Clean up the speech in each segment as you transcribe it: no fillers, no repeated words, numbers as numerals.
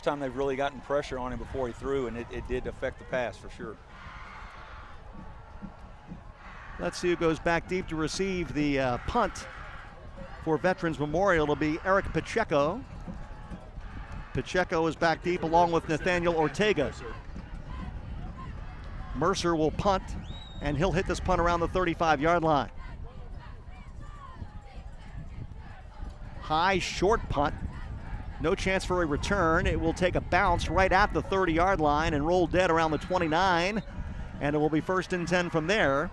time they've really gotten pressure on him before he threw, and it did affect the pass for sure. Let's see who goes back deep to receive the punt for Veterans Memorial. It'll be Eric Pacheco. Pacheco is back deep along with Nathaniel Ortega. Mercer will punt, and he'll hit this punt around the 35-yard line. High, short punt. No chance for a return. It will take a bounce right at the 30-yard line and roll dead around the 29, and it will be 1st and 10 from there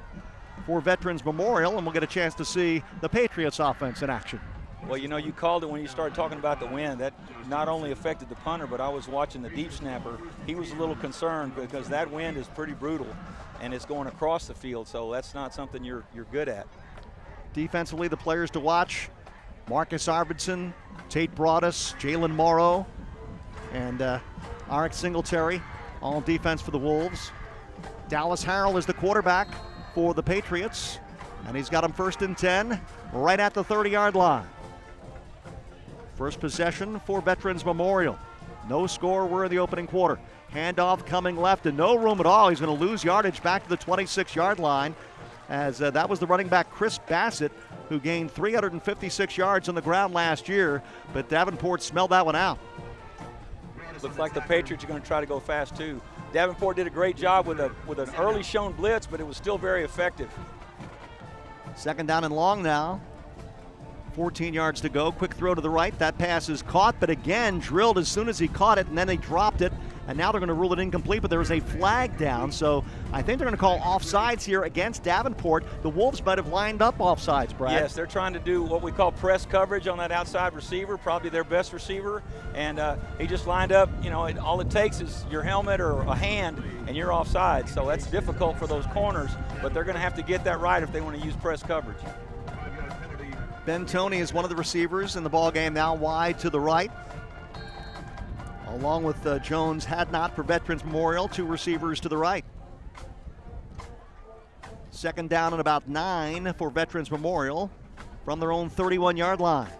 for Veterans Memorial, and we'll get a chance to see the Patriots offense in action. Well, you know, you called it when you started talking about the wind. That not only affected the punter, but I was watching the deep snapper. He was a little concerned because that wind is pretty brutal, and it's going across the field, so that's not something you're good at. Defensively, the players to watch: Marcus Arvidsson, Tate Broadus, Jalen Morrow, and Arik Singletary, all defense for the Wolves. Dallas Harrell is the quarterback for the Patriots, and he's got them 1st and 10 right at the 30-yard line. First possession for Veterans Memorial. No score, we're in the opening quarter. Handoff coming left and no room at all. He's going to lose yardage back to the 26-yard line, as that was the running back Chris Bassett, who gained 356 yards on the ground last year, but Davenport smelled that one out. Looks like the Patriots are going to try to go fast too. Davenport did a great job with an early shown blitz, but it was still very effective. 2nd down and long now. 14 yards to go. Quick throw to the right. That pass is caught, but again drilled as soon as he caught it, and then they dropped it, and now they're going to rule it incomplete, but there was a flag down, so I think they're going to call offsides here against Davenport. The Wolves might have lined up offsides, Brad. Yes, they're trying to do what we call press coverage on that outside receiver, probably their best receiver, and he just lined up. You know, all it takes is your helmet or a hand, and you're offside, so that's difficult for those corners, but they're going to have to get that right if they want to use press coverage. Ben Toney is one of the receivers in the ball game now, wide to the right, along with Jones Hadnot for Veterans Memorial, 2 receivers to the right. 2nd down and about 9 for Veterans Memorial from their own 31-yard line.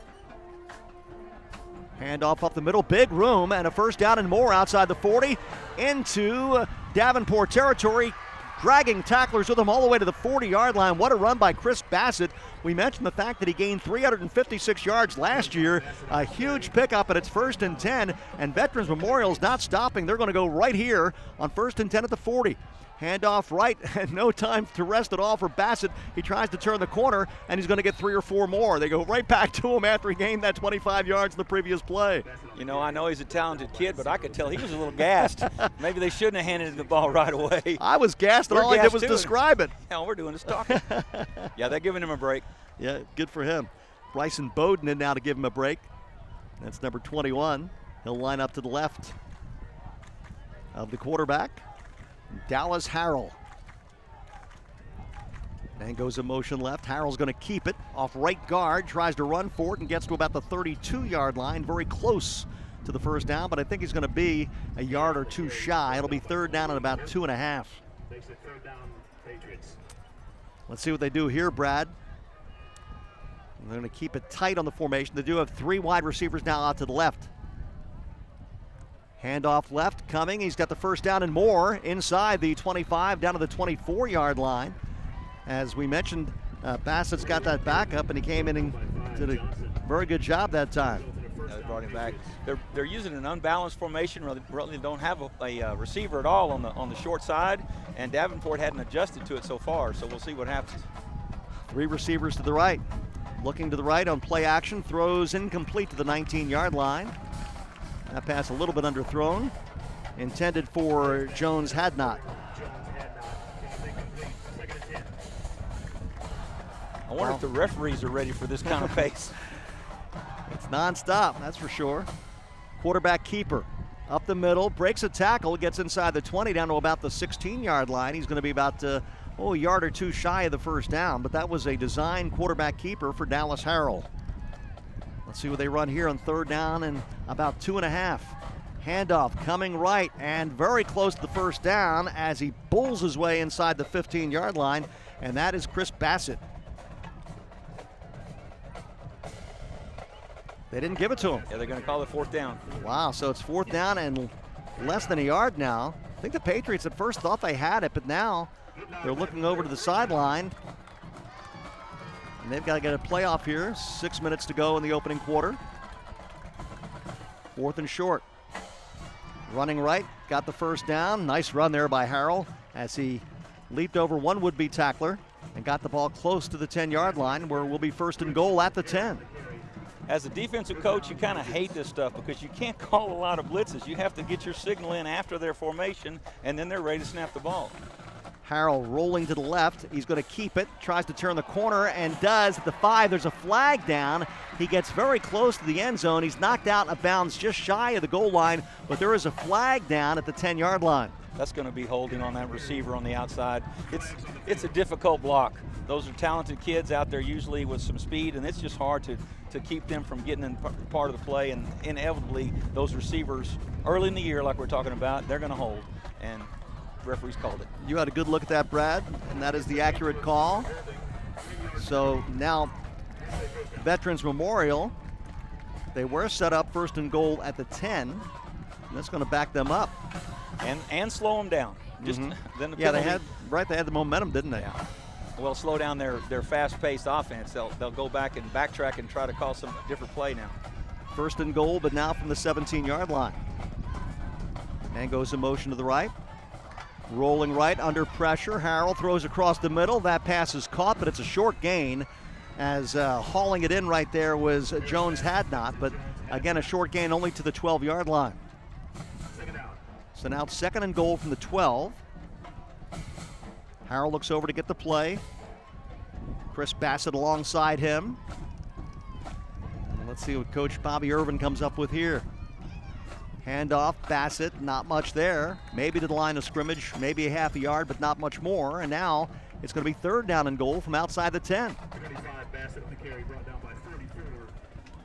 Handoff up the middle, big room, and a 1st down and more outside the 40 into Davenport territory, dragging tacklers with him all the way to the 40-yard line. What a run by Chris Bassett. We mentioned the fact that he gained 356 yards last year. A huge pickup, and it's 1st and 10, and Veterans Memorial's not stopping. They're going to go right here on 1st and 10 at the 40. Handoff right, and no time to rest at all for Bassett. He tries to turn the corner, and he's going to get 3 or 4 more. They go right back to him after he gained that 25 yards in the previous play. You know, I know he's a talented kid, but I could tell he was a little gassed. Maybe they shouldn't have handed him the ball right away. I was gassed, and all I did was describe it. Hell, we're doing is talking. Yeah, they're giving him a break. Yeah, good for him. Bryson Bowden in now to give him a break. That's number 21. He'll line up to the left of the quarterback, Dallas Harrell. And goes in motion left. Harrell's going to keep it off right guard, tries to run for it and gets to about the 32-yard line, very close to the 1st down, but I think he's going to be a yard or 2 shy. It'll be 3rd down and about 2.5. Let's see what they do here, Brad. They're going to keep it tight on the formation. They do have 3 wide receivers now out to the left. Handoff left coming. He's got the 1st down and more inside the 25 down to the 24-yard line. As we mentioned, Bassett's got that backup, and he came in and did a very good job that time. They brought him back. They're using an unbalanced formation. Really don't have a receiver at all on the short side, and Davenport hadn't adjusted to it so far, so we'll see what happens. 3 receivers to the right. Looking to the right on play action, throws incomplete to the 19-yard line. That pass a little bit underthrown. Intended for Jones Hadnot. I wonder if the referees are ready for this kind of pace. It's nonstop, that's for sure. Quarterback keeper up the middle, breaks a tackle, gets inside the 20 down to about the 16-yard line. He's going to be about a yard or 2 shy of the 1st down, but that was a design quarterback keeper for Dallas Harrell. Let's see what they run here on 3rd down and about 2.5. Handoff coming right and very close to the 1st down as he bulls his way inside the 15-yard line, and that is Chris Bassett. They didn't give it to him. Yeah, they're going to call it 4th down. Wow, so it's 4th down and less than a yard now. I think the Patriots at first thought they had it, but now they're looking over to the sideline. And they've got to get a playoff here. 6 minutes to go in the opening quarter. 4th and short. Running right, got the first down. Nice run there by Harrell as he leaped over one would-be tackler and got the ball close to the 10-yard line, where we'll be 1st and goal at the 10. As a defensive coach, you kind of hate this stuff because you can't call a lot of blitzes. You have to get your signal in after their formation, and then they're ready to snap the ball. Harrell rolling to the left. He's going to keep it, tries to turn the corner, and does at the 5. There's a flag down. He gets very close to the end zone. He's knocked out of bounds just shy of the goal line, but there is a flag down at the 10-yard line. That's going to be holding on that receiver on the outside. It's a difficult block. Those are talented kids out there usually with some speed, and it's just hard to keep them from getting in part of the play, and inevitably those receivers early in the year, like we're talking about, they're going to hold, and referees called it. You had a good look at that, Brad, and that is the accurate call. So now Veterans Memorial, they were set up 1st and goal at the 10, and that's going to back them up. And slow them down. Just then the they had the momentum, didn't they? Yeah. Well, slow down their fast-paced offense. They'll go back and backtrack and try to call some different play now. 1st and goal, but now from the 17-yard line. Man goes in motion to the right. Rolling right under pressure. Harrell throws across the middle. That pass is caught, but it's a short gain, as hauling it in right there was Jones had not. But again, a short gain only to the 12-yard line. So now 2nd and goal from the 12. Harrell looks over to get the play. Chris Bassett alongside him. And let's see what Coach Bobby Irvin comes up with here. Handoff, Bassett, not much there. Maybe to the line of scrimmage, maybe a half a yard, but not much more. And now it's going to be 3rd down and goal from outside the 10.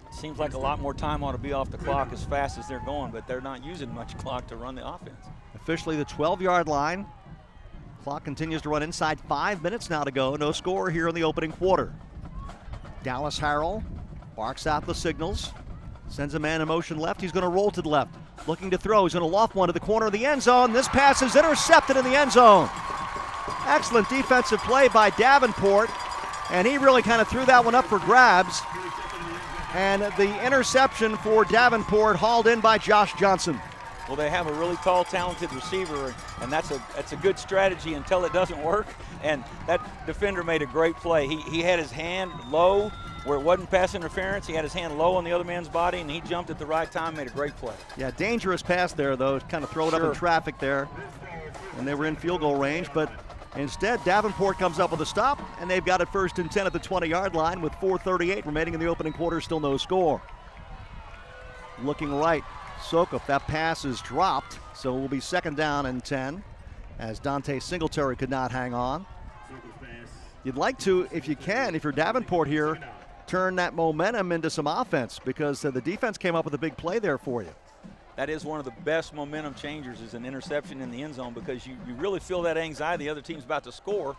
Seems like a lot more time ought to be off the clock as fast as they're going, but they're not using much clock to run the offense. Officially the 12-yard line. Clock continues to run inside. 5 minutes now to go. No score here in the opening quarter. Dallas Harrell barks out the signals. Sends a man in motion left. He's going to roll to the left. Looking to throw. He's going to loft one to the corner of the end zone. This pass is intercepted in the end zone. Excellent defensive play by Davenport. And he really kind of threw that one up for grabs. And the interception for Davenport hauled in by Josh Johnson. Well, they have a really tall, talented receiver, and that's a good strategy until it doesn't work. And that defender made a great play. He had his hand low where it wasn't pass interference. He had his hand low on the other man's body, and he jumped at the right time, made a great play. Yeah, dangerous pass there, though. Kind of throw it up in traffic there. And they were in field goal range, but instead, Davenport comes up with a stop, and they've got it 1st and 10 at the 20-yard line with 4:38 remaining in the opening quarter, still no score. Looking right, Sokop, that pass is dropped, so it will be 2nd down and 10 as Dante Singletary could not hang on. You'd like to, if you can, if you're Davenport here, turn that momentum into some offense, because the defense came up with a big play there for you. That is one of the best momentum changers, is an interception in the end zone, because you really feel that anxiety. The other team's about to score,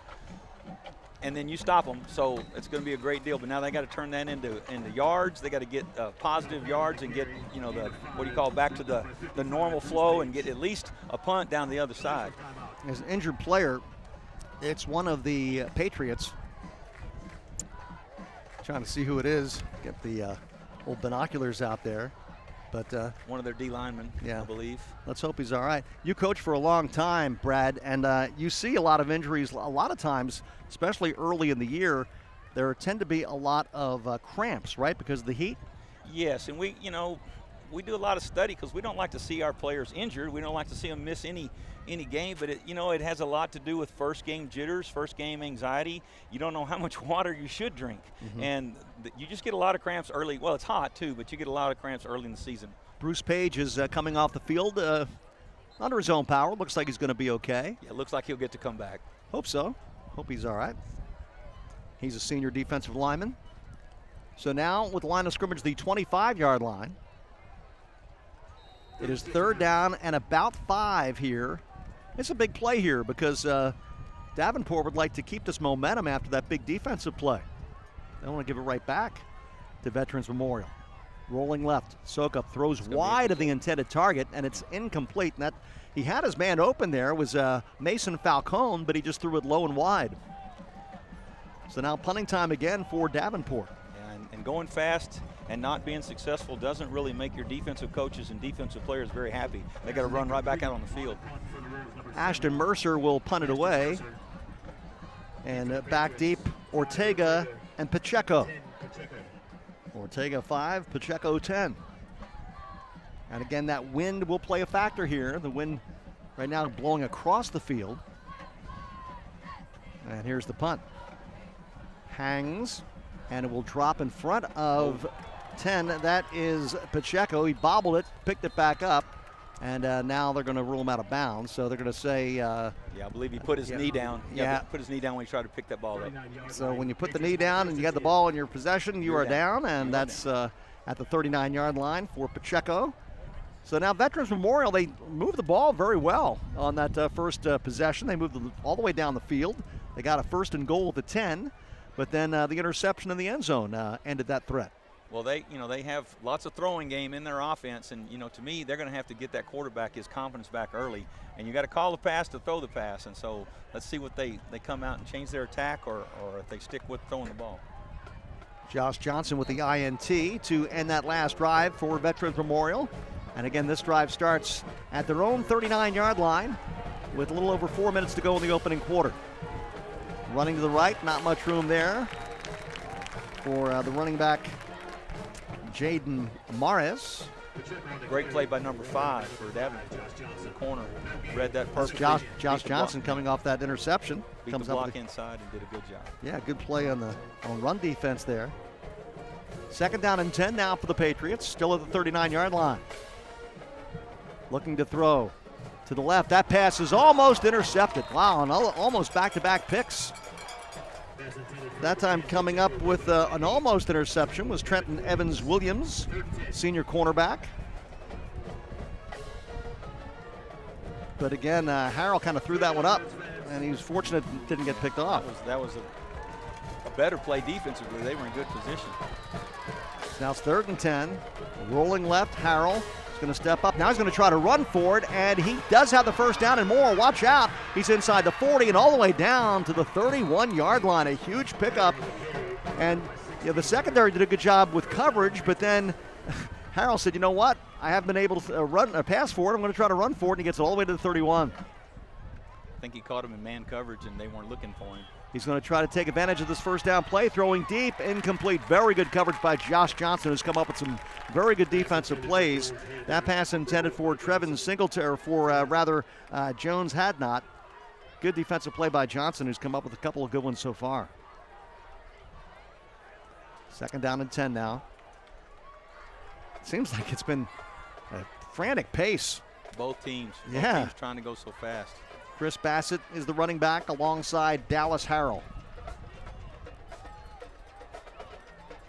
and then you stop them. So it's going to be a great deal. But now they got to turn that into yards. They got to get positive yards and get, back to the normal flow and get at least a punt down the other side. As an injured player, it's one of the Patriots. Trying to see who it is. Get the old binoculars out there. But one of their D linemen, I believe. Let's hope he's all right. You coach for a long time, Brad, and you see a lot of injuries. A lot of times, especially early in the year, there tend to be a lot of cramps, right, because of the heat? Yes, and we do a lot of study because we don't like to see our players injured. We don't like to see them miss any game, but it has a lot to do with first game jitters, first game anxiety. You don't know how much water you should drink, and you just get a lot of cramps early. Well, it's hot too, but you get a lot of cramps early in the season. Bruce Page is coming off the field under his own power. Looks like he's going to be okay. Yeah, it looks like he'll get to come back. Hope so. Hope he's all right. He's a senior defensive lineman. So now with the line of scrimmage, the 25-yard line. It is 3rd down and about 5 here. It's a big play here because Davenport would like to keep this momentum after that big defensive play. They want to give it right back to Veterans Memorial. Rolling left. Sokup throws wide of the intended target, and it's incomplete. And that he had his man open there. It was Mason Falcone, but he just threw it low and wide. So now punting time again for Davenport. Yeah, and going fast and not being successful doesn't really make your defensive coaches and defensive players very happy. They got to run right back out on the field. Ashton Mercer will punt it away. And back deep, Ortega and Pacheco. Ortega 5, Pacheco 10. And again, that wind will play a factor here. The wind right now blowing across the field. And here's the punt. Hangs, and it will drop in front of 10. That is Pacheco. He bobbled it, picked it back up, and now they're going to rule him out of bounds. So they're going to say... yeah, I believe he put his knee down. Yeah, put his knee down when he tried to pick that ball up. So when you put the knee down and you got the ball in your possession, you are down, and that's at the 39-yard line for Pacheco. So now Veterans Memorial, they moved the ball very well on that first possession. They moved all the way down the field. They got a 1st and goal at the 10, but then the interception in the end zone ended that threat. Well, they have lots of throwing game in their offense, and to me, they're going to have to get that quarterback his confidence back early, and you got to call the pass to throw the pass. And so let's see what they come out and change their attack, or if they stick with throwing the ball. Josh Johnson with the INT to end that last drive for Veterans Memorial. And again, this drive starts at their own 39-yard line with a little over 4 minutes to go in the opening quarter. Running to the right, not much room there for the running back, Jaden Mares. Great play by number 5 for Davenport. The corner read that perfectly. Josh Johnson coming off that interception. Beat the block inside and did a good job. Yeah, good play on run defense there. 2nd down and 10 now for the Patriots, still at the 39-yard line. Looking to throw to the left. That pass is almost intercepted. Wow, and almost back-to-back picks. That time coming up with an almost interception was Trenton Evans-Williams, senior cornerback. But again, Harrell kind of threw that one up, and he was fortunate it didn't get picked off. That was a better play defensively. They were in good position. Now it's 3rd and 10. Rolling left, Harrell. Going to step up. Now he's going to try to run for it, and he does have the 1st down and more. Watch out. He's inside the 40 and all the way down to the 31-yard line. A huge pickup. And the secondary did a good job with coverage, but then Harrell said, you know what? I haven't been able to pass for it. I'm going to try to run for it, and he gets it all the way to the 31. I think he caught him in man coverage, and they weren't looking for him. He's going to try to take advantage of this 1st down play, throwing deep, incomplete. Very good coverage by Josh Johnson, who's come up with some very good defensive plays. That pass intended for Trevin Singletary, Jones had not. Good defensive play by Johnson, who's come up with a couple of good ones so far. 2nd down and 10 now. It seems like it's been a frantic pace. Both teams trying to go so fast. Chris Bassett is the running back alongside Dallas Harrell.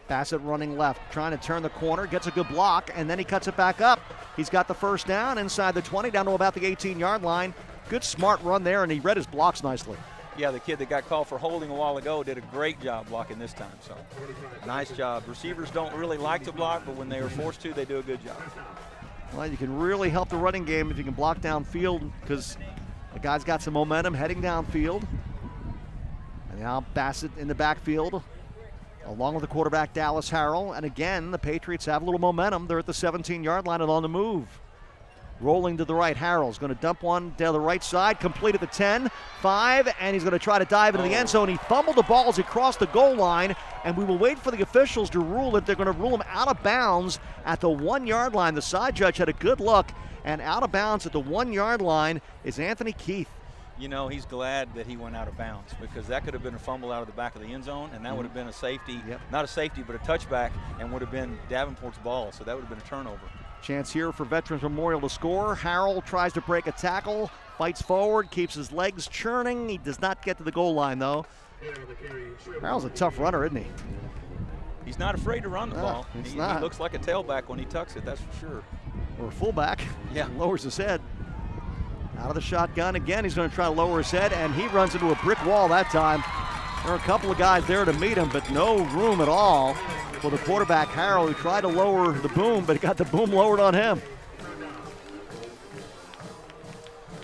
Bassett running left, trying to turn the corner, gets a good block, and then he cuts it back up. He's got the 1st down inside the 20, down to about the 18-yard line. Good smart run there, and he read his blocks nicely. Yeah, the kid that got called for holding a while ago did a great job blocking this time. So nice job. Receivers don't really like to block, but when they are forced to, they do a good job. Well, you can really help the running game if you can block downfield, because the guy's got some momentum heading downfield. And now Bassett in the backfield, along with the quarterback Dallas Harrell. And again, the Patriots have a little momentum. They're at the 17-yard line and on the move. Rolling to the right, Harrell's going to dump one down the right side, complete at the 10, 5, and he's going to try to dive into the end zone. He fumbled the ball as he crossed the goal line, and we will wait for the officials to rule it. They're going to rule him out of bounds at the 1-yard line. The side judge had a good look, and out of bounds at the 1-yard line is Anthony Keith. He's glad that he went out of bounds, because that could have been a fumble out of the back of the end zone, and that would have been a safety, not a safety, but a touchback, and would have been Davenport's ball, so that would have been a turnover. Chance here for Veterans Memorial to score. Harrell tries to break a tackle, fights forward, keeps his legs churning. He does not get to the goal line, though. Harrell's a tough runner, isn't he? He's not afraid to run the ball. He looks like a tailback when he tucks it, that's for sure. Or a fullback. Yeah. Lowers his head. Out of the shotgun again. He's going to try to lower his head, and he runs into a brick wall that time. There are a couple of guys there to meet him, but no room at all. for the quarterback, Harrell, who tried to lower the boom, but got the boom lowered on him.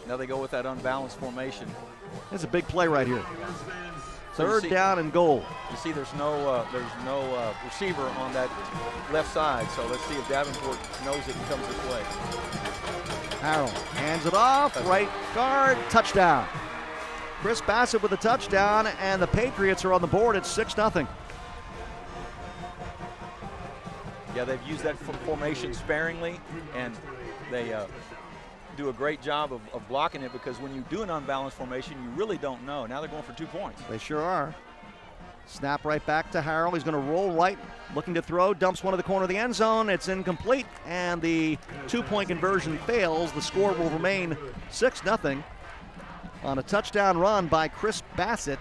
Now they go with that unbalanced formation. It's a big play right here. Third down and goal. You see there's no receiver on that left side, so let's see if Davenport knows it and comes this way. Harrell hands it off, right guard, touchdown. Chris Bassett with a touchdown, and the Patriots are on the board at 6-0. Yeah, they've used that formation sparingly, and they do a great job of blocking it, because when you do an unbalanced formation, you really don't know. Now they're going for 2 points. They sure are. Snap right back to Harrell. He's going to roll right, looking to throw, dumps one to the corner of the end zone. It's incomplete, and the 2-point conversion fails. The score will remain 6-0 on a touchdown run by Chris Bassett.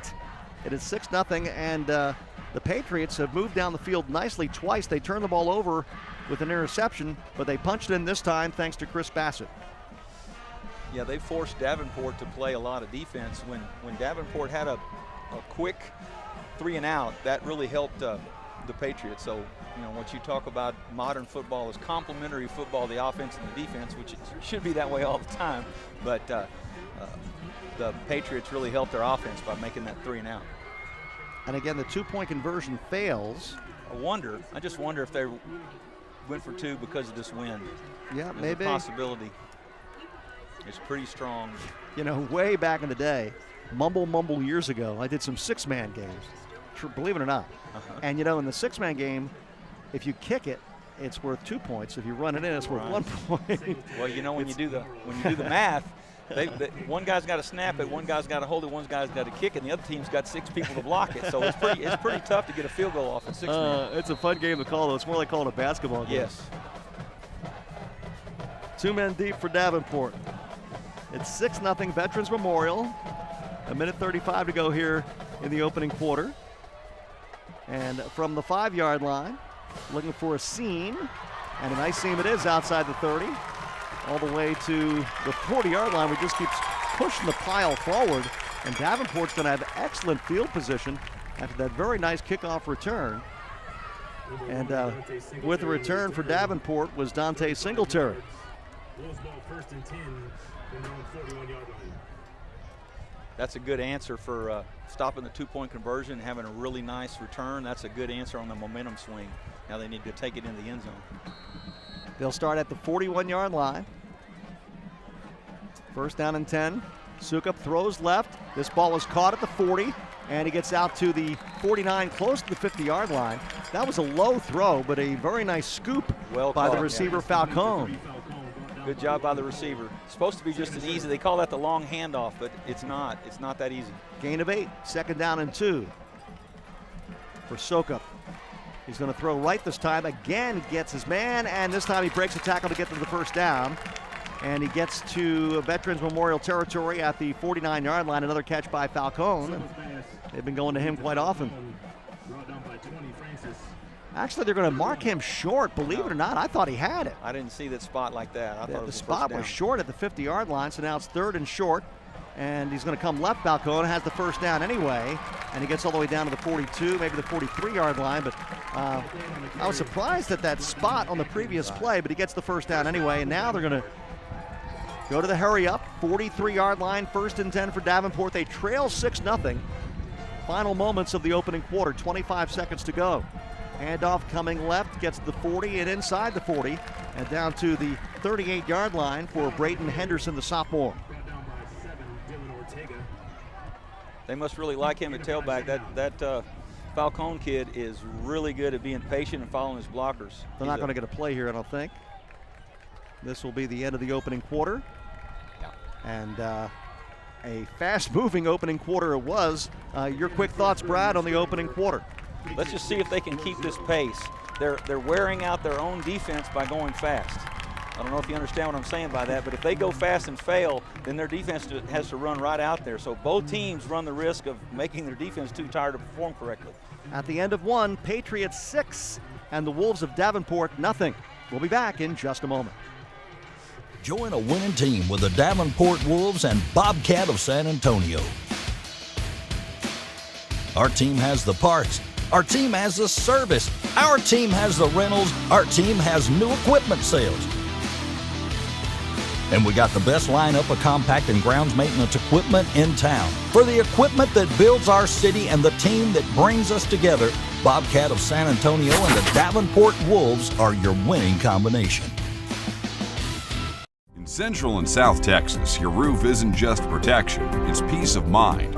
It is 6-0, and the Patriots have moved down the field nicely twice. They turned the ball over with an interception, but they punched in this time thanks to Chris Bassett. Yeah, they forced Davenport to play a lot of defense. When Davenport had a quick 3 and out, that really helped the Patriots. So, you know, what you talk about modern football is complementary football, the offense and the defense, which it should be that way all the time. But the Patriots really helped their offense by making that 3 and out. And again, the 2-point conversion fails. I just wonder if they went for 2 because of this win. Yeah, There's maybe. a possibility. It's pretty strong. You know, way back in the day, mumble years ago, I did some 6-man games, believe it or not. And you know, in the 6-man game, if you kick it, it's worth 2 points. If you run it in, it's worth 1 point. Well, you know, when you do the math, one guy's got to snap it, one guy's got to hold it, one guy's got to kick it, and the other team's got 6 people to block it. So it's pretty tough to get a field goal off in 6-man. It's a fun game to call, though. It's more like calling a basketball game. Yes. 2 men deep for Davenport. It's 6-0 Veterans Memorial. 1:35 to go here in the opening quarter. And from the 5-yard line, looking for a seam. And a nice seam it is outside the 30. All the way to the 40-yard line. We just keeps pushing the pile forward. And Davenport's going to have excellent field position after that very nice kickoff return. And with the return for Davenport was Dante Singletary. First and 10 from their own 41-yard line. That's a good answer for stopping the 2-point conversion, having a really nice return. That's a good answer on the momentum swing. Now they need to take it in the end zone. They'll start at the 41-yard line. First down and 10. Sukup throws left. This ball is caught at the 40, and he gets out to the 49, close to the 50-yard line. That was a low throw, but a very nice scoop by the receiver, Falcone. Good job by the receiver. It's supposed to be just an easy, they call that the long handoff, but it's not. It's not that easy. Gain of 8, 2nd down and 2 for Sukup. He's going to throw right this time. Again, gets his man, and this time he breaks a tackle to get to the first down. And he gets to Veterans Memorial territory at the 49-yard line. Another catch by Falcone. They've been going to him quite often. Actually, they're going to mark him short, believe it or not. I thought he had it. I didn't see that spot like that. I thought it was the spot was short at the 50-yard line, so now it's 3rd and short. And he's going to come left. Falcone has the first down anyway, and he gets all the way down to the 42, maybe the 43-yard line. But I was surprised at that spot on the previous play, but he gets the first down anyway. And now they're going to go to the hurry-up, 43-yard line, 1st and 10 for Davenport. They trail 6-0. Final moments of the opening quarter, 25 seconds to go. Handoff coming left, gets the 40 and inside the 40, and down to the 38-yard line for Brayton Henderson, the sophomore. They must really like him at tailback. That Falcone kid is really good at being patient and following his blockers. They're not going to get a play here, I don't think. This will be the end of the opening quarter. Yeah. And a fast-moving opening quarter it was. Your quick thoughts, Brad, on the opening quarter? Let's just see if they can keep this pace. They're wearing out their own defense by going fast. I don't know if you understand what I'm saying by that, but if they go fast and fail, then their defense has to run right out there. So both teams run the risk of making their defense too tired to perform correctly. At the end of 1, Patriots 6 and the Wolves of Davenport nothing. We'll be back in just a moment. Join a winning team with the Davenport Wolves and Bobcat of San Antonio. Our team has the parts. Our team has the service. Our team has the rentals. Our team has new equipment sales. And we got the best lineup of compact and grounds maintenance equipment in town. For the equipment that builds our city and the team that brings us together, Bobcat of San Antonio and the Davenport Wolves are your winning combination. In Central and South Texas, your roof isn't just protection, it's peace of mind.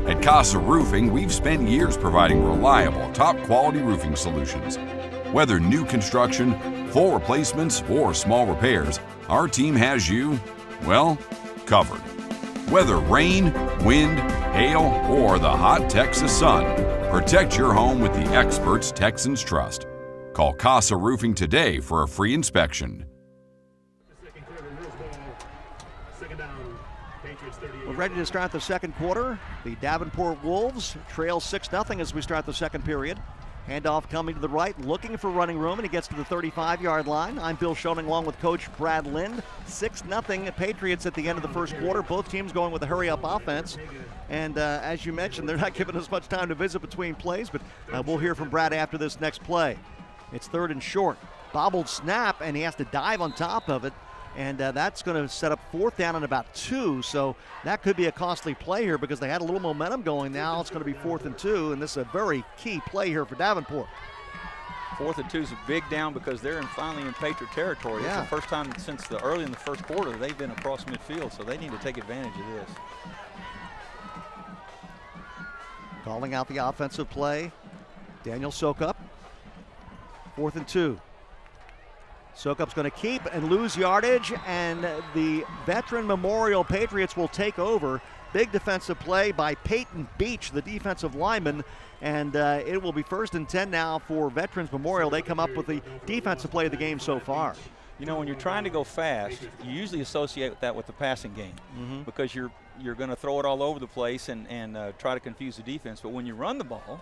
At Casa Roofing, we've spent years providing reliable, top-quality roofing solutions. Whether new construction, full replacements, or small repairs, our team has you, well, covered. Whether rain, wind, hail, or the hot Texas sun, protect your home with the experts Texans trust. Call Casa Roofing today for a free inspection. We're ready to start the second quarter. The Davenport Wolves trail 6-0 as we start the second period. Handoff coming to the right, looking for running room, and he gets to the 35-yard line. I'm Bill Schoening along with Coach Brad Lind. 6-0 Patriots at the end of the first quarter. Both teams going with a hurry-up offense. And as you mentioned, they're not giving us much time to visit between plays, but we'll hear from Brad after this next play. It's 3rd and short. Bobbled snap, and he has to dive on top of it. And that's going to set up 4th down and about 2. So that could be a costly play here because they had a little momentum going. Now it's going to be 4th and 2, and this is a very key play here for Davenport. 4th and 2 is a big down because they're finally in Patriot territory. Yeah. It's the first time since early in the first quarter they've been across midfield, so they need to take advantage of this. Calling out the offensive play, Daniel Sokup. 4th and 2. Sokup's going to keep and lose yardage, and the Veteran Memorial Patriots will take over. Big defensive play by Peyton Beach, the defensive lineman, and it will be 1st and 10 now for Veterans Memorial. They come up with the defensive play of the game so far. You know, when you're trying to go fast, you usually associate that with the passing game because you're going to throw it all over the place and try to confuse the defense. But when you run the ball,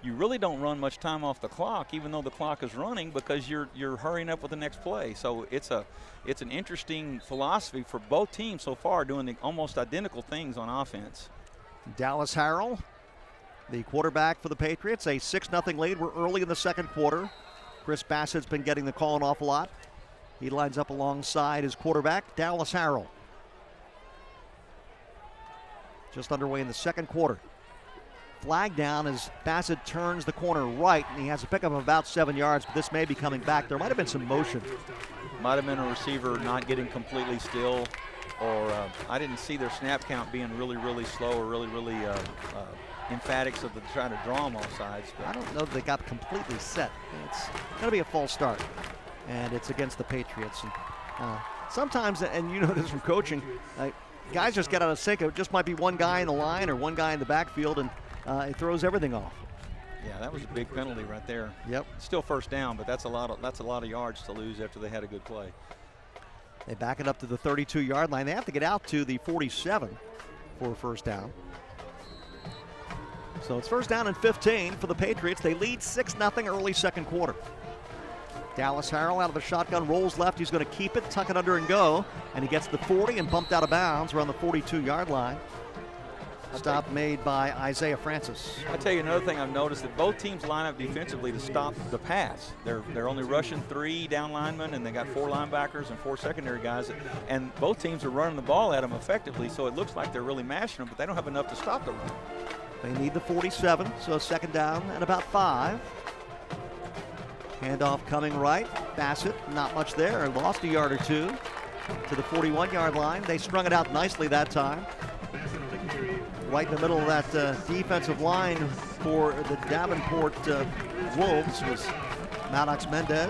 you really don't run much time off the clock, even though the clock is running, because you're hurrying up with the next play. So it's an interesting philosophy for both teams so far, doing the almost identical things on offense. Dallas Harrell, the quarterback for the Patriots, a 6-0 lead. We're early in the second quarter. Chris Bassett's been getting the call an awful lot. He lines up alongside his quarterback, Dallas Harrell. Just underway in the second quarter. Flag down as Bassett turns the corner right, and he has a pickup of about 7 yards, but this may be coming back. There might have been some motion. Might have been a receiver not getting completely still, or I didn't see their snap count being really, really slow or really, really emphatic, so they're trying to draw them off sides. But I don't know that they got completely set. It's going to be a false start, and it's against the Patriots. And, sometimes, and you know this from coaching, guys just get out of sync. It just might be one guy in the line or one guy in the backfield, and it throws everything off. Yeah, that was a big penalty right there. Yep. Still 1st down, but that's a lot of yards to lose after they had a good play. They back it up to the 32-yard line. They have to get out to the 47 for a 1st down. So it's 1st down and 15 for the Patriots. They lead 6-0 early second quarter. Dallas Harrell out of the shotgun, rolls left. He's going to keep it, tuck it under and go. And he gets the 40 and bumped out of bounds around the 42-yard line. Stop made by Isaiah Francis. I'll tell you another thing I've noticed, that both teams line up defensively to stop the pass. They're only rushing 3 down linemen, and they got 4 linebackers and 4 secondary guys, and both teams are running the ball at them effectively, so it looks like they're really mashing them, but they don't have enough to stop the run. They need the 47, so 2nd down and about 5. Handoff coming right. Bassett, not much there. Lost a yard or 2 to the 41-yard line. They strung it out nicely that time. Right in the middle of that defensive line for the Davenport Wolves was Maddox Mendez.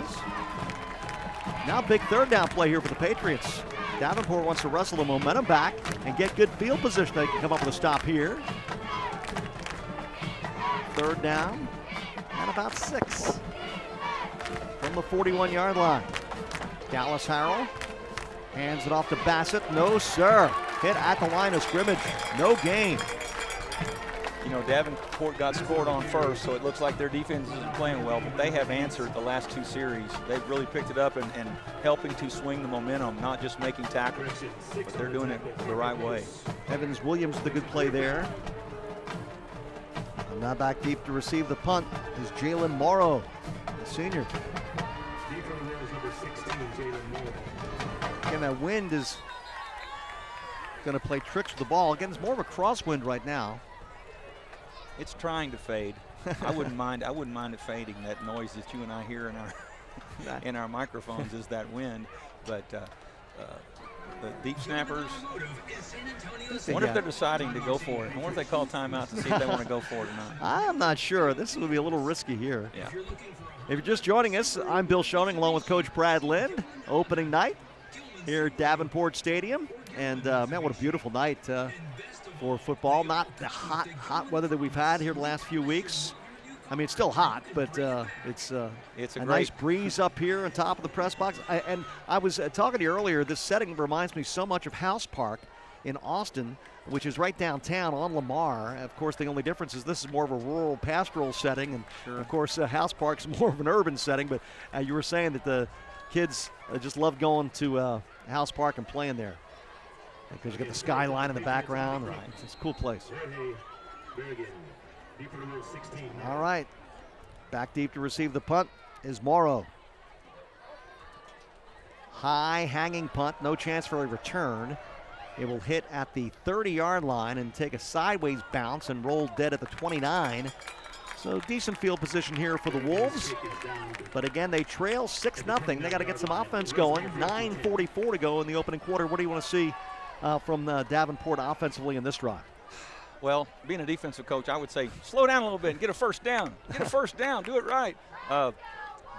Now big 3rd down play here for the Patriots. Davenport wants to wrestle the momentum back and get good field position. They can come up with a stop here. 3rd down and about 6 from the 41-yard line. Dallas Harrell hands it off to Bassett. No, sir. Hit at the line of scrimmage. No gain. You know, Davenport got scored on first, so it looks like their defense isn't playing well, but they have answered the last 2 series. They've really picked it up and helping to swing the momentum, not just making tackles, but they're doing it the right way. Evans Williams, the good play there. And now back deep to receive the punt is Jalen Morrow. the senior. Deep from the Wolves, number 16, Jalen Moore. Again, that wind is going to play tricks with the ball. Again, it's more of a crosswind right now. It's trying to fade. I wouldn't mind it fading. That noise that you and I hear in our microphones is that wind. But the deep snappers, I wonder if they're deciding to go for it. I wonder if they call timeout to see if they want to go for it or not. I'm not sure. This would be a little risky here. Yeah. If you're just joining us, I'm Bill Schoening along with Coach Brad Lind. Opening night here at Davenport Stadium. And, man, what a beautiful night for football. Not the hot weather that we've had here the last few weeks. I mean, it's still hot, but it's a nice breeze up here on top of the press box. I was talking to you earlier, this setting reminds me so much of House Park in Austin, which is right downtown on Lamar. Of course, the only difference is this is more of a rural pastoral setting, and of course, House Park's more of an urban setting, but you were saying that the kids just love going to House Park and playing there because you got the skyline in the background. Right. It's a cool place. All right, back deep to receive the punt is Morrow. High hanging punt, no chance for a return. It will hit at the 30-yard line and take a sideways bounce and roll dead at the 29. So decent field position here for the Wolves. But again, they trail 6-0. They got to get some offense going. 9:44 to go in the opening quarter. What do you want to see from Davenport offensively in this drive? Well, being a defensive coach, I would say slow down a little bit and get a first down. Get a first down. Do it right.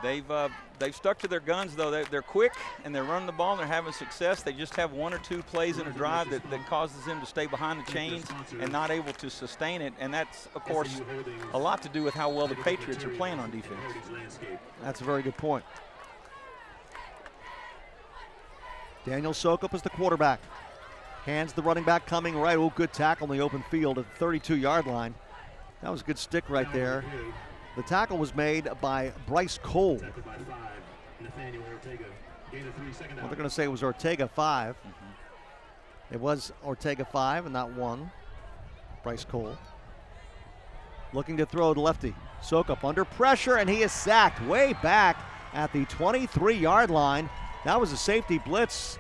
They've stuck to their guns, though. They're quick, and they're running the ball, and they're having success. They just have one or two plays in a drive that causes them to stay behind the chains and not able to sustain it. And that's, of course, a lot to do with how well the Patriots are playing on defense. That's a very good point. Daniel Sokup is the quarterback. Hands the running back coming right. Oh, good tackle in the open field at the 32-yard line. That was a good stick right there. The tackle was made by Bryce Cole. Well, they're going to say it was Ortega 5. It was Ortega 5 and not 1. Bryce Cole. Looking to throw to lefty. Sokup under pressure, and he is sacked way back at the 23-yard line. That was a safety blitz.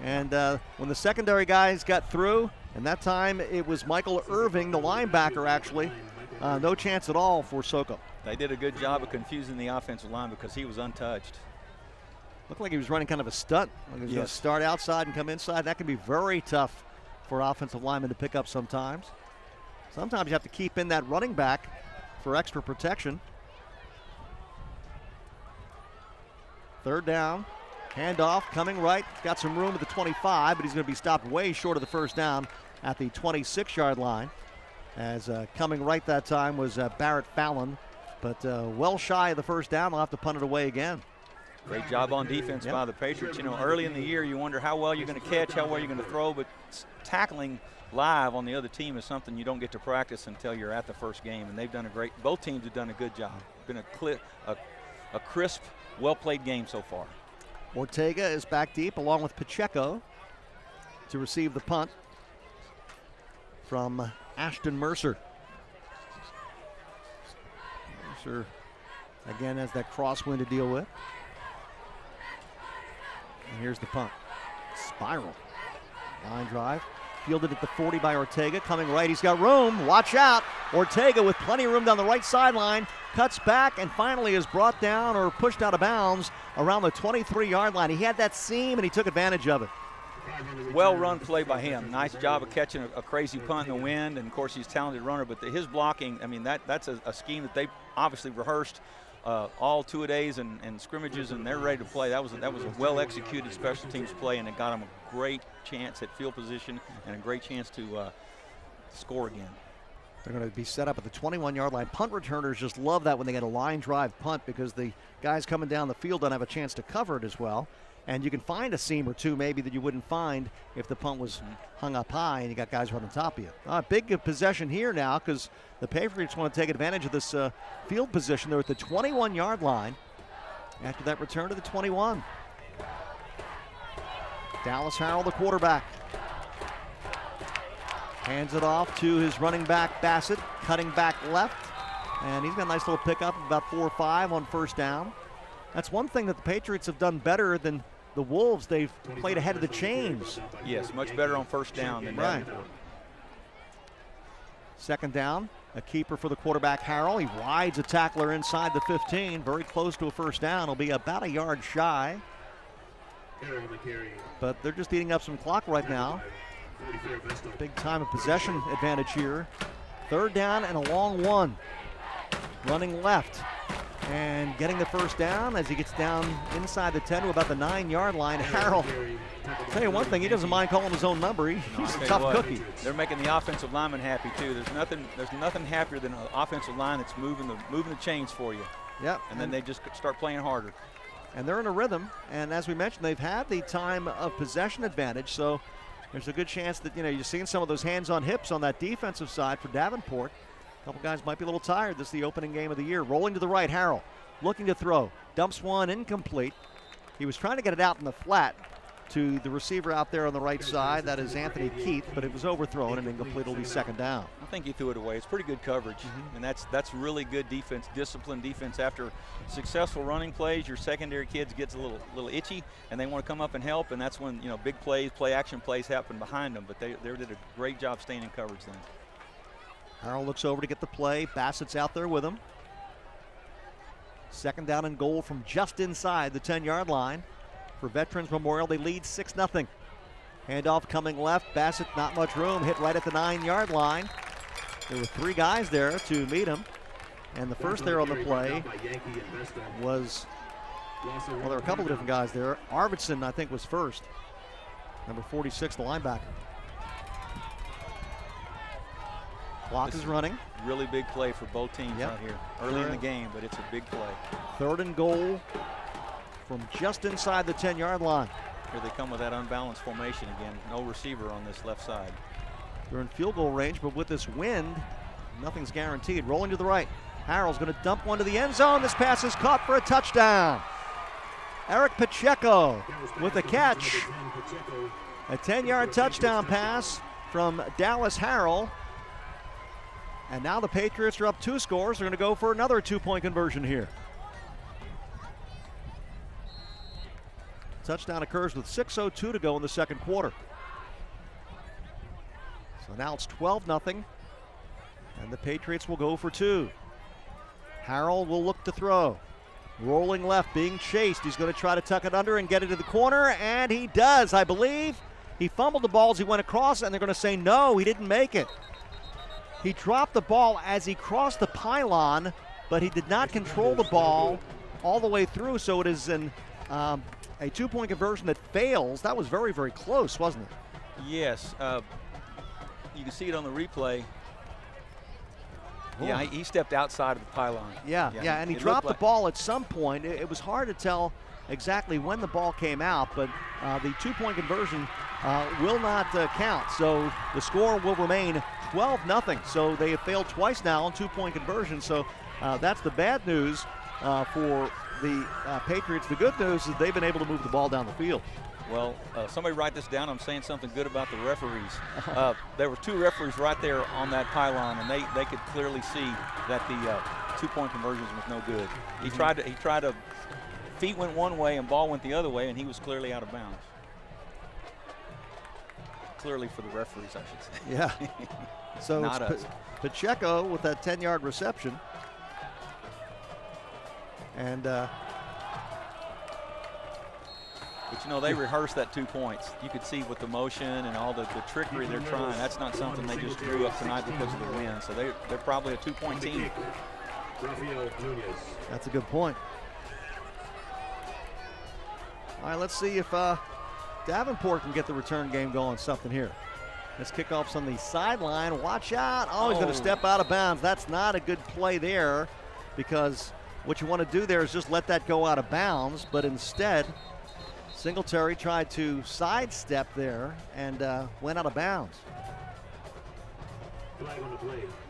And when the secondary guys got through, and that time it was Michael Irving, the linebacker, actually, no chance at all for Sokup. They did a good job of confusing the offensive line because he was untouched. Looked like he was running kind of a stunt. Like he was going to start outside and come inside. That can be very tough for offensive linemen to pick up sometimes. Sometimes you have to keep in that running back for extra protection. Third down. Handoff coming right. Got some room at the 25, but he's going to be stopped way short of the first down at the 26-yard line. As coming right that time was Barrett Fallon, but well shy of the first down. They'll have to punt it away again. Great job on defense by the Patriots. You know, early in the year, you wonder how well you're going to catch, how well you're going to throw, but tackling live on the other team is something you don't get to practice until you're at the first game, and they've done a great, both teams have done a good job. Been a crisp, well-played game so far. Ortega is back deep along with Pacheco to receive the punt from Ashton Mercer. Mercer again has that crosswind to deal with. And here's the punt. Spiral. Line drive. Fielded at the 40 by Ortega. Coming right. He's got room. Watch out. Ortega with plenty of room down the right sideline. Cuts back and finally is brought down or pushed out of bounds around the 23-yard line. He had that seam and he took advantage of it. Well-run play by him. Nice job of catching a crazy punt in the wind, and of course he's a talented runner, but his blocking, I mean, that's a scheme that they obviously rehearsed all two-a-days and scrimmages, and they're ready to play. That was a well-executed special teams play, and it got them a great chance at field position and a great chance to score again. They're going to be set up at the 21-yard line. Punt returners just love that when they get a line drive punt because the guys coming down the field don't have a chance to cover it as well. And you can find a seam or two maybe that you wouldn't find if the punt was hung up high and you got guys right on top of you. Big possession here now because the Patriots want to take advantage of this field position. They're at the 21-yard line after that return to the 21. Dallas Harrell, the quarterback. Hands it off to his running back, Bassett, cutting back left. And he's got a nice little pickup, about 4 or 5 on first down. That's one thing that the Patriots have done better than the Wolves. They've played ahead of the chains. Yes, much better on first down than Right. Davenport. Second down, a keeper for the quarterback, Harrell. He rides a tackler inside the 15, very close to a first down. He'll be about a yard shy. But they're just eating up some clock right now. Big time of possession advantage here. Third down and a long one. Running left and getting the first down as he gets down inside the 10 to about the 9-yard line. Harrell, tell you one thing, he doesn't mind calling his own number. He's a tough cookie. They're making the offensive lineman happy too. There's nothing happier than an offensive line that's moving the chains for you. Yep. And then they just start playing harder. And they're in a rhythm. And as we mentioned, they've had the time of possession advantage. So there's a good chance that, you're seeing some of those hands on hips on that defensive side for Davenport. A couple guys might be a little tired. This is the opening game of the year. Rolling to the right, Harrell looking to throw. Dumps one, incomplete. He was trying to get it out in the flat to the receiver out there on the right side. That is Anthony Keith, but it was overthrown and incomplete. Will be second down. I think he threw it away. It's pretty good coverage, and that's really good defense, disciplined defense. After successful running plays, your secondary kids gets a little itchy, and they want to come up and help, and that's when big plays, play action plays happen behind them. But they did a great job staying in coverage then. Harrell looks over to get the play. Bassett's out there with him. Second down and goal from just inside the 10-yard line. For Veterans Memorial, they lead 6-0. Handoff coming left. Bassett, not much room. Hit right at the 9-yard line. There were 3 guys there to meet him. And the first there on the play was, well, there were a couple of different guys there. Arvidsson, I think, was first. Number 46, the linebacker. Clock is running. Really big play for both teams out here. Early in the game, but it's a big play. Third and goal from just inside the 10-yard line. Here they come with that unbalanced formation again. No receiver on this left side. They're in field goal range, but with this wind, nothing's guaranteed. Rolling to the right. Harrell's going to dump one to the end zone. This pass is caught for a touchdown. Eric Pacheco with a catch. A 10-yard touchdown pass from Dallas Harrell. And now the Patriots are up 2 scores. They're going to go for another 2-point conversion here. Touchdown occurs with 6:02 to go in the second quarter. So now it's 12-0. And the Patriots will go for 2. Harrell will look to throw. Rolling left, being chased. He's going to try to tuck it under and get it to the corner, and he does, I believe. He fumbled the ball as he went across, and they're going to say no, he didn't make it. He dropped the ball as he crossed the pylon, but he did not control the ball all the way through, so it is a 2-point conversion that fails. That was very, very close, wasn't it? Yes. You can see it on the replay. Oh. Yeah, he stepped outside of the pylon. Yeah, and he dropped the ball at some point. It was hard to tell exactly when the ball came out, but the 2-point conversion will not count. So the score will remain 12-0. So they have failed twice now on 2-point conversion. So that's the bad news for the Patriots. The good news is they've been able to move the ball down the field. Well, somebody write this down. I'm saying something good about the referees. There were 2 referees right there on that pylon, and they could clearly see that the 2-point conversions was no good. He tried to, feet went one way and ball went the other way, and he was clearly out of bounds. Clearly for the referees, I should say. Yeah. So Not it's us. Pacheco with that 10-yard reception. And But they rehearsed that 2 points. You could see with the motion and all the trickery they're trying. That's not something they just drew up tonight because of the win. So they're probably a 2-point team. that's a good point. All right, let's see if Davenport can get the return game going. Something here. This kickoff's on the sideline. Watch out. Oh, he's going to step out of bounds. That's not a good play there, because what you want to do there is just let that go out of bounds, but instead Singletary tried to sidestep there and went out of bounds.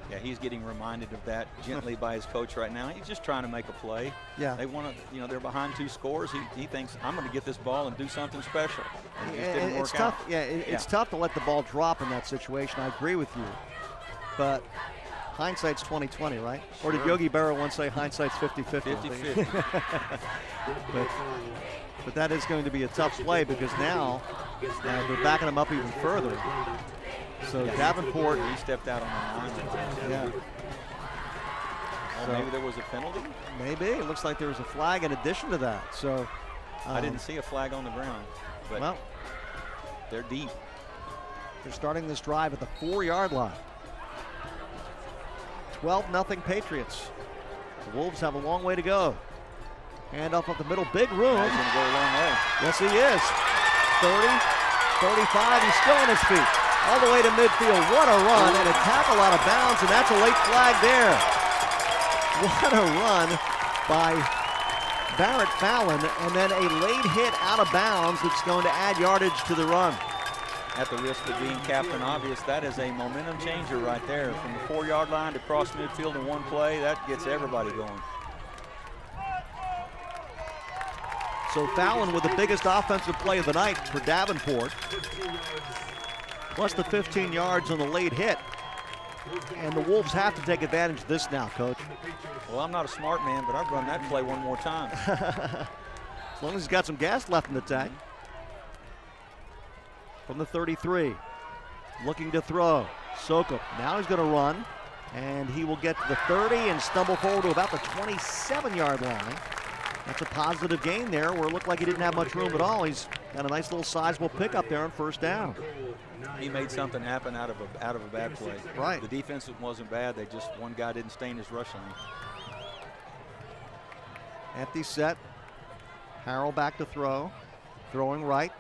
Yeah, he's getting reminded of that gently by his coach right now. He's just trying to make a play. Yeah. They want to, they're behind 2 scores. He thinks, I'm going to get this ball and do something special. And it just didn't work tough. out. Yeah, it's tough to let the ball drop in that situation. I agree with you. But hindsight's 20/20, right? Sure. Or did Yogi Berra once say hindsight's 50/50? 50-50. But that is going to be a tough play because now they're backing him up even further. So Davenport, he stepped out on the line. yeah. Oh, maybe there was a penalty? Maybe. It looks like there was a flag in addition to that. So I didn't see a flag on the ground, but well, they're deep. they're starting this drive at the 4-yard line. 12-0 Patriots. The Wolves have a long way to go. Hand off up the middle, big room. He's going to go a long way. Yes, he is. 30, 35, he's still on his feet. All the way to midfield. What a run, and a tackle out of bounds, and that's a late flag there. What a run by Barrett Fallon, and then a late hit out of bounds that's going to add yardage to the run. At the risk of being Captain Obvious, that is a momentum changer right there. From the 4-yard line to cross midfield in one play, that gets everybody going. So Fallon with the biggest offensive play of the night for Davenport, plus the 15 yards on the late hit. And the Wolves have to take advantage of this now, Coach. Well, I'm not a smart man, but I'd run that play one more time. As long as he's got some gas left in the tank. From the 33, looking to throw. Sokup, now he's going to run, and he will get to the 30 and stumble forward to about the 27-yard line. That's a positive gain there where it looked like he didn't have much room at all. He's got a nice little sizable pickup there on first down. He made something happen out of a bad play. Right. The defense wasn't bad. They just, one guy didn't stay in his rush lane. Empty set. Harrell back to throw. Throwing right.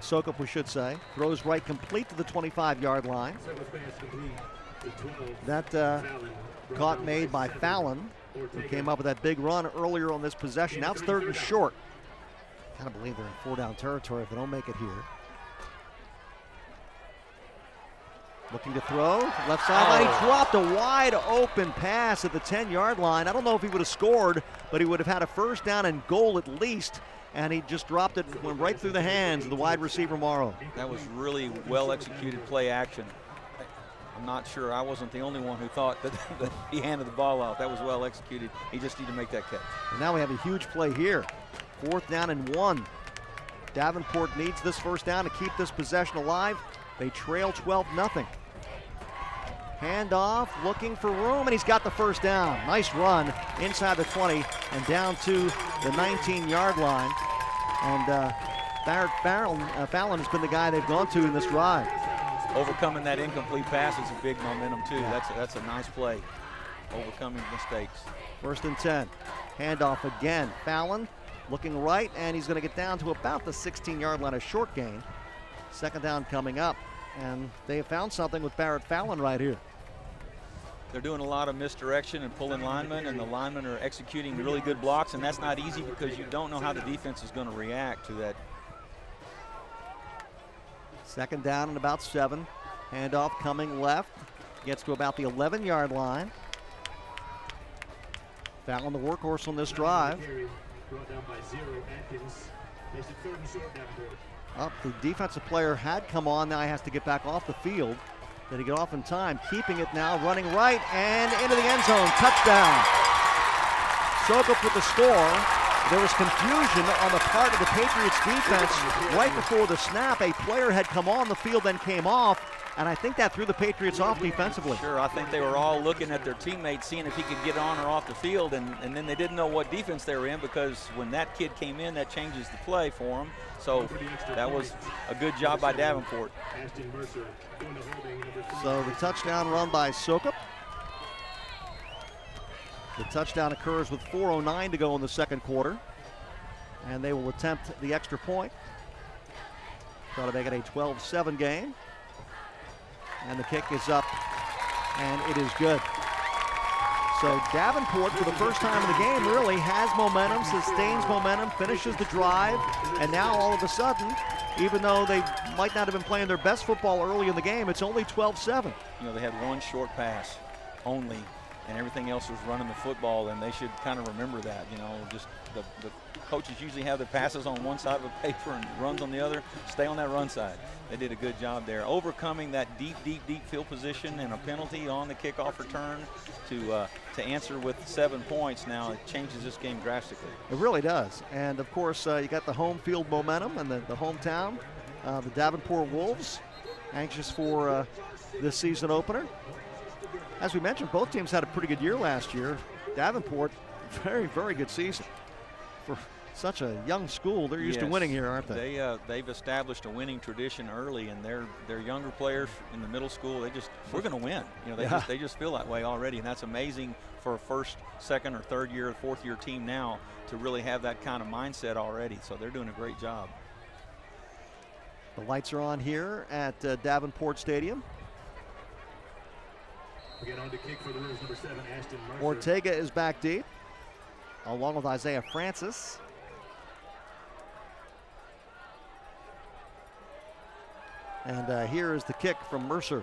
Sokup, we should say. Throws right complete to the 25-yard line. That caught made by Fallon, who came up with that big run earlier on this possession. Now it's 3rd and short. Kind of believe they're in 4-down territory if they don't make it here. Looking to throw, left sideline. He dropped a wide open pass at the 10-yard line. I don't know if he would have scored, but he would have had a first down and goal at least. And he just dropped it, went right through the hands of the wide receiver Morrow. That was really well executed play action. I'm not sure, I wasn't the only one who thought that he handed the ball off. That was well executed. He just needed to make that catch. And now we have a huge play here. 4th down and 1. Davenport needs this first down to keep this possession alive. They trail 12-0. Handoff, looking for room, and he's got the first down. Nice run inside the 20 and down to the 19-yard line. And Barrett Fallon has been the guy they've gone to in this drive. Overcoming that incomplete pass is a big momentum too. That's a nice play. Overcoming mistakes. 1st and 10. Handoff again. Fallon looking right, and he's going to get down to about the 16-yard line, a short gain. 2nd down coming up, and they have found something with Barrett Fallon right here. They're doing a lot of misdirection and pulling linemen, and the linemen are executing really good blocks, and that's not easy because you don't know how the defense is going to react to that. 2nd down and about 7. Handoff coming left. Gets to about the 11-yard line. Fallon the workhorse on this drive. Up, the defensive player had come on, now he has to get back off the field. Did he get off in time? Keeping it now, running right and into the end zone. Touchdown. Sokup with the score. There was confusion on the part of the Patriots defense right before the snap. A player had come on the field, then came off, and I think that threw the Patriots off defensively. Sure, I think they were all looking at their teammates, seeing if he could get on or off the field, and then they didn't know what defense they were in because when that kid came in, that changes the play for him. So that was a good job by Davenport. So the touchdown run by Sokup. The touchdown occurs with 4:09 to go in the 2nd quarter. And they will attempt the extra point. Try to make it a 12-7 game. And the kick is up, and it is good. So Davenport, for the first time in the game, really has momentum, sustains momentum, finishes the drive, and now all of a sudden, even though they might not have been playing their best football early in the game, it's only 12-7. You know, they had one short pass only, and everything else was running the football, and they should kind of remember that. You know, just the coaches usually have their passes on one side of a paper and runs on the other. Stay on that run side. They did a good job there, overcoming that deep field position and a penalty on the kickoff return to answer with 7 points. Now it changes this game drastically. It really does. And of course, you got the home field momentum and the hometown, the Davenport Wolves, anxious for this season opener. As we mentioned, both teams had a pretty good year last year. Davenport, very, very good season. For such a young school, they're used to winning here, aren't they? They've established a winning tradition early, and their younger players in the middle school, we're going to win. You know, they just feel that way already, and that's amazing for a first, second, or third year, fourth year team now to really have that kind of mindset already. So they're doing a great job. The lights are on here at Davenport Stadium. We get on to kick for the Wolves, number 7, Ashton Mercer. Ortega is back deep, along with Isaiah Francis. And here is the kick from Mercer.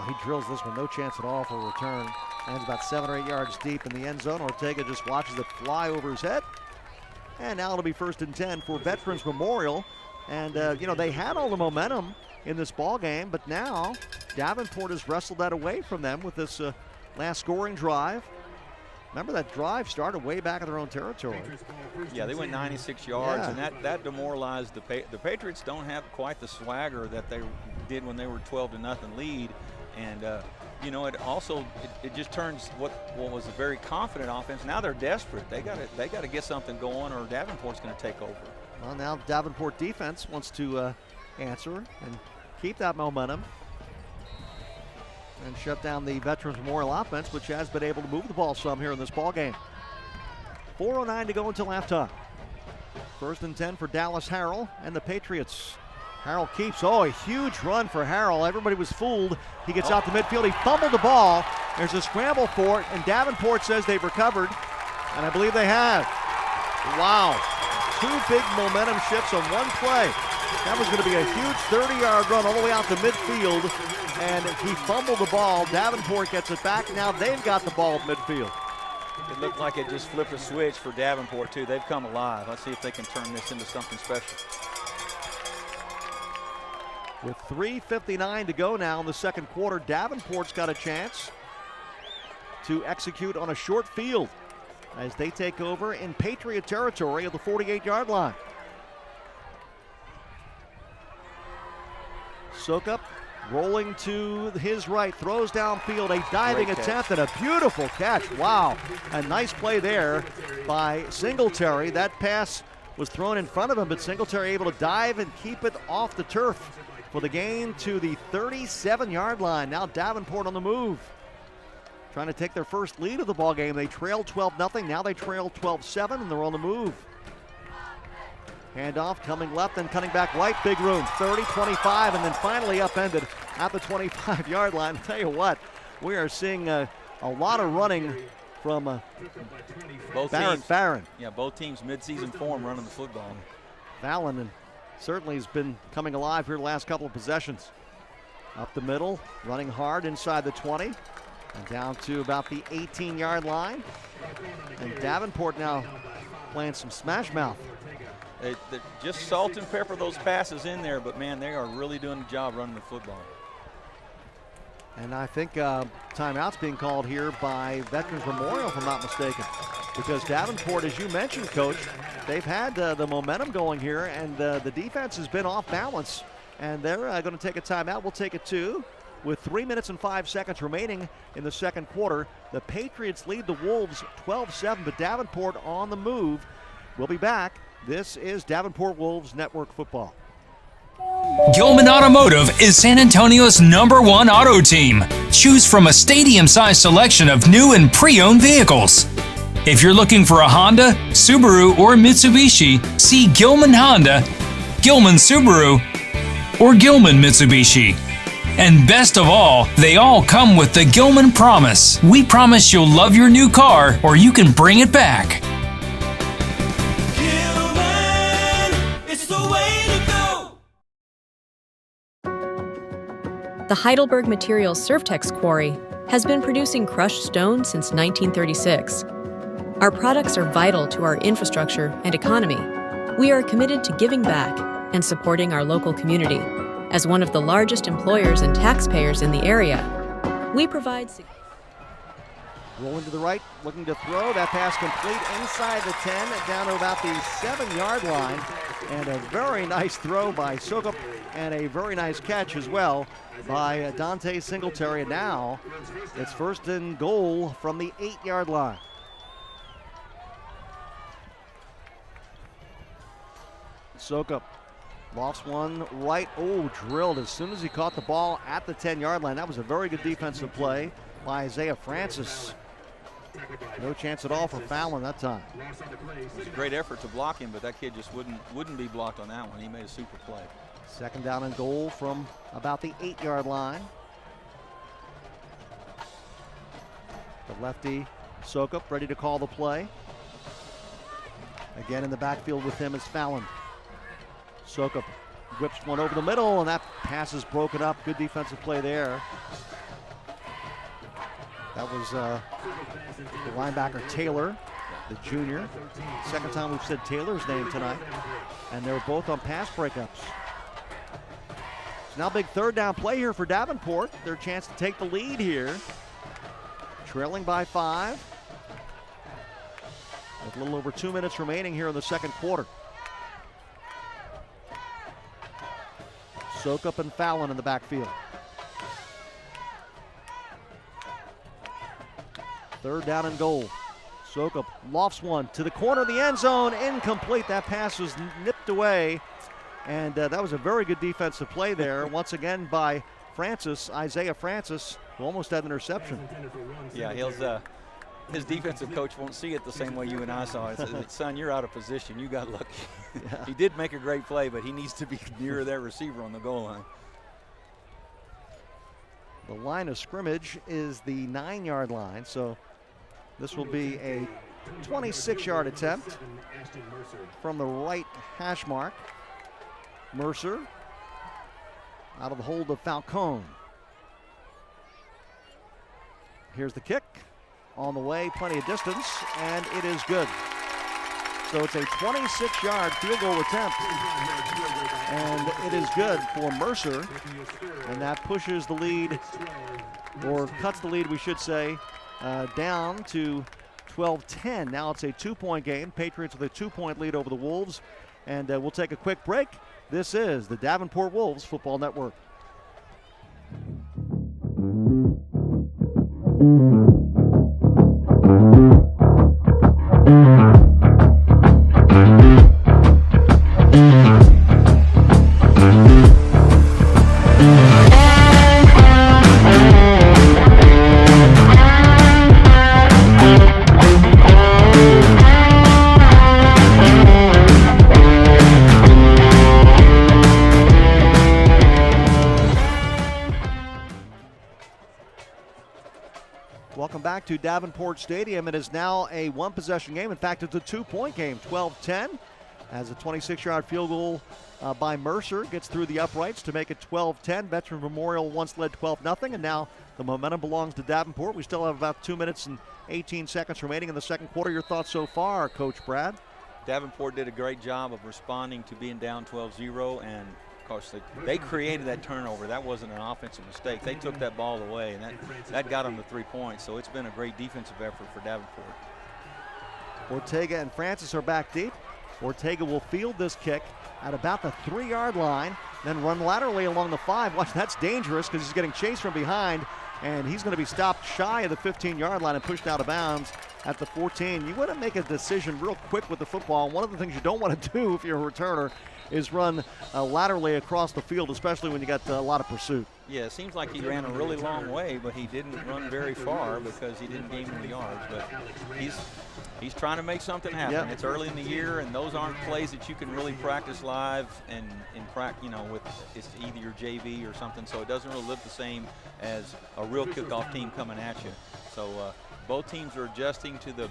He drills this one, no chance at all for a return. Lands about 7 or 8 yards deep in the end zone. Ortega just watches it fly over his head. And now it'll be 1st and 10 for Veterans Memorial. And, you know, they had all the momentum in this ball game, but now Davenport has wrestled that away from them with this last scoring drive. Remember, that drive started way back in their own territory. Yeah, they went 96 yards, and that demoralized the Patriots. Don't have quite the swagger that they did when they were 12-0 lead, and you know, it just turns what was a very confident offense. Now they're desperate. They got to get something going, or Davenport's going to take over. Well, now Davenport defense wants to answer and keep that momentum and shut down the Veterans Memorial offense, which has been able to move the ball some here in this ball game. 4:09 to go until halftime. 1st and 10 for Dallas Harrell and the Patriots. Harrell keeps, a huge run for Harrell. Everybody was fooled. He gets out to midfield. He fumbled the ball. There's a scramble for it, and Davenport says they've recovered, and I believe they have. Wow. 2 big momentum shifts on one play. That was going to be a huge 30-yard run all the way out to midfield, and he fumbled the ball. Davenport gets it back. Now they've got the ball at midfield. It looked like it just flipped a switch for Davenport, too. They've come alive. Let's see if they can turn this into something special. With 3:59 to go now in the second quarter, Davenport's got a chance to execute on a short field as they take over in Patriot territory at the 48-yard line. Sokup rolling to his right, throws downfield, a diving attempt and a beautiful catch. Wow, a nice play there by Singletary. That pass was thrown in front of him, but Singletary able to dive and keep it off the turf for the gain to the 37-yard line. Now Davenport on the move, trying to take their first lead of the ball game. They trailed 12-0. Now they trail 12-7, and they're on the move. Handoff coming left and cutting back right. Big room, 30, 25, and then finally upended at the 25-yard line. I'll tell you what, we are seeing a lot of running from Barron. Yeah, both teams midseason form running the football. Fallon certainly has been coming alive here the last couple of possessions. Up the middle, running hard inside the 20, and down to about the 18-yard line. And Davenport now playing some smash mouth. They just salt and pepper those passes in there, but man, they are really doing the job running the football. And I think timeout's being called here by Veterans Memorial, if I'm not mistaken, because Davenport, as you mentioned, Coach, they've had the momentum going here, and the defense has been off balance, and they're going to take a timeout. We'll take it too. With 3 minutes and 5 seconds remaining in the second quarter, the Patriots lead the Wolves 12-7, but Davenport on the move. We'll be back. This is Davenport Wolves Network Football. Gilman Automotive is San Antonio's #1 auto team. Choose from a stadium-sized selection of new and pre-owned vehicles. If you're looking for a Honda, Subaru, or Mitsubishi, see Gilman Honda, Gilman Subaru, or Gilman Mitsubishi. And best of all, they all come with the Gilman Promise. We promise you'll love your new car, or you can bring it back. The Heidelberg Materials Surftex Quarry has been producing crushed stone since 1936. Our products are vital to our infrastructure and economy. We are committed to giving back and supporting our local community. As one of the largest employers and taxpayers in the area, we provide... Rolling to the right, looking to throw. That pass complete inside the 10, down to about the 7-yard line. And a very nice throw by Sokup, and a very nice catch as well by Dante Singletary. Now it's 1st and goal from the 8-yard line. Sokup lofts one right. Oh, drilled as soon as he caught the ball at the 10-yard line. That was a very good defensive play by Isaiah Francis. No chance at all for Fallon that time. It was a great effort to block him, but that kid just wouldn't be blocked on that one. He made a super play. 2nd down and goal from about the 8-yard line. The lefty Sokup ready to call the play. Again in the backfield with him is Fallon. Sokup whips one over the middle, and that pass is broken up. Good defensive play there. That was the linebacker Taylor, the junior. 2nd time we've said Taylor's name tonight. And they were both on pass breakups. It's now a big 3rd down play here for Davenport. Their chance to take the lead here. Trailing by 5. With a little over 2 minutes remaining here in the 2nd quarter. Sokup and Fallon in the backfield. 3rd down and goal. Sokup lofts one to the corner of the end zone. Incomplete. That pass was nipped away. And that was a very good defensive play there. Once again by Francis, Isaiah Francis, who almost had an interception. Yeah, his defensive coach won't see it the same way you and I saw it. He said, son, you're out of position. You got lucky. Yeah. He did make a great play, but he needs to be near that receiver on the goal line. The line of scrimmage is the 9-yard line, so this will be a 26-yard attempt from the right hash mark. Mercer out of the hold of Falcone. Here's the kick. On the way, plenty of distance, and it is good. So it's a 26-yard field goal attempt, and it is good for Mercer, and that pushes the lead, or cuts the lead, we should say, down to 12-10. Now it's a 2-point game. Patriots with a 2-point lead over the Wolves, and we'll take a quick break. This is the Davenport Wolves Football Network. Welcome back to Davenport Stadium. It is now a 1-possession game. In fact, it's a 2-point game, 12-10. As a 26-yard field goal by Mercer gets through the uprights to make it 12-10. Veteran Memorial once led 12-0, and now the momentum belongs to Davenport. We still have about 2 minutes and 18 seconds remaining in the 2nd quarter. Your thoughts so far, Coach Brad? Davenport did a great job of responding to being down 12-0, and of course they created that turnover. That wasn't an offensive mistake. They took that ball away, and that got them to 3 points. So it's been a great defensive effort for Davenport. Ortega and Francis are back deep. Ortega will field this kick at about the 3-yard line, then run laterally along the 5. Watch, that's dangerous because he's getting chased from behind, and he's going to be stopped shy of the 15-yard line and pushed out of bounds at the 14. You want to make a decision real quick with the football. One of the things you don't want to do if you're a returner is run laterally across the field, especially when you got a lot of pursuit. Yeah, it seems like he ran a really long way, but he didn't run very far because he didn't gain any yards. But he's trying to make something happen. Yep. It's early in the year, and those aren't plays that you can really practice live and with it's either your JV or something. So it doesn't really look the same as a real kickoff team coming at you. So both teams are adjusting to the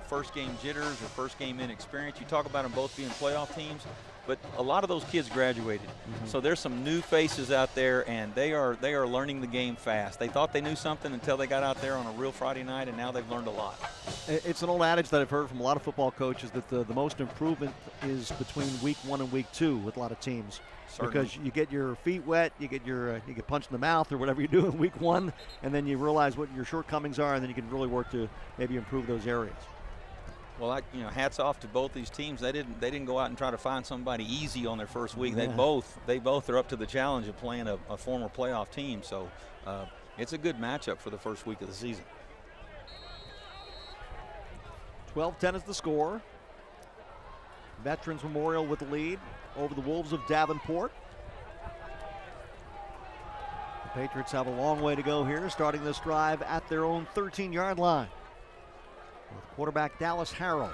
first game jitters or first game inexperience. You talk about them both being playoff teams, but a lot of those kids graduated. So there's some new faces out there, and they are learning the game fast. They thought they knew something until they got out there on a real Friday night, and now they've learned a lot. It's an old adage that I've heard from a lot of football coaches that the most improvement is between week 1 and week 2 with a lot of teams. Certainly. Because you get your feet wet, you get punched in the mouth or whatever you do in week 1, and then you realize what your shortcomings are, and then you can really work to maybe improve those areas. Well, hats off to both these teams. They didn't go out and try to find somebody easy on their first week. Yeah. They both are up to the challenge of playing a former playoff team. So it's a good matchup for the first week of the season. 12-10 is the score. Veterans Memorial with the lead over the Wolves of Davenport. The Patriots have a long way to go here, starting this drive at their own 13-yard line with quarterback Dallas Harrell.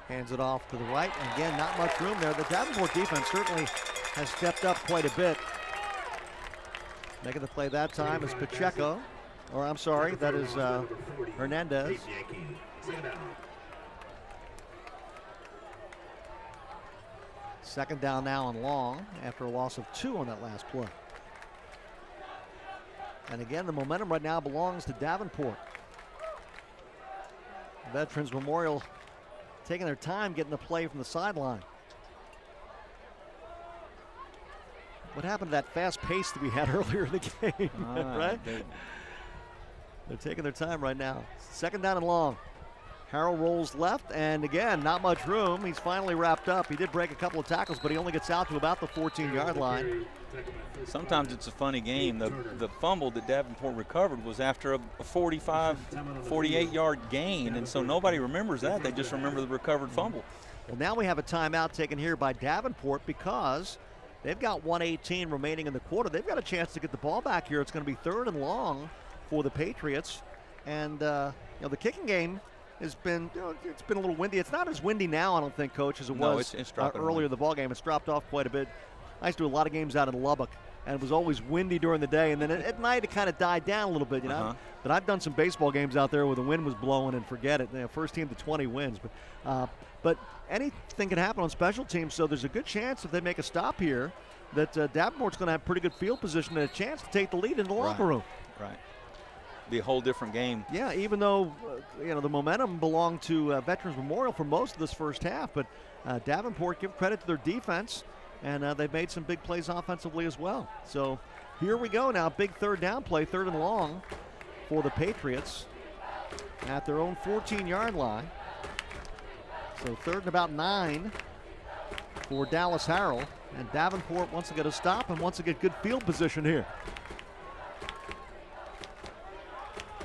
Hands it off to the right, and again, not much room there. The Davenport defense certainly has stepped up quite a bit. Making the play that time is Pacheco. Or I'm sorry, that is Hernandez. Second down now and long after a loss of 2 on that last play. And again, the momentum right now belongs to Davenport. Veterans Memorial taking their time getting the play from the sideline. What happened to that fast pace that we had earlier in the game, right? They're taking their time right now. Second down and long. Harrell rolls left, and again, not much room. He's finally wrapped up. He did break a couple of tackles, but he only gets out to about the 14-yard line. Sometimes it's a funny game. The fumble that Davenport recovered was after a 45, 48-yard gain, and so nobody remembers that. They just remember the recovered fumble. Well, now we have a timeout taken here by Davenport because they've got 1:18 remaining in the quarter. They've got a chance to get the ball back here. It's going to be 3rd and long for the Patriots, and the kicking game has been it's been a little windy. It's not as windy now, I don't think, Coach, as it was it's earlier in the ball game. It's dropped off quite a bit. I used to do a lot of games out in Lubbock, and it was always windy during the day, and then at night it kind of died down a little bit, But I've done some baseball games out there where the wind was blowing, and forget it. First team to 20 wins, but anything can happen on special teams. So there's a good chance if they make a stop here that Davenport's going to have pretty good field position and a chance to take the lead in the locker room. Right. Be a whole different game. Yeah, even though the momentum belonged to Veterans Memorial for most of this first half, but Davenport, give credit to their defense, and they've made some big plays offensively as well. So here we go now, big 3rd down play, 3rd and long for the Patriots at their own 14-yard line. So 3rd and about 9 for Dallas Harrell, and Davenport wants to get a stop and wants to get good field position here.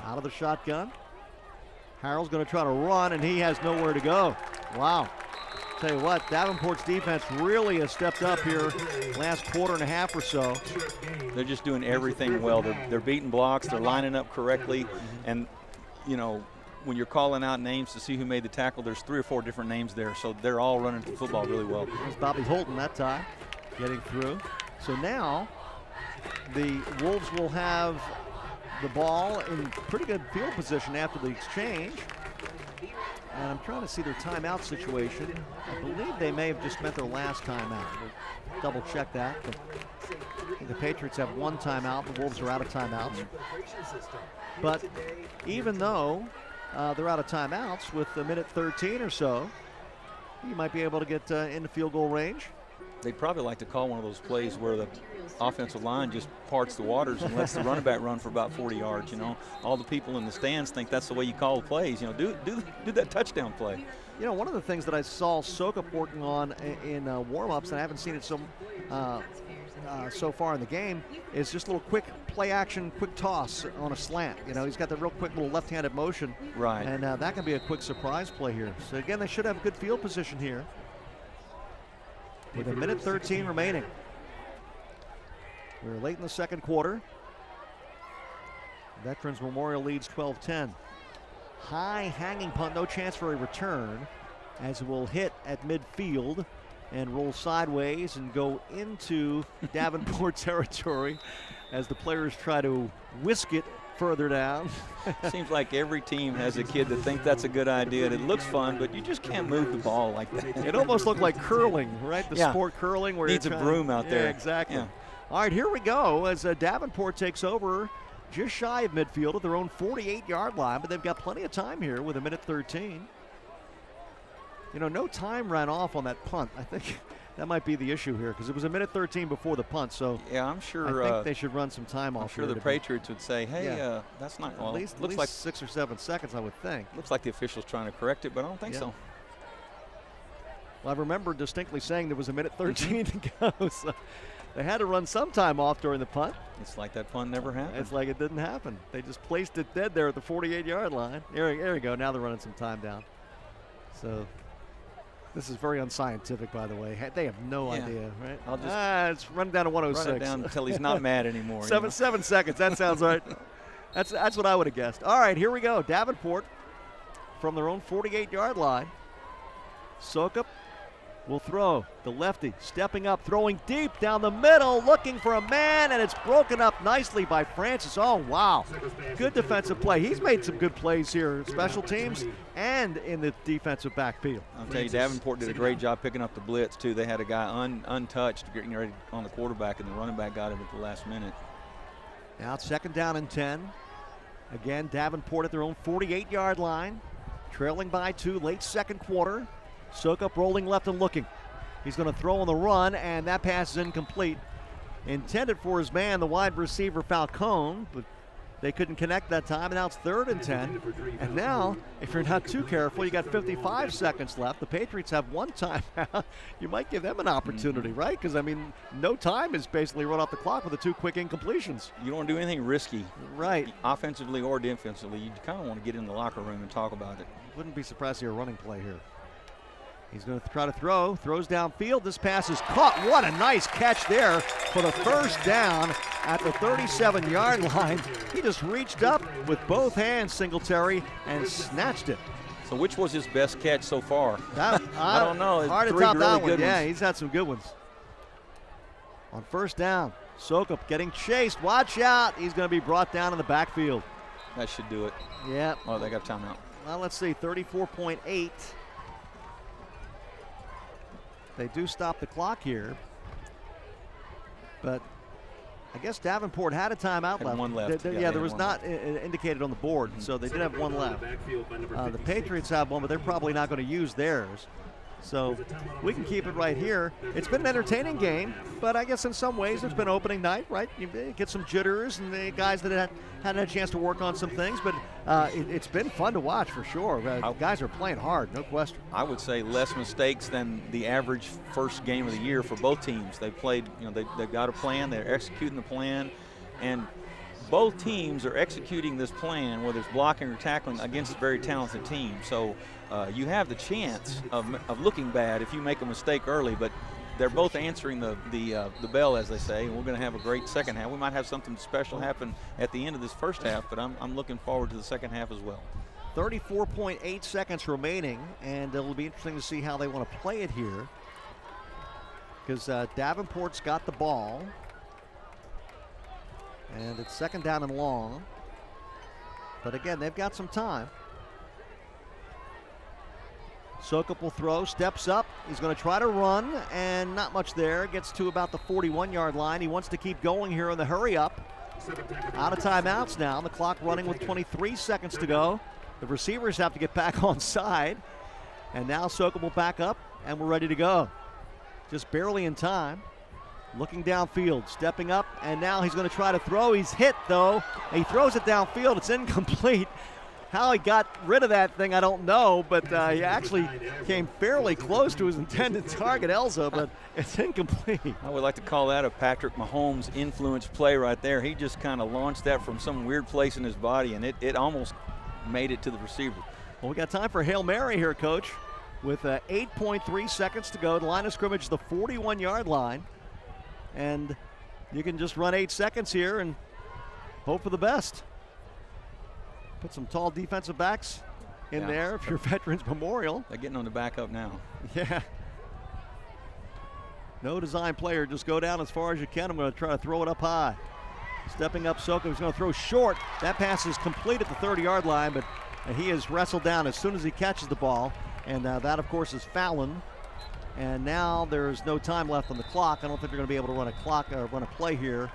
Out of the shotgun. Harrell's going to try to run, and he has nowhere to go. Wow. Tell you what, Davenport's defense really has stepped up here last quarter and a half or so. They're just doing everything well. They're beating blocks. They're lining up correctly. And, when you're calling out names to see who made the tackle, there's 3 or 4 different names there. So they're all running the football really well. There's Bobby Holton that time getting through. So now the Wolves will have the ball in pretty good field position after the exchange. And I'm trying to see their timeout situation. I believe they may have just spent their last timeout. We'll double check that. But I think the Patriots have 1 timeout. The Wolves are out of timeouts. But even though they're out of timeouts with a minute 13 or so, you might be able to get into field goal range. They'd probably like to call one of those plays where the offensive line just parts the waters and lets the running back run for about 40 yards. All the people in the stands think that's the way you call the plays. Do that touchdown play. One of the things that I saw Sokop working on in warm-ups, and I haven't seen it so far in the game, is just a little quick play action, quick toss on a slant. He's got that real quick little left-handed motion. Right. And that can be a quick surprise play here. So again, they should have good field position here with a minute 13 remaining. We're late in the second quarter. Veterans Memorial leads 12-10. High hanging punt, no chance for a return, as it will hit at midfield and roll sideways and go into Davenport territory as the players try to whisk it further down. Seems like every team has a kid that thinks that's a good idea and it looks fun, but you just can't move the ball like that. It almost looked like curling, right? The sport curling where needs a broom out there. Yeah, exactly. Yeah. All right, here we go as Davenport takes over just shy of midfield at their own 48-yard line, but they've got plenty of time here with 1:13. You know, no time ran off on that punt. I think that might be the issue here because it was 1:13 before the punt. So yeah, I'm sure. I think they should run some time off. I'm sure the Patriots would say, "Hey, that's not well." At least looks like 6 or 7 seconds, I would think. Looks like the official's trying to correct it, but I don't think so. Well, I remember distinctly saying there was 1:13 to go, so they had to run some time off during the punt. It's like that punt never happened. It's like it didn't happen. They just placed it dead there at the 48-yard line. There we go. Now they're running some time down. So this is very unscientific, by the way. They have no idea, right? I'll just it's running down to 106. Run it down until he's not mad anymore. 7 seconds. That sounds right. That's what I would have guessed. All right, here we go. Davenport from their own 48-yard line. Sokup will throw. The lefty stepping up, throwing deep down the middle, looking for a man, and it's broken up nicely by Francis. Oh, wow. Good defensive play. He's made some good plays here, special teams and in the defensive backfield. I'll tell you, Davenport did a great job picking up the blitz, too. They had a guy untouched getting ready on the quarterback, and the running back got him at the last minute. Now it's 2nd down and 10. Again, Davenport at their own 48-yard line, trailing by 2, late second quarter. Sokup rolling left and looking. He's going to throw on the run, and that pass is incomplete. Intended for his man, the wide receiver Falcone, but they couldn't connect that time, and now it's 3rd and 10. And now, if you're not too careful, you got 55 seconds left. The Patriots have one timeout. You might give them an opportunity, right? Because, I mean, no time is basically run off the clock with the 2 quick incompletions. You don't want to do anything risky. Right. Offensively or defensively. You kind of want to get in the locker room and talk about it. Wouldn't be surprised to hear a running play here. He's going to try to throw, throws downfield. This pass is caught. What a nice catch there for the first down at the 37-yard line. He just reached up with both hands, Singletary, and snatched it. So which was his best catch so far? I don't know. Hard to three top really that one. good Yeah, ones. he's had some good ones. On first down, Sokup getting chased. Watch out. He's going to be brought down in the backfield. That should do it. Yeah. Oh, they got timeout. Well, let's see, 34.8. They do stop the clock here, but I guess Davenport had a timeout Had left. one left. There was not indicated on the board, so they did have one left. The Patriots have one, but they're probably not going to use theirs. So we can keep it right here. It's been an entertaining game, but I guess in some ways it's been opening night, right? You get some jitters and the guys that hadn't had a chance to work on some things, but it's been fun to watch for sure. Guys are playing hard, no question. I would say less mistakes than the average first game of the year for both teams. They played, they've got a plan, they're executing the plan, and both teams are executing this plan, whether it's blocking or tackling, against a very talented team. So you have the chance of looking bad if you make a mistake early, but they're both answering the bell, as they say, and we're going to have a great second half. We might have something special happen at the end of this first half, but I'm looking forward to the second half as well. 34.8 seconds remaining, and it'll be interesting to see how they want to play it here, because Davenport's got the ball. And it's 2nd down and long. But again, they've got some time. Sokup will throw, steps up. He's going to try to run, and not much there. Gets to about the 41-yard line. He wants to keep going here in the hurry up. Out of timeouts now. The clock running with 23 seconds to go. The receivers have to get back on side. And now Sokup will back up, and we're ready to go. Just barely in time. Looking downfield, stepping up, and now he's going to try to throw. He's hit, though. He throws it downfield. It's incomplete. How he got rid of that thing, I don't know, but he actually came fairly close to his intended target, Elza, but it's incomplete. I would like to call that a Patrick Mahomes influence play right there. He just kind of launched that from some weird place in his body, and it almost made it to the receiver. Well, we got time for Hail Mary here, Coach, with 8.3 seconds to go. The line of scrimmage, the 41-yard line. And you can just run 8 seconds here and hope for the best. Put some tall defensive backs in there if you're Veterans Memorial. They're getting on the back up now. Yeah. No design player, just go down as far as you can. I'm going to try to throw it up high. Stepping up, Soka was going to throw short. That pass is complete at the 30-yard line, but he is wrestled down as soon as he catches the ball. And that, of course, is Fallon. And now there's no time left on the clock. I don't think they're going to be able to run a play here.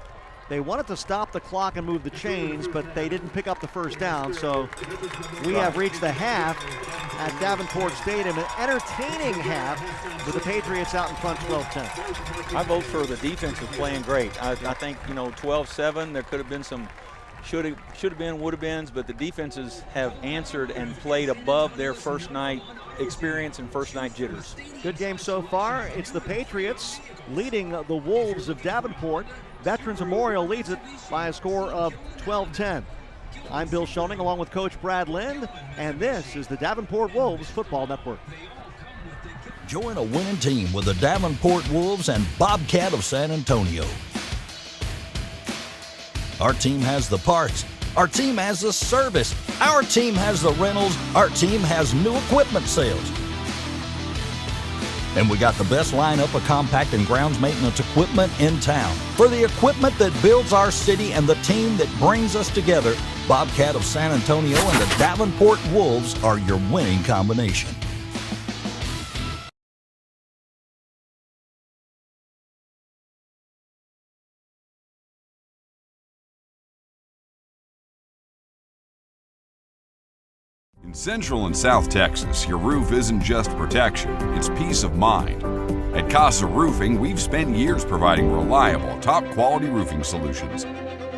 They wanted to stop the clock and move the chains, but they didn't pick up the first down. So we have reached the half at Davenport Stadium, an entertaining half with the Patriots out in front 12-10. I vote for the defense is playing great. I think, 12-7, there could have been some should have been, would have beens, but the defenses have answered and played above their first night experience and first night jitters. Good game so far. It's the Patriots leading the Wolves of Davenport. Veterans Memorial leads it by a score of 12-10. I'm Bill Schoening along with Coach Brad Lind, and this is the Davenport Wolves Football Network. Join a winning team with the Davenport Wolves and Bobcat of San Antonio. Our team has the parts. Our team has the service. Our team has the rentals. Our team has new equipment sales. And we got the best lineup of compact and grounds maintenance equipment in town. For the equipment that builds our city and the team that brings us together, Bobcat of San Antonio and the Davenport Wolves are your winning combination. In Central and South Texas, your roof isn't just protection, it's peace of mind. At Casa Roofing, we've spent years providing reliable, top-quality roofing solutions.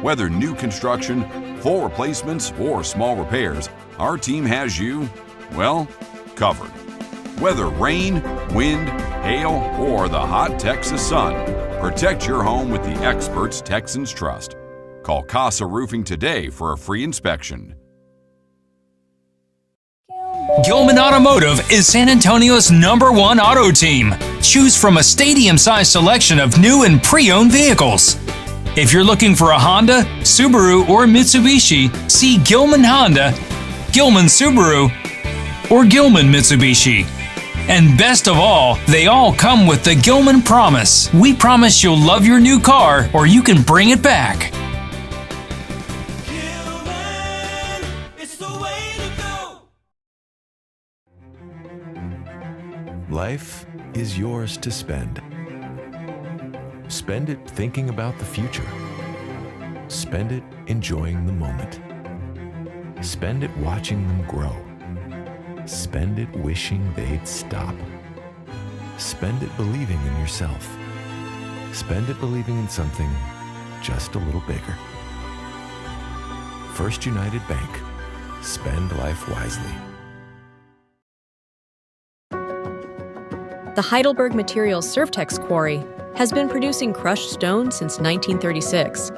Whether new construction, full replacements, or small repairs, our team has you, well, covered. Whether rain, wind, hail, or the hot Texas sun, protect your home with the experts Texans trust. Call Casa Roofing today for a free inspection. Gilman Automotive is San Antonio's #1 auto team. Choose from a stadium-sized selection of new and pre-owned vehicles. If you're looking for a Honda, Subaru, or Mitsubishi, see Gilman Honda, Gilman Subaru, or Gilman Mitsubishi. And best of all, they all come with the Gilman Promise. We promise you'll love your new car or you can bring it back. Life is yours to spend. Spend it thinking about the future. Spend it enjoying the moment. Spend it watching them grow. Spend it wishing they'd stop. Spend it believing in yourself. Spend it believing in something just a little bigger. First United Bank. Spend life wisely. The Heidelberg Materials Surftex Quarry has been producing crushed stone since 1936.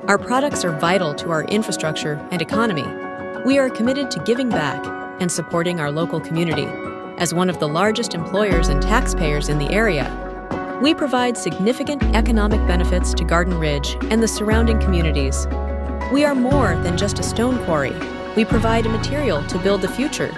Our products are vital to our infrastructure and economy. We are committed to giving back and supporting our local community. As one of the largest employers and taxpayers in the area, we provide significant economic benefits to Garden Ridge and the surrounding communities. We are more than just a stone quarry. We provide a material to build the future.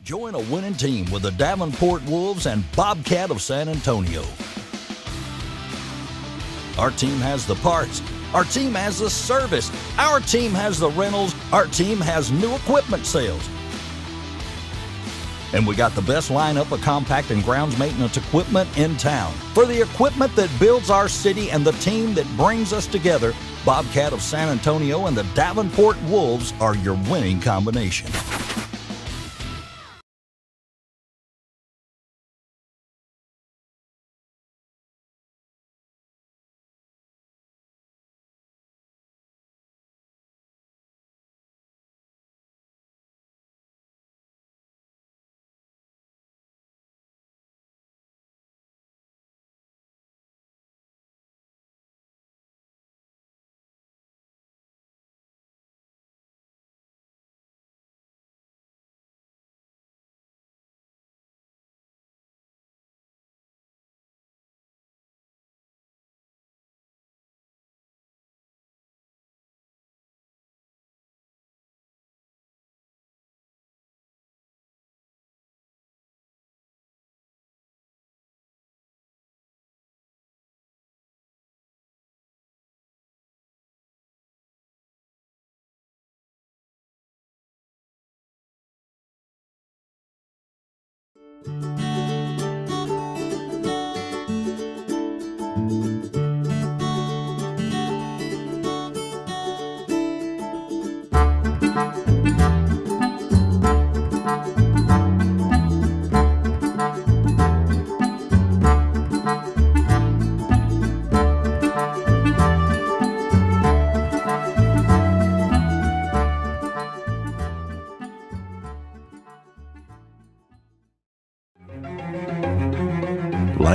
Join a winning team with the Davenport Wolves and Bobcat of San Antonio. Our team has the parts. Our team has the service. Our team has the rentals. Our team has new equipment sales. And we got the best lineup of compact and grounds maintenance equipment in town. For the equipment that builds our city and the team that brings us together, Bobcat of San Antonio and the Davenport Wolves are your winning combination.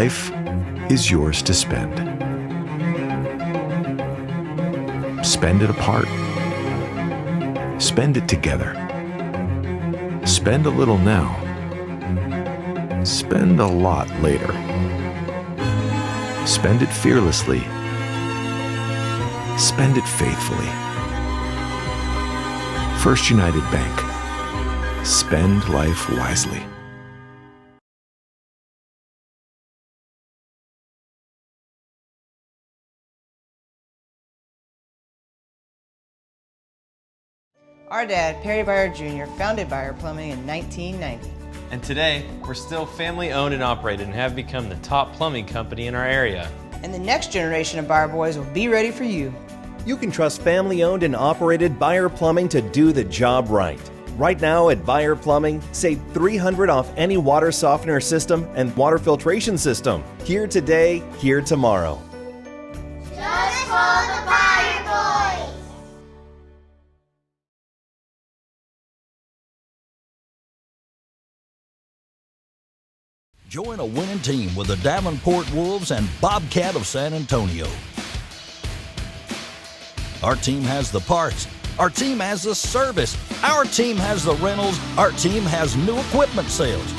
Life is yours to spend. Spend it apart. Spend it together. Spend a little now. Spend a lot later. Spend it fearlessly. Spend it faithfully. First United Bank. Spend life wisely. Our dad, Perry Byer Jr., founded Byer Plumbing in 1990. And today, we're still family owned and operated and have become the top plumbing company in our area. And the next generation of Byer boys will be ready for you. You can trust family-owned and operated Byer Plumbing to do the job right. Right now at Byer Plumbing, save $300 off any water softener system and water filtration system. Here today, here tomorrow. Just for the Byer boys! Join a winning team with the Davenport Wolves and Bobcat of San Antonio. Our team has the parts. Our team has the service. Our team has the rentals. Our team has new equipment sales.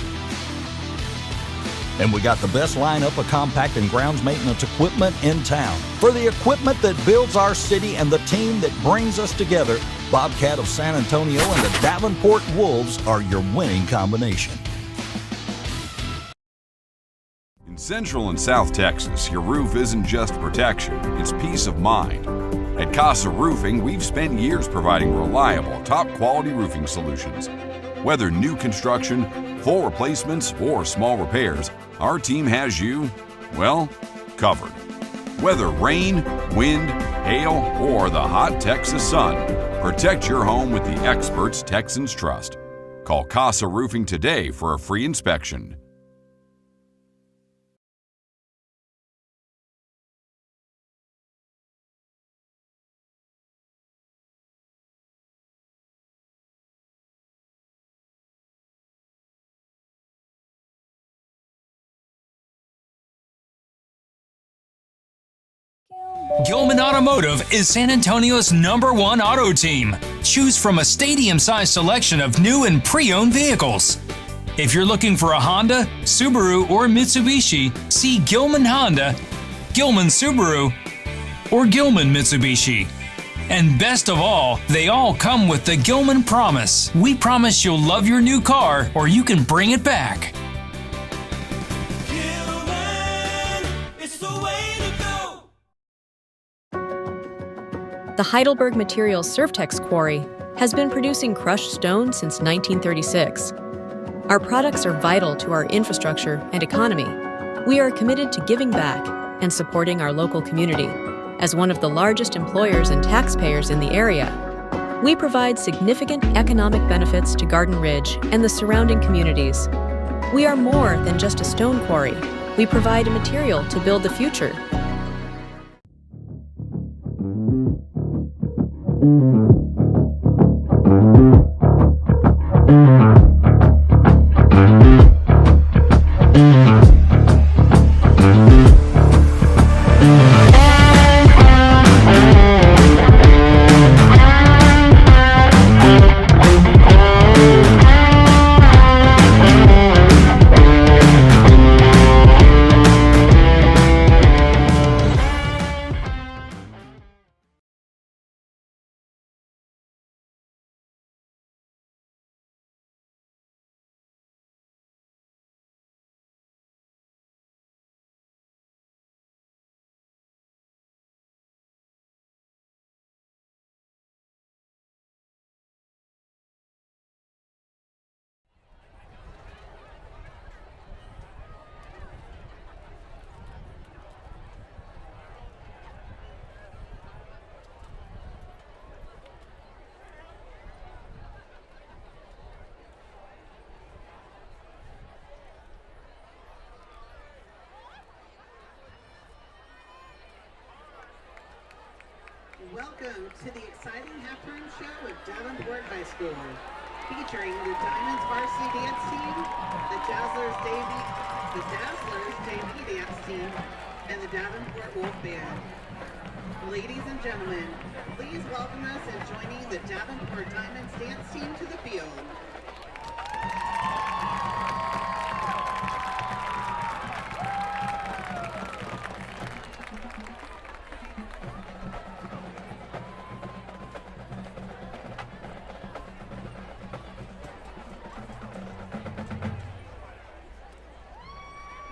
And we got the best lineup of compact and grounds maintenance equipment in town. For the equipment that builds our city and the team that brings us together, Bobcat of San Antonio and the Davenport Wolves are your winning combination. In Central and South Texas, your roof isn't just protection, it's peace of mind. At Casa Roofing, we've spent years providing reliable, top-quality roofing solutions. Whether new construction, full replacements, or small repairs, our team has you, well, covered. Whether rain, wind, hail, or the hot Texas sun, protect your home with the experts Texans trust. Call Casa Roofing today for a free inspection. Gilman Automotive is San Antonio's #1 auto team. Choose from a stadium-sized selection of new and pre-owned vehicles. If you're looking for a Honda, Subaru, or Mitsubishi, see Gilman Honda, Gilman Subaru, or Gilman Mitsubishi. And best of all, they all come with the Gilman Promise. We promise you'll love your new car or you can bring it back. The Heidelberg Materials Surftex Quarry has been producing crushed stone since 1936. Our products are vital to our infrastructure and economy. We are committed to giving back and supporting our local community. As one of the largest employers and taxpayers in the area, we provide significant economic benefits to Garden Ridge and the surrounding communities. We are more than just a stone quarry. We provide a material to build the future. Welcome to the exciting halftime show at Davenport High School. featuring the Diamonds varsity dance team, the Dazzlers JV dance team, and the Davenport Wolf Band. Ladies and gentlemen, please welcome us in joining the Davenport Diamonds dance team to the field.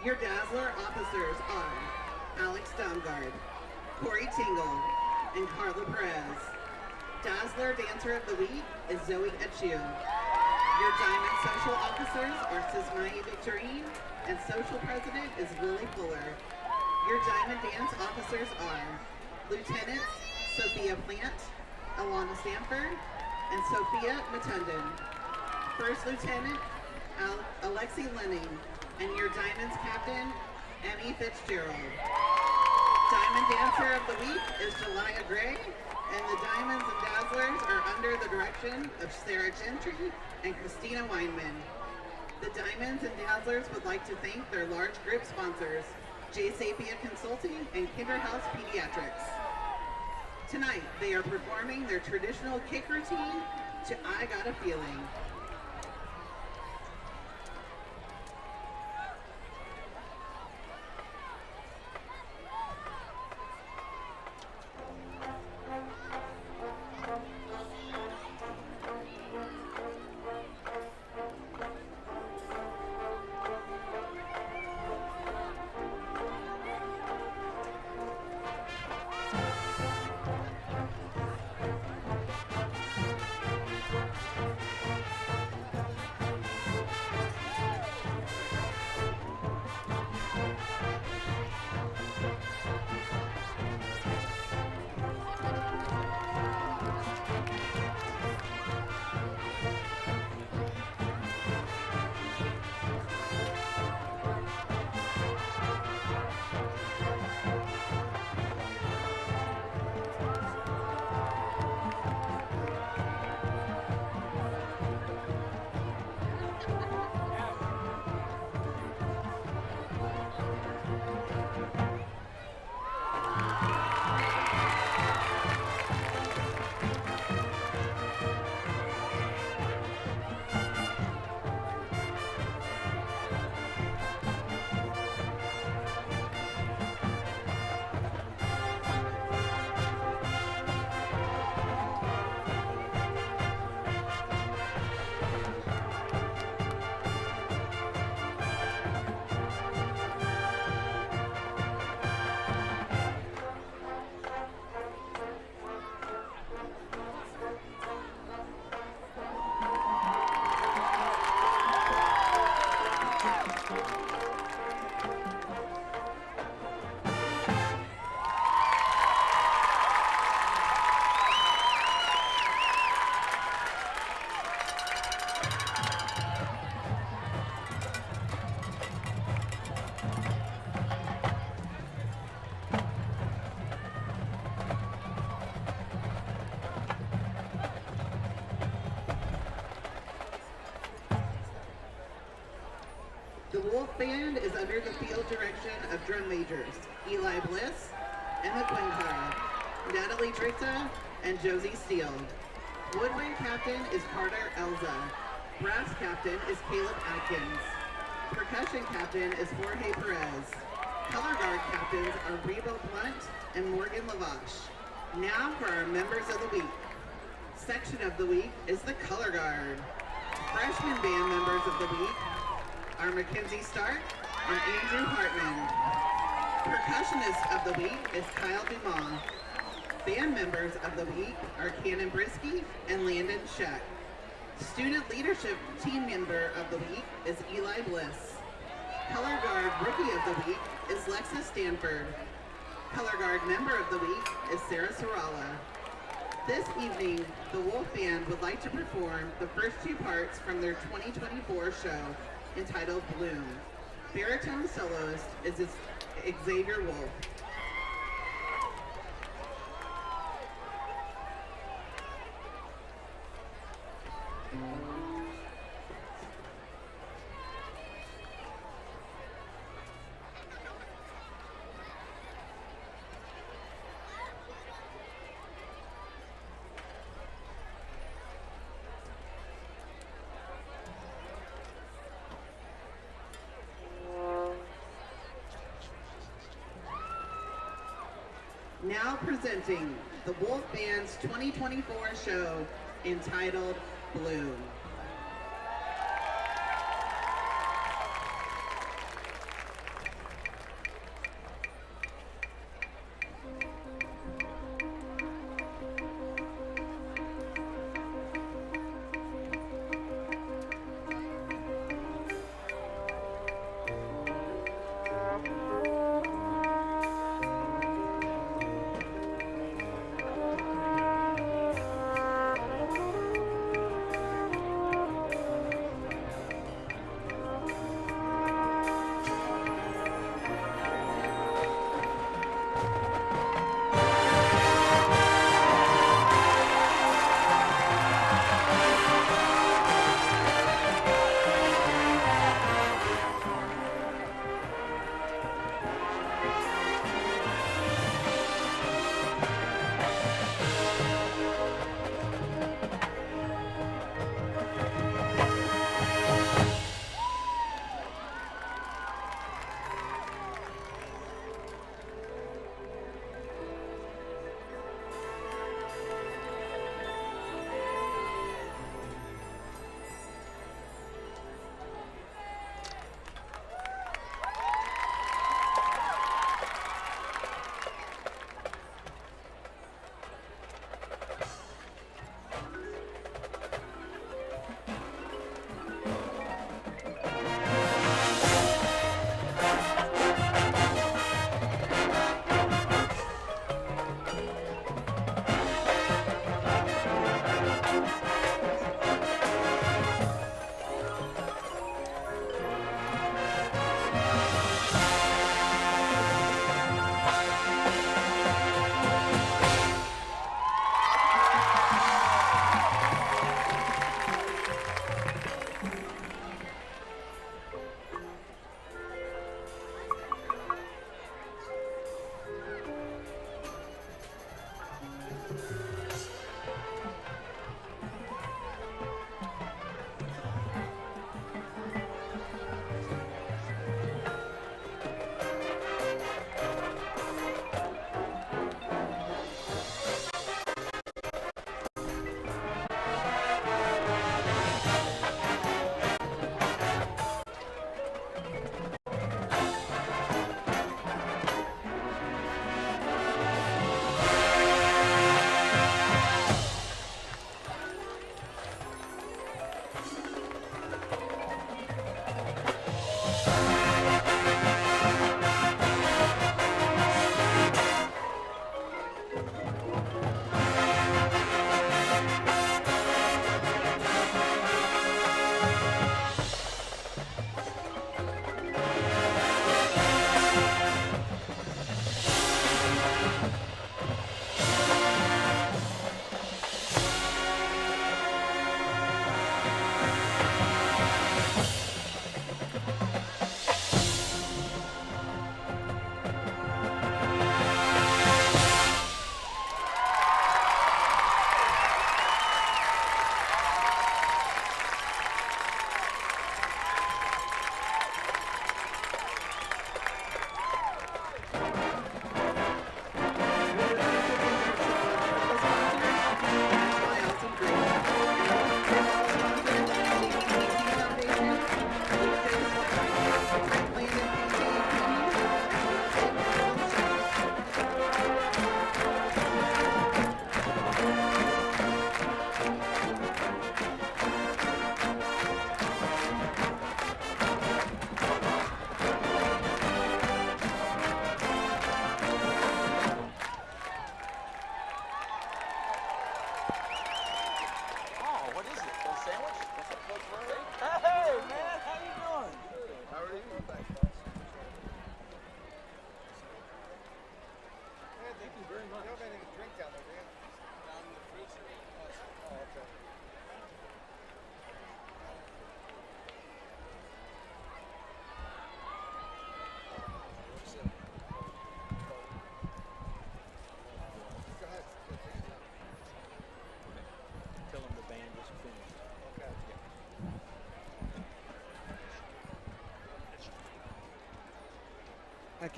Your Dazzler officers are Alex Domgard, Corey Tingle, and Carla Perez. Dazzler Dancer of the Week is Zoe Etchew. Your Diamond Social Officers are Sismai Victorine, and Social President is Lily Fuller. Your Diamond Dance Officers are Lieutenants Sophia Plant, Alana Stanford, and Sophia Matundin. First Lieutenant Alexi Lenning, and your Diamonds Captain, Emmy Fitzgerald. Diamond Dancer of the Week is Jelaya Gray, and the Diamonds and Dazzlers are under the direction of Sarah Gentry and Christina Weinman. The Diamonds and Dazzlers would like to thank their large group sponsors, J. Sapia Consulting and Kinderhouse Pediatrics. Tonight, they are performing their traditional kick routine to I Got a Feeling. The Wolf Band is under the field direction of drum majors Eli Bliss, Emma Quinclara, Natalie Drixa, and Josie Steele. Woodwind captain is Carter Elza. Brass captain is Caleb Atkins. Percussion captain is Jorge Perez. Color guard captains are Rebo Blunt and Morgan Lavache. Now for our members of the week. Section of the week is the color guard. Freshman band members of the week are Mackenzie Stark and Andrew Hartman. Percussionist of the week is Kyle Dumas. Band members of the week are Cannon Brisky and Landon Scheck. Student leadership team member of the week is Eli Bliss. Color guard rookie of the week is Lexus Stanford. Color guard member of the week is Sarah Sarala. This evening, the Wolf Band would like to perform the first two parts from their 2024 show entitled Bloom. Baritone soloist is Xavier Wolf. Now presenting the Wolf Band's 2024 show entitled Bloom.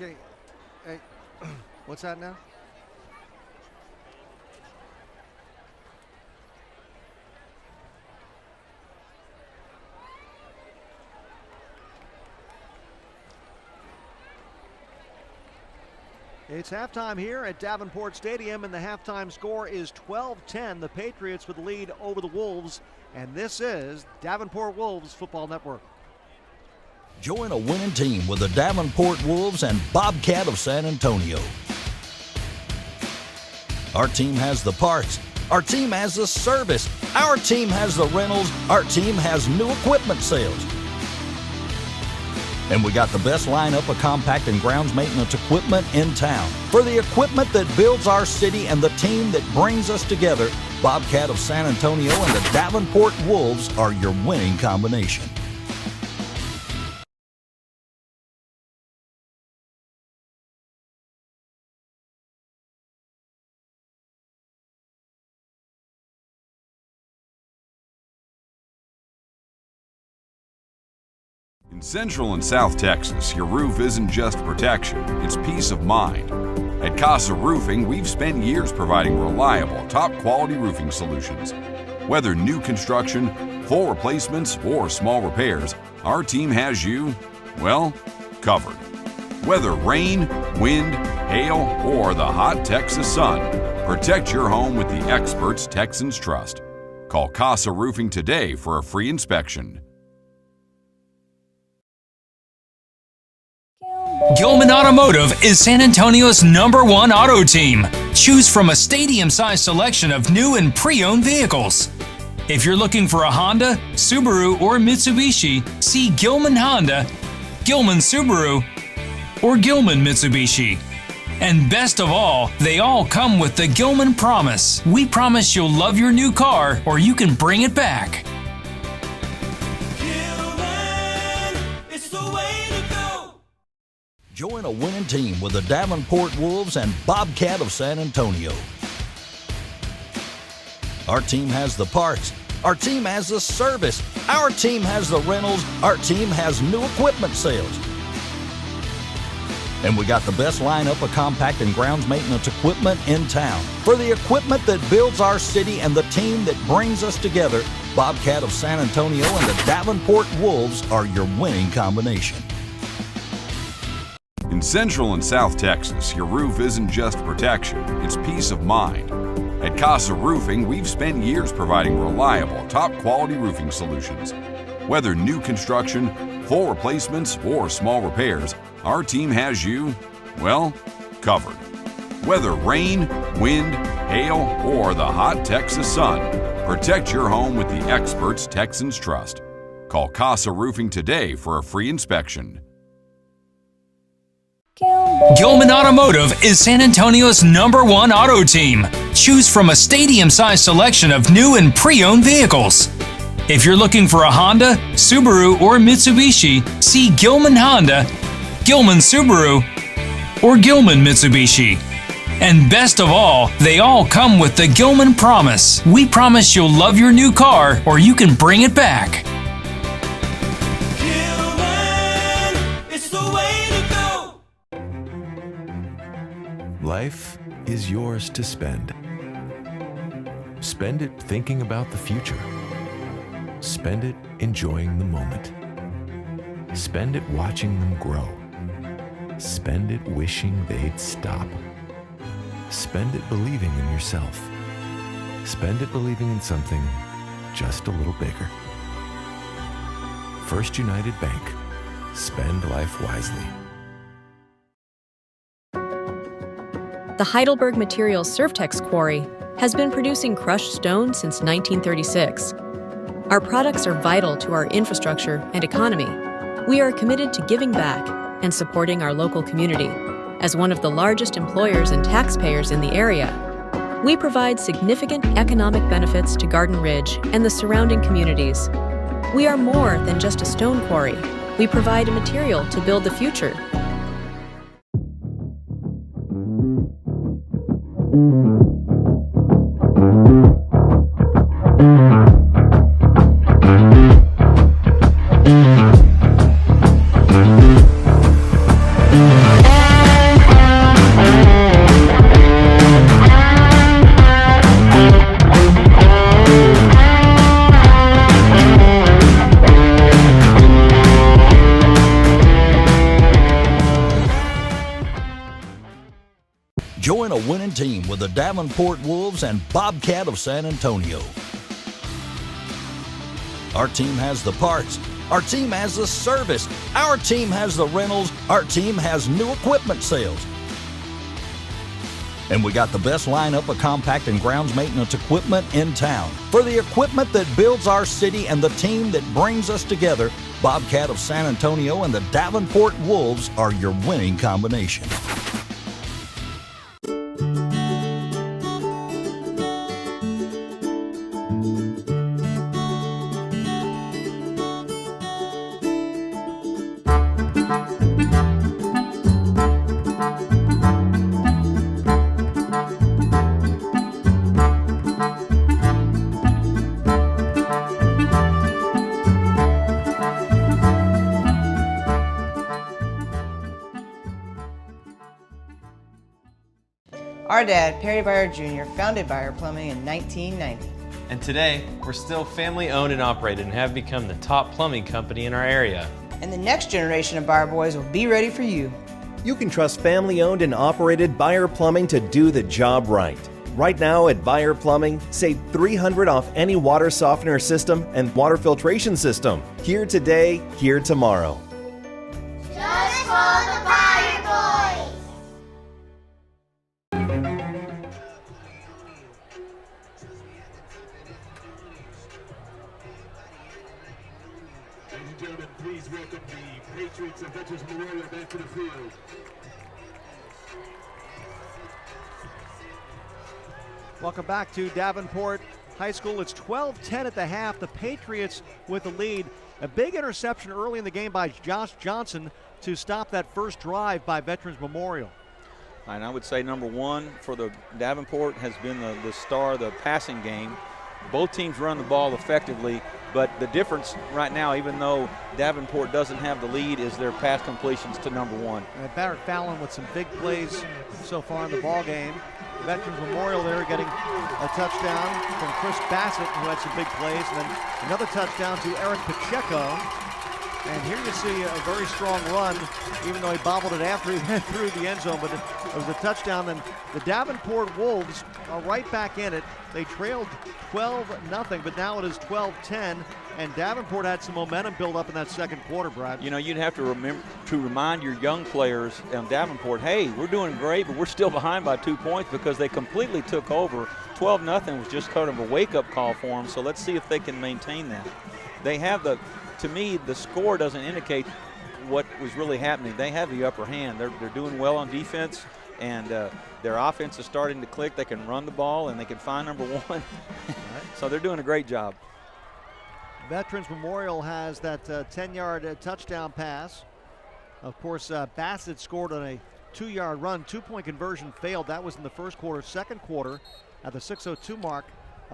Okay. Hey, what's that now? It's halftime here at Davenport Stadium, and the halftime score is 12-10. The Patriots with the lead over the Wolves, and this is Davenport Wolves Football Network. Join a winning team with the Davenport Wolves and Bobcat of San Antonio. Our team has the parts. Our team has the service. Our team has the rentals. Our team has new equipment sales. And we got the best lineup of compact and grounds maintenance equipment in town. For the equipment that builds our city and the team that brings us together, Bobcat of San Antonio and the Davenport Wolves are your winning combination. In Central and South Texas, your roof isn't just protection, it's peace of mind. At Casa Roofing, we've spent years providing reliable, top-quality roofing solutions. Whether new construction, full replacements, or small repairs, our team has you, well, covered. Whether rain, wind, hail, or the hot Texas sun, protect your home with the experts Texans trust. Call Casa Roofing today for a free inspection. Gilman Automotive is San Antonio's #1 auto team. Choose from a stadium-sized selection of new and pre-owned vehicles. If you're looking for a Honda, Subaru, or Mitsubishi, see Gilman Honda, Gilman Subaru, or Gilman Mitsubishi. And best of all, they all come with the Gilman Promise. We promise you'll love your new car or you can bring it back. Join a winning team with the Davenport Wolves and Bobcat of San Antonio. Our team has the parts. Our team has the service. Our team has the rentals. Our team has new equipment sales. And we got the best lineup of compact and grounds maintenance equipment in town. For the equipment that builds our city and the team that brings us together, Bobcat of San Antonio and the Davenport Wolves are your winning combination. In Central and South Texas, your roof isn't just protection, it's peace of mind. At Casa Roofing, we've spent years providing reliable, top-quality roofing solutions. Whether new construction, full replacements, or small repairs, our team has you, well, covered. Whether rain, wind, hail, or the hot Texas sun, protect your home with the experts Texans trust. Call Casa Roofing today for a free inspection. Gilman Automotive is San Antonio's #1 auto team. Choose from a stadium-sized selection of new and pre-owned vehicles. If you're looking for a Honda, Subaru, or Mitsubishi, see Gilman Honda, Gilman Subaru, or Gilman Mitsubishi. And best of all, they all come with the Gilman Promise. We promise you'll love your new car or you can bring it back. Life is yours to spend. Spend it thinking about the future. Spend it enjoying the moment. Spend it watching them grow. Spend it wishing they'd stop. Spend it believing in yourself. Spend it believing in something just a little bigger. First United Bank. Spend life wisely. The Heidelberg Materials Surftex Quarry has been producing crushed stone since 1936. Our products are vital to our infrastructure and economy. We are committed to giving back and supporting our local community. As one of the largest employers and taxpayers in the area, we provide significant economic benefits to Garden Ridge and the surrounding communities. We are more than just a stone quarry. We provide a material to build the future. Join a winning team with the Davenport Wolves and Bobcat of San Antonio. Our team has the parts. Our team has the service. Our team has the rentals. Our team has new equipment sales. And we got the best lineup of compact and grounds maintenance equipment in town. For the equipment that builds our city and the team that brings us together, Bobcat of San Antonio and the Davenport Wolves are your winning combination. Our dad, Perry Byer Jr., founded Byer Plumbing in 1990. And today, we're still family owned and operated and have become the top plumbing company in our area. And the next generation of Byer boys will be ready for you. You can trust family owned and operated Byer Plumbing to do the job right. Right now at Byer Plumbing, save $300 off any water softener system and water filtration system. Here today, here tomorrow. Just for the Byer boys. Ladies and gentlemen, please welcome the Patriots and Veterans Memorial back to the field. Welcome back to Davenport High School. It's 12-10 at the half. The Patriots with the lead. A big interception early in the game by Josh Johnson to stop that first drive by Veterans Memorial. And I would say number one for the Davenport has been the star of the passing game. Both teams run the ball effectively, but the difference right now, even though Davenport doesn't have the lead, is their pass completions to number one. And Barrett Fallon with some big plays so far in the ball game. Veterans Memorial there getting a touchdown from Chris Bassett, who had some big plays, and then another touchdown to Eric Pacheco. And here you see a very strong run, even though he bobbled it after he went through the end zone, but it was a touchdown. And the Davenport Wolves are right back in it. They trailed 12-0, but now it is 12-10, and Davenport had some momentum build up in that second quarter, Brad. You know, you'd have to remind your young players in Davenport, hey, we're doing great, but we're still behind by 2 points because they completely took over. 12-0 was just kind of a wake-up call for them, so let's see if they can maintain that. They have to me, the score doesn't indicate what was really happening. They have the upper hand. They're doing well on defense, and their offense is starting to click. They can run the ball, and they can find number one. So they're doing a great job. Veterans Memorial has that 10-yard touchdown pass. Of course, Bassett scored on a 2-yard run. 2-point conversion failed. That was in the first quarter. Second quarter, at the 6:02 mark,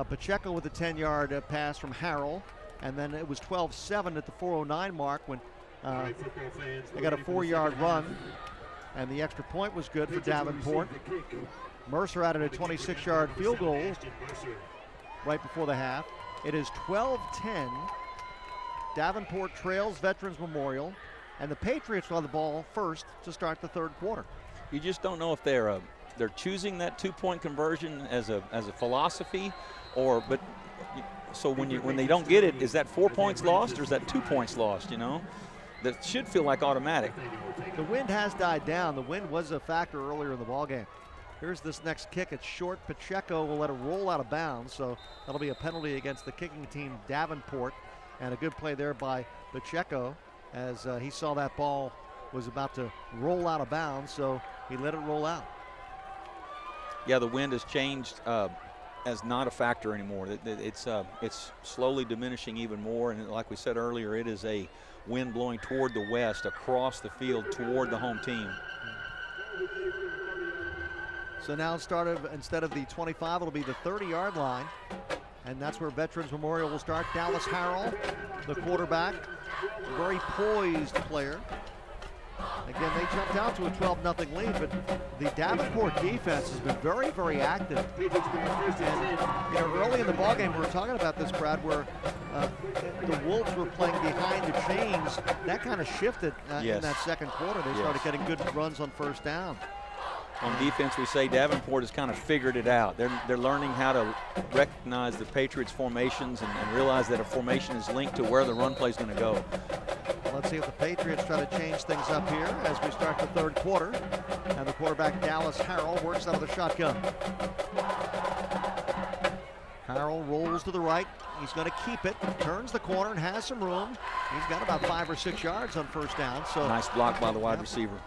Pacheco with a 10-yard pass from Harrell. And then it was 12-7 at the 4:09 mark when they got a 4-yard run. And the extra point was good for Davenport. Mercer added a 26-yard field goal right before the half. It is 12-10. Davenport trails Veterans Memorial, and the Patriots will have the ball first to start the third quarter. You just don't know if they're choosing that 2-point conversion as a philosophy, but so when they don't get it, is that 4 points lost or is that 2 points lost? You know, that should feel like automatic. The wind has died down. The wind was a factor earlier in the ballgame. Here's this next kick. It's short. Pacheco will let it roll out of bounds, so that'll be a penalty against the kicking team, Davenport. And a good play there by Pacheco as he saw that ball was about to roll out of bounds, so he let it roll out. Yeah, the wind has changed as not a factor anymore. It's slowly diminishing even more, and like we said earlier, it is a wind blowing toward the west across the field toward the home team. So now instead of the 25, it'll be the 30-yard line. And that's where Veterans Memorial will start. Dallas Harrell, the quarterback, a very poised player. Again, they jumped out to a 12-0 lead, but the Davenport defense has been very, very active. And, early in the ballgame, we were talking about this, Brad, where the Wolves were playing behind the chains. That kind of shifted in that second quarter. They started getting good runs on first down. On defense, we say Davenport has kind of figured it out. They're learning how to recognize the Patriots' formations and realize that a formation is linked to where the run play is going to go. Let's see if the Patriots try to change things up here as we start the third quarter. And the quarterback, Dallas Harrell, works out of the shotgun. Harrell rolls to the right. He's going to keep it, turns the corner and has some room. He's got about 5 or 6 yards on first down. So nice block by the wide receiver.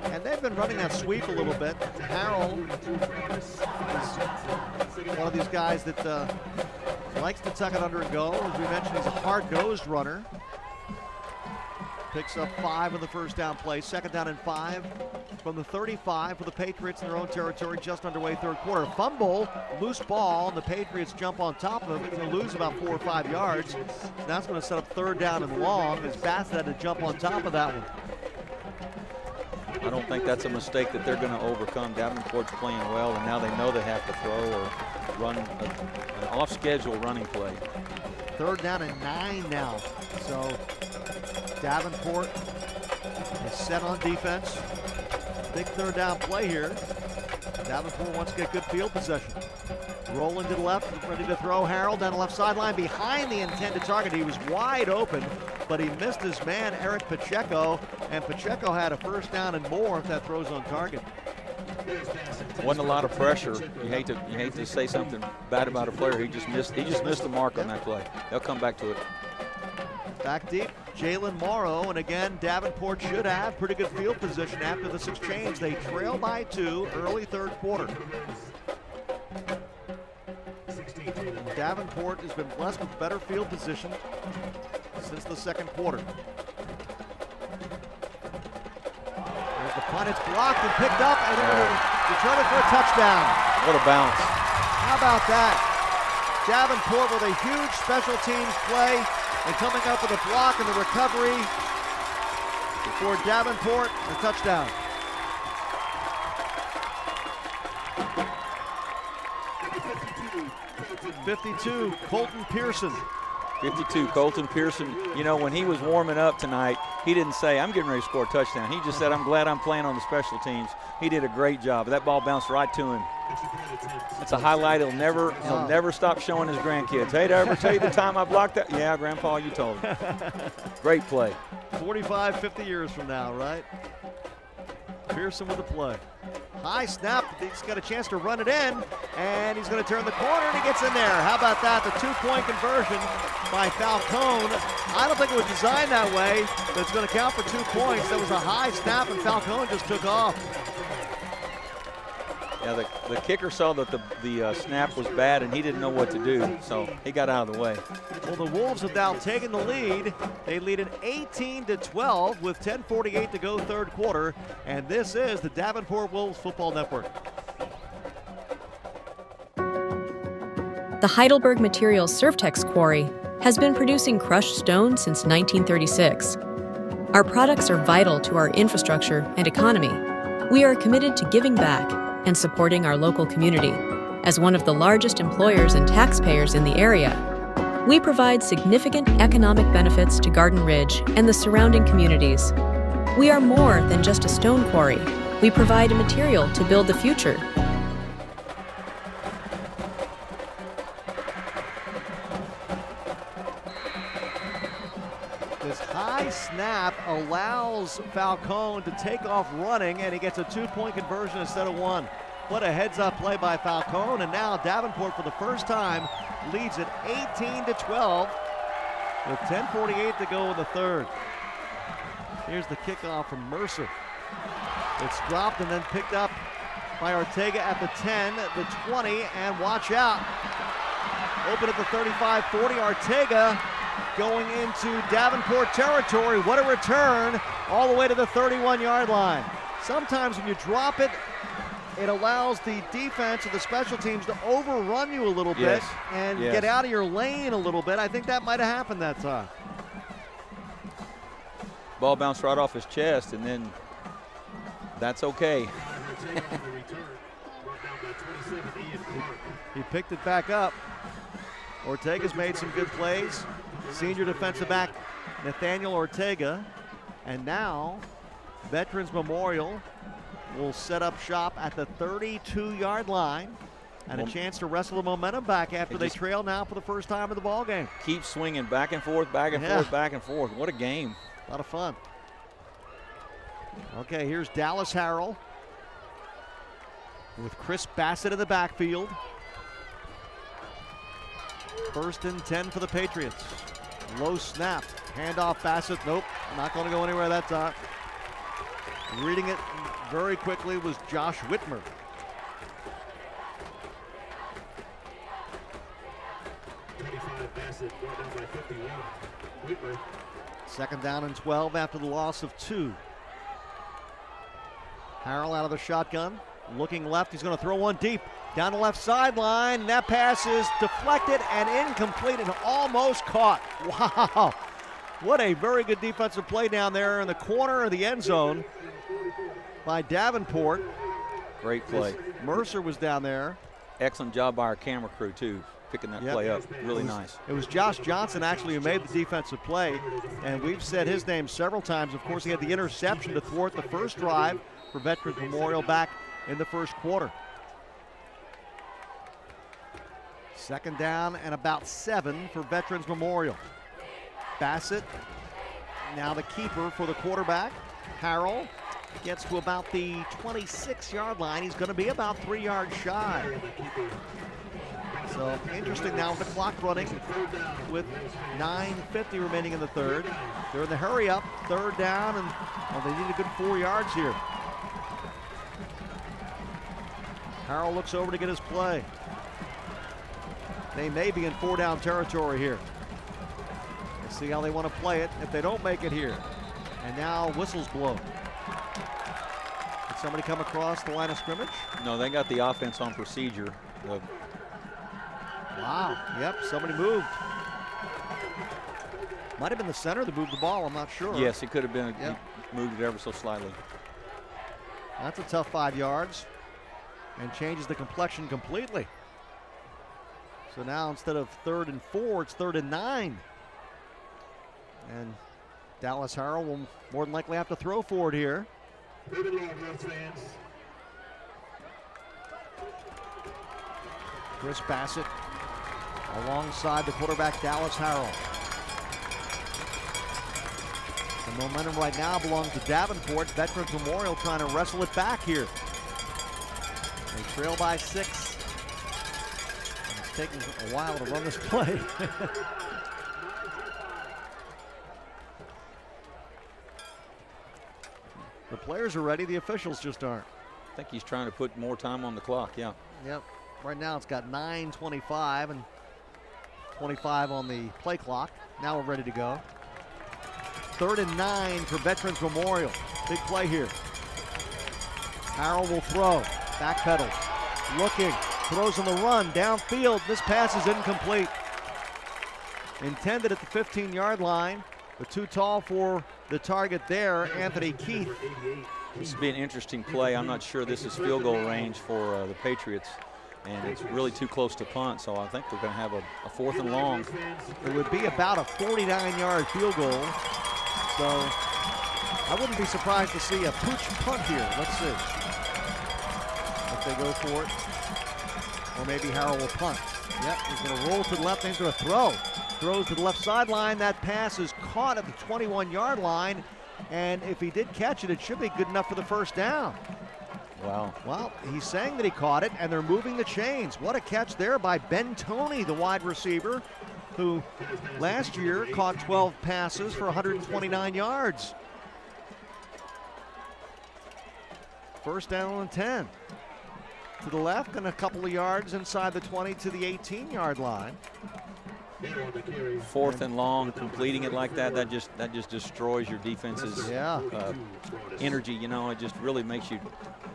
And they've been running that sweep a little bit. Harrell is one of these guys that likes to tuck it under and go. As we mentioned, he's a hard-nosed runner. Picks up 5 in the first down play. Second down and 5 from the 35 for the Patriots in their own territory, just underway third quarter. Fumble, loose ball, and the Patriots jump on top of it. They're going to lose about 4 or 5 yards. So that's going to set up third down and long as Bassett had to jump on top of that one. I don't think that's a mistake that they're going to overcome. Davenport's playing well, and now they know they have to throw or run an off-schedule running play. Third down and 9 now. So Davenport is set on defense. Big third down play here. Davenport wants to get good field possession. Rolling to the left, ready to throw. Harrell down the left sideline behind the intended target. He was wide open, but he missed his man, Eric Pacheco, and Pacheco had a first down and more if that throw's on target. Wasn't a lot of pressure. You hate to say something bad about a player. He just missed the mark on that play. They'll come back to it. Back deep, Jalen Morrow, and again, Davenport should have pretty good field position after this exchange. They trail by 2 early third quarter. Davenport has been blessed with better field position since the second quarter. There's the punt, it's blocked and picked up, and they're going to return it for a touchdown. What a bounce. How about that? Davenport with a huge special teams play and coming up with a block and the recovery for Davenport, a touchdown. 52, Colton Pearson. 52, Colton Pearson. You know, when he was warming up tonight, he didn't say, I'm getting ready to score a touchdown. He just said, I'm glad I'm playing on the special teams. He did a great job. That ball bounced right to him. It's a highlight he'll never stop showing his grandkids. Hey, did I ever tell you the time I blocked that? Yeah, Grandpa, you told me. Great play. 45, 50 years from now, right? Pearson with the play. High snap, he's got a chance to run it in, and he's going to turn the corner, and he gets in there. How about that? The 2-point conversion by Falcone. I don't think it was designed that way, but it's going to count for 2 points. That was a high snap, and Falcone just took off. Yeah, the kicker saw that the snap was bad, and he didn't know what to do, so he got out of the way. Well, the Wolves have now taken the lead. They lead it 18-12 with 10:48 to go third quarter, and this is the Davenport Wolves Football Network. The Heidelberg Materials Surftex Quarry has been producing crushed stone since 1936. Our products are vital to our infrastructure and economy. We are committed to giving back and supporting our local community. As one of the largest employers and taxpayers in the area, we provide significant economic benefits to Garden Ridge and the surrounding communities. We are more than just a stone quarry. We provide a material to build the future. This high snap allows Falcone to take off running, and he gets a 2-point conversion instead of 1. What a heads-up play by Falcone, and now Davenport for the first time leads it 18-12 with 10:48 to go in the third. Here's the kickoff from Mercer. It's dropped and then picked up by Ortega at the 10, the 20, and watch out. Open at the 35-40, Ortega going into Davenport territory. What a return all the way to the 31-yard line. Sometimes when you drop it, it allows the defense or the special teams to overrun you a little bit and get out of your lane a little bit. I think that might have happened that time. Ball bounced right off his chest, and then that's okay. He picked it back up. Ortega's made some good plays. Senior defensive back Nathaniel Ortega. And now, Veterans Memorial will set up shop at the 32-yard line. And a chance to wrestle the momentum back after they trail now for the first time in the ball game. Keep swinging back and forth, back and forth, back and forth. What a game. A lot of fun. Okay, here's Dallas Harrell with Chris Bassett in the backfield. 1st and 10 for the Patriots. Low snap. Handoff Bassett. Nope, not going to go anywhere that time. Reading it very quickly was Josh Whitmer. Second down and 12 after the loss of 2. Harrell out of the shotgun, looking left. He's going to throw one deep down the left sideline. That pass is deflected and incomplete and almost caught. Wow. What a very good defensive play down there in the corner of the end zone by Davenport. Great play. Mercer was down there. Excellent job by our camera crew, too, picking that play up. Really nice. It was Josh Johnson actually who made the defensive play, and we've said his name several times. Of course, he had the interception to thwart the first drive for Veterans Memorial back in the first quarter. Second down and about 7 for Veterans Memorial. Bassett, now the keeper for the quarterback. Harrell gets to about the 26-yard line. He's going to be about 3 yards shy. So interesting now with the clock running with 9:50 remaining in the third. They're in the hurry up, 3rd down, and they need a good 4 yards here. Harrell looks over to get his play. They may be in 4-down territory here. Let's see how they want to play it if they don't make it here. And now whistles blow. Did somebody come across the line of scrimmage? No, they got the offense on procedure. Wow, yep, somebody moved. Might have been the center that moved the ball, I'm not sure. Yes, it could have been. Yep. Moved it ever so slightly. That's a tough 5 yards and changes the complexion completely. So now instead of 3rd and 4, it's 3rd and 9. And Dallas Harrell will more than likely have to throw for it here. Chris Bassett alongside the quarterback Dallas Harrell. The momentum right now belongs to Davenport. Veterans Memorial trying to wrestle it back here. They trail by 6. And it's taking a while to run this play. The players are ready, the officials just aren't. I think he's trying to put more time on the clock, yeah. Yep, right now it's got 9:25 and 25 on the play clock. Now we're ready to go. 3rd and 9 for Veterans Memorial. Big play here. Harrell will throw, backpedals, looking, throws on the run, downfield. This pass is incomplete. Intended at the 15-yard line, but too tall for the target there, Anthony Keith. This would be an interesting play. I'm not sure this is field goal range for the Patriots, and it's really too close to punt, so I think we're going to have a 4th and long. It would be about a 49-yard field goal, so I wouldn't be surprised to see a pooch punt here. Let's see if they go for it, or maybe Harrell will punt. Yep, he's going to roll to the left, and he's going to throw. Throws to the left sideline. That pass is caught at the 21-yard line, and if he did catch it, it should be good enough for the 1st down. Wow. Well, he's saying that he caught it, and they're moving the chains. What a catch there by Ben Toney, the wide receiver, who last year caught 12 passes for 129 yards. 1st down and 10. To the left and a couple of yards inside the 20 to the 18-yard line. 4th and long, completing it like that, that just destroys your defense's energy. You know, it just really makes you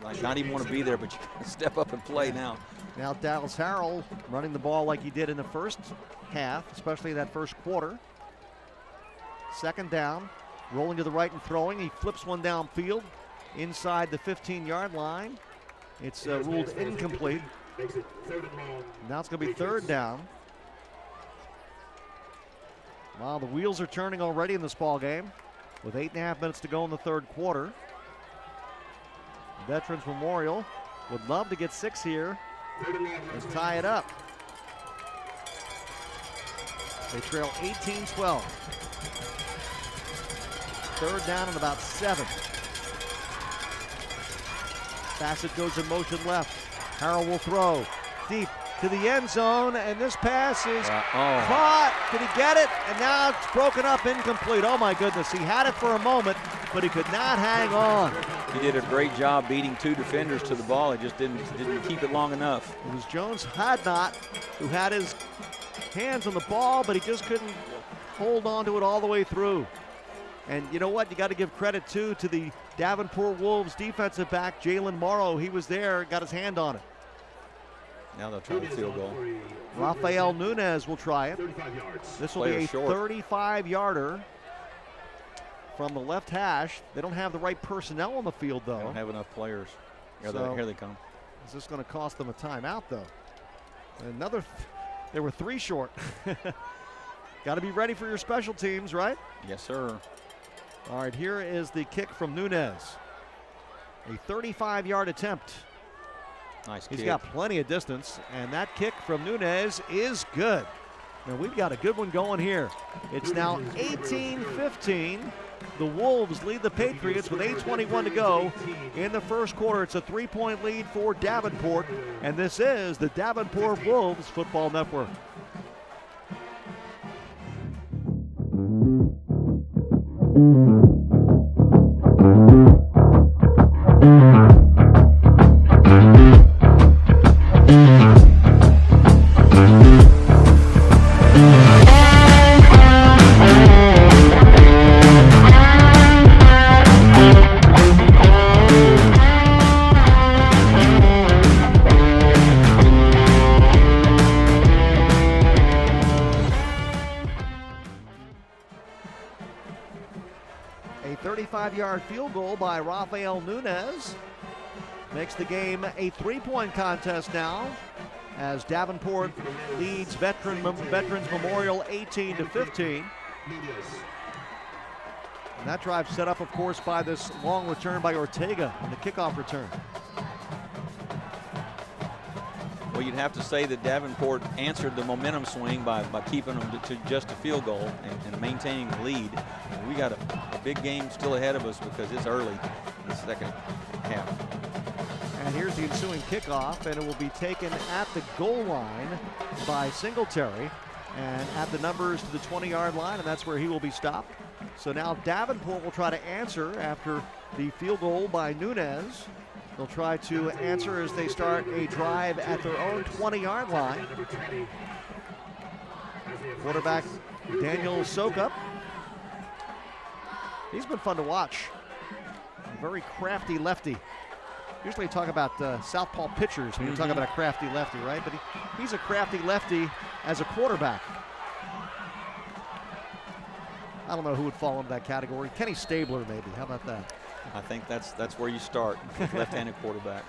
like not even want to be there, but you can step up and play now. Now Dallas Harrell running the ball like he did in the first half, especially that first quarter. 2nd down, rolling to the right and throwing. He flips one downfield inside the 15-yard line. It's ruled incomplete. Now it's going to be 3rd down. Wow, the wheels are turning already in this ball game with 8.5 minutes to go in the 3rd quarter. Veterans Memorial would love to get 6 here. Let's tie it up. They trail 18-12. Third down and about 7. Bassett goes in motion left. Harrell will throw deep to the end zone, and this pass is caught. Did he get it? And now it's broken up, incomplete. Oh my goodness, he had it for a moment, but he could not hang on. He did a great job beating 2 defenders to the ball. He just didn't keep it long enough. It was Jones Hadnot who had his hands on the ball, but he just couldn't hold on to it all the way through. And you know what? You got to give credit, too, to the Davenport Wolves defensive back, Jalen Morrow. He was there, got his hand on it. Now they'll try the field goal. Rafael Nunez will try it. This will be a 35-yarder from the left hash. They don't have the right personnel on the field, though. They don't have enough players. So, here they come. Is this going to cost them a timeout, though? They were 3 short. Got to be ready for your special teams, right? Yes, sir. All right, here is the kick from Nunez. A 35-yard attempt. Nice kick. He's got plenty of distance, and that kick from Nunez is good. Now, we've got a good one going here. It's now 18-15. The Wolves lead the Patriots with 8:21 to go in the first quarter. It's a 3-point lead for Davenport, and this is the Davenport Wolves Football Network. A 35-yard field goal by Rafael Nunez makes the game a 3-point contest now as Davenport leads Veterans Memorial 18-15. And that drive set up, of course, by this long return by Ortega on the kickoff return. Well, you'd have to say that Davenport answered the momentum swing by keeping them to just a field goal and maintaining the lead. And we got a big game still ahead of us because it's early in the second half. And here's the ensuing kickoff, and it will be taken at the goal line by Singletary and at the numbers to the 20-yard line, and that's where he will be stopped. So now Davenport will try to answer after the field goal by Nunez. They'll try to answer as they start a drive at their own 20-yard line. Quarterback Daniel Sokup. He's been fun to watch. A very crafty lefty. Usually talk about southpaw pitchers when you talk about a crafty lefty, right? But he's a crafty lefty as a quarterback. I don't know who would fall into that category. Kenny Stabler, maybe. How about that? I think that's where you start, left-handed quarterbacks.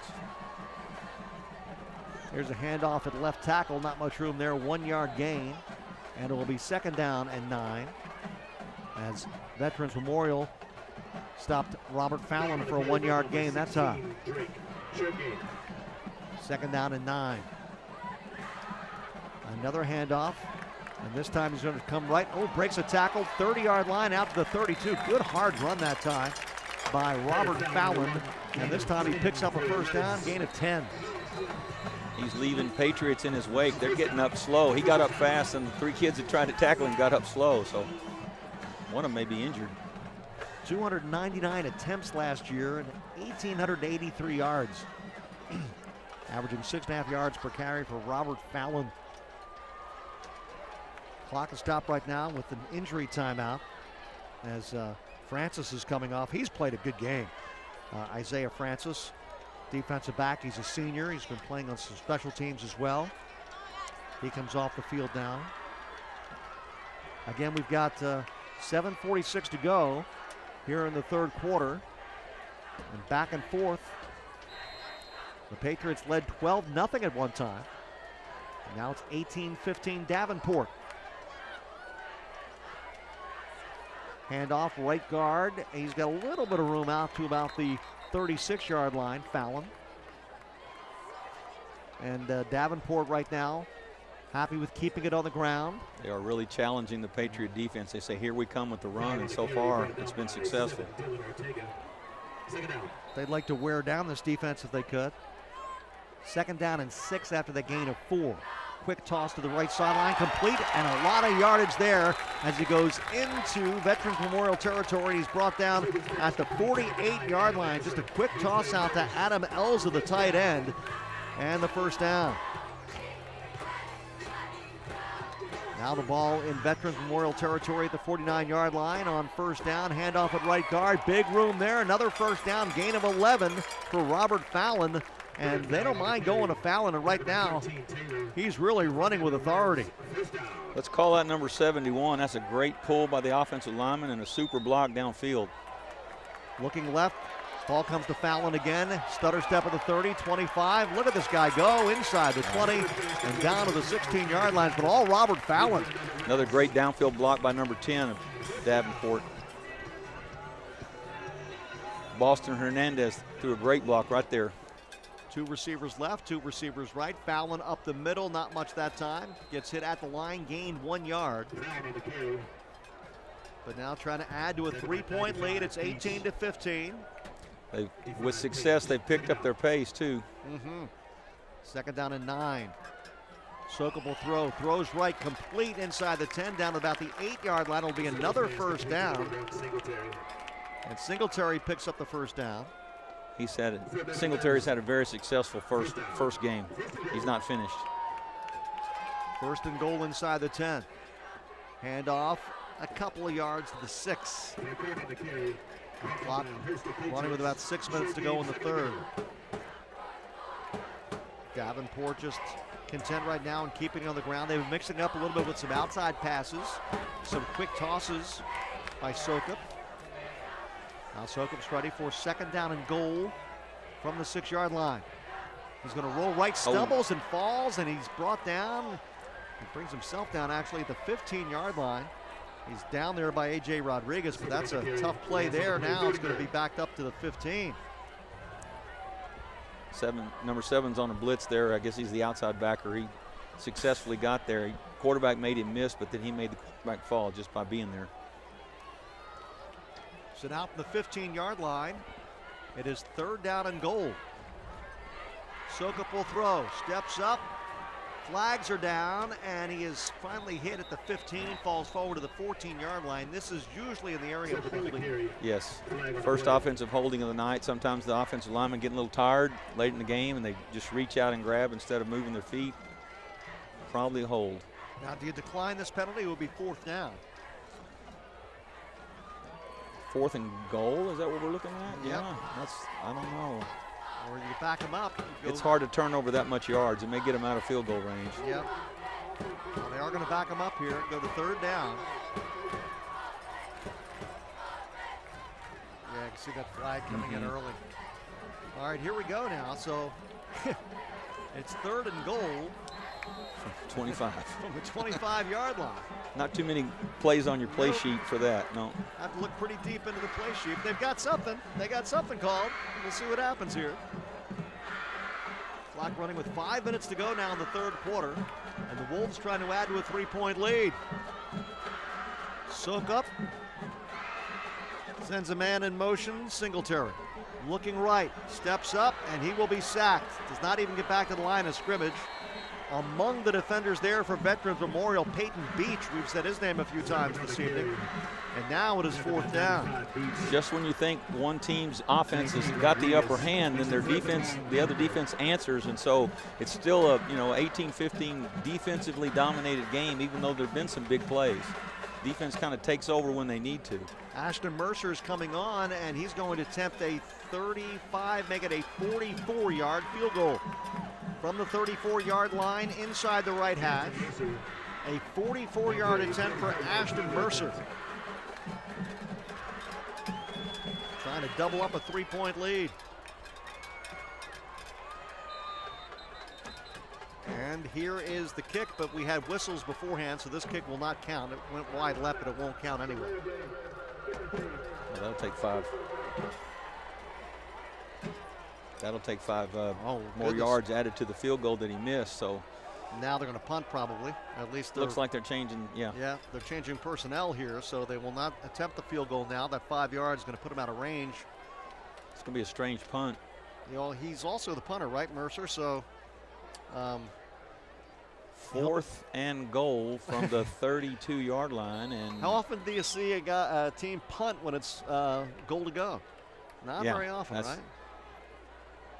Here's a handoff at left tackle. Not much room there. 1-yard gain. And it will be 2nd down and 9 as Veterans Memorial stopped Robert Fallon for a 1-yard gain that time. 2nd down and 9. Another handoff. And this time he's going to come right. Oh, breaks a tackle. 30-yard line out to the 32. Good hard run that time by Robert Fallon. And this time he picks up a 1st down, gain of 10. He's leaving Patriots in his wake. They're getting up slow. He got up fast, and 3 kids that tried to tackle him got up slow. So one of them may be injured. 299 attempts last year and 1,883 yards. Averaging 6.5 yards per carry for Robert Fallon. Clock is stopped right now with an injury timeout as Francis is coming off. He's played a good game. Isaiah Francis, defensive back. He's a senior. He's been playing on some special teams as well. He comes off the field now. Again, we've got 7:46 to go here in the 3rd quarter. And back and forth. The Patriots led 12-0 at one time. And now it's 18-15 Davenport. Handoff right guard. He's got a little bit of room out to about the 36-yard line, Fallon. And Davenport right now happy with keeping it on the ground. They are really challenging the Patriot defense. They say, here we come with the run, and so far it's been successful. They'd like to wear down this defense if they could. 2nd down and 6 after the gain of 4. Quick toss to the right sideline, complete, and a lot of yardage there as he goes into Veterans Memorial territory. He's brought down at the 48-yard line. Just a quick toss out to Adam Elza, the tight end, and the first down. Now the ball in Veterans Memorial territory at the 49-yard line on first down. Handoff at right guard. Big room there. Another first down. Gain of 11 for Robert Fallon. And they don't mind going to Fallon. And right now, he's really running with authority. Let's call that number 71. That's a great pull by the offensive lineman and a super block downfield. Looking left. Ball comes to Fallon again. Stutter step at the 30, 25. Look at this guy go inside the 20 and down to the 16-yard line. But all Robert Fallon. Another great downfield block by number 10 of Davenport. Boston Hernandez threw a great block right there. 2 receivers left, 2 receivers right. Fallon up the middle, not much that time. Gets hit at the line, gained 1 yard. But now trying to add to a 3-point lead. It's 18-15. With success, they've picked up their pace too. 2nd down and 9. Sokop will throw, throws right, complete inside the 10, down to about the 8-yard line. It'll be another first down. And Singletary picks up the first down. Singletary's had a very successful first game. He's not finished. 1st and goal inside the 10. Handoff a couple of yards to the 6. Clock running with about 6 minutes to go in the 3rd. Davenport just content right now and keeping on the ground. They've been mixing up a little bit with some outside passes, some quick tosses by Sokop. Now Sokop's ready for 2nd down and goal from the 6-yard line. He's going to roll right, stumbles and falls, and he's brought down. He brings himself down actually at the 15-yard line. He's down there by A.J. Rodriguez, but that's a tough play there. Now it's going to be backed up to the 15. Number 7's on a blitz there. I guess he's the outside backer. He successfully got there. Quarterback made him miss, but then he made the quarterback fall just by being there. So now from the 15-yard line, it is 3rd down and goal. Sokop will throw, steps up, flags are down, and he is finally hit at the 15, falls forward to the 14-yard line. This is usually in the area of holding. Yes, first offensive holding of the night. Sometimes the offensive linemen get a little tired late in the game, and they just reach out and grab instead of moving their feet. Probably a hold. Now, do you decline this penalty? It will be 4th down. 4th and goal, is that what we're looking at? Yep. Yeah, I don't know. Or you back him up. It's hard to turn over that much yards. It may get him out of field goal range. Yep. Well, they are going to back him up here and go to 3rd down. Yeah, I can see that flag coming in early. All right, here we go now. So it's 3rd and goal. 25. From the 25-yard line. Not too many plays on your play sheet for that, no. Have to look pretty deep into the play sheet. They've got something. They got something called. We'll see what happens here. Clock running with 5 minutes to go now in the 3rd quarter. And the Wolves trying to add to a 3-point lead. Sokop sends a man in motion. Singletary looking right. Steps up, and he will be sacked. Does not even get back to the line of scrimmage. Among the defenders there for Veterans Memorial, Peyton Beach. We've said his name a few times this evening. And now it is 4th down. Just when you think one team's offense has got the upper hand, then their defense, the other defense answers. And so it's still a 18-15 defensively dominated game, even though there have been some big plays. Defense kind of takes over when they need to. Ashton Mercer is coming on, and he's going to attempt a 35, make it a 44-yard field goal. From the 34-yard line inside the right hash. A 44-yard attempt for Ashton Mercer. Trying to double up a 3-point lead. And here is the kick, but we had whistles beforehand, so this kick will not count. It went wide left, but it won't count anyway. Well, that'll take 5. That'll take 5 more goodness. yards added to the field goal that he missed. So now they're going to punt probably. At least looks like they're changing. Yeah, they're changing personnel here, so they will not attempt the field goal now. That 5 yards is going to put them out of range. It's going to be a strange punt. You know, he's also the punter, right, Mercer? So 4th and goal from the 32-yard line. And how often do you see a team punt when it's goal to go? Not very often, right?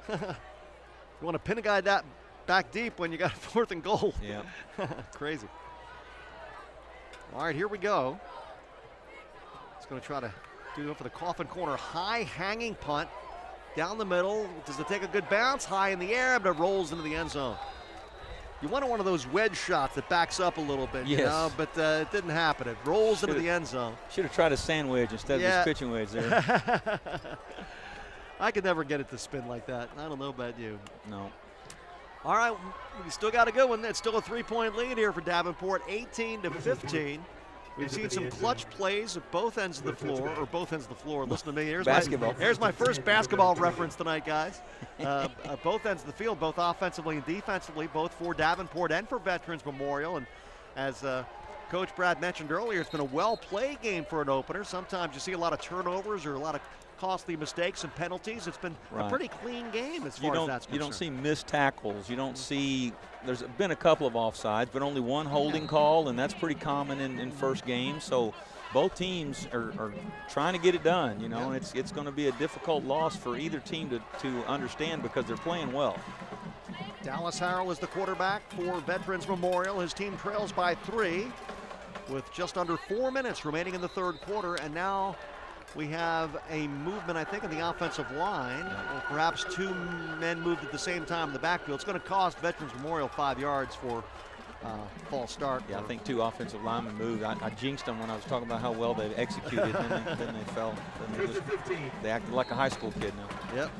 You want to pin a guy that back deep when you got 4th and goal. Yeah. Crazy. All right, here we go. It's going to try to do it for the coffin corner. High hanging punt down the middle. Does it take a good bounce? High in the air, but it rolls into the end zone. You wanted one of those wedge shots that backs up a little bit, you know, but it didn't happen. It rolls into the end zone. Should have tried a sandwich instead of this pitching wedge there. I could never get it to spin like that. I don't know about you. No. All right, we still got a good one. It's still a 3-point lead here for Davenport, 18-15. We've seen some clutch plays at both ends of the floor, Listen to me. Here's my first basketball reference tonight, guys. Both ends of the field, both offensively and defensively, both for Davenport and for Veterans Memorial. And as Coach Brad mentioned earlier, it's been a well-played game for an opener. Sometimes you see a lot of turnovers or a lot of costly mistakes and penalties. It's been a pretty clean game as far as that's concerned. You don't see missed tackles. You don't see – there's been a couple of offsides, but only one holding call, and that's pretty common in first games. So both teams are trying to get it done, you know, and it's going to be a difficult loss for either team to understand because they're playing well. Dallas Harrell is the quarterback for Veterans Memorial. His team trails by 3 with just under 4 minutes remaining in the third quarter, and now we have a movement, I think, in the offensive line. Or perhaps 2 men moved at the same time in the backfield. It's going to cost Veterans Memorial 5 yards for false start. Yeah, I think 2 offensive linemen moved. I jinxed them when I was talking about how well they executed, then they fell. They acted like a high school kid now. Yep.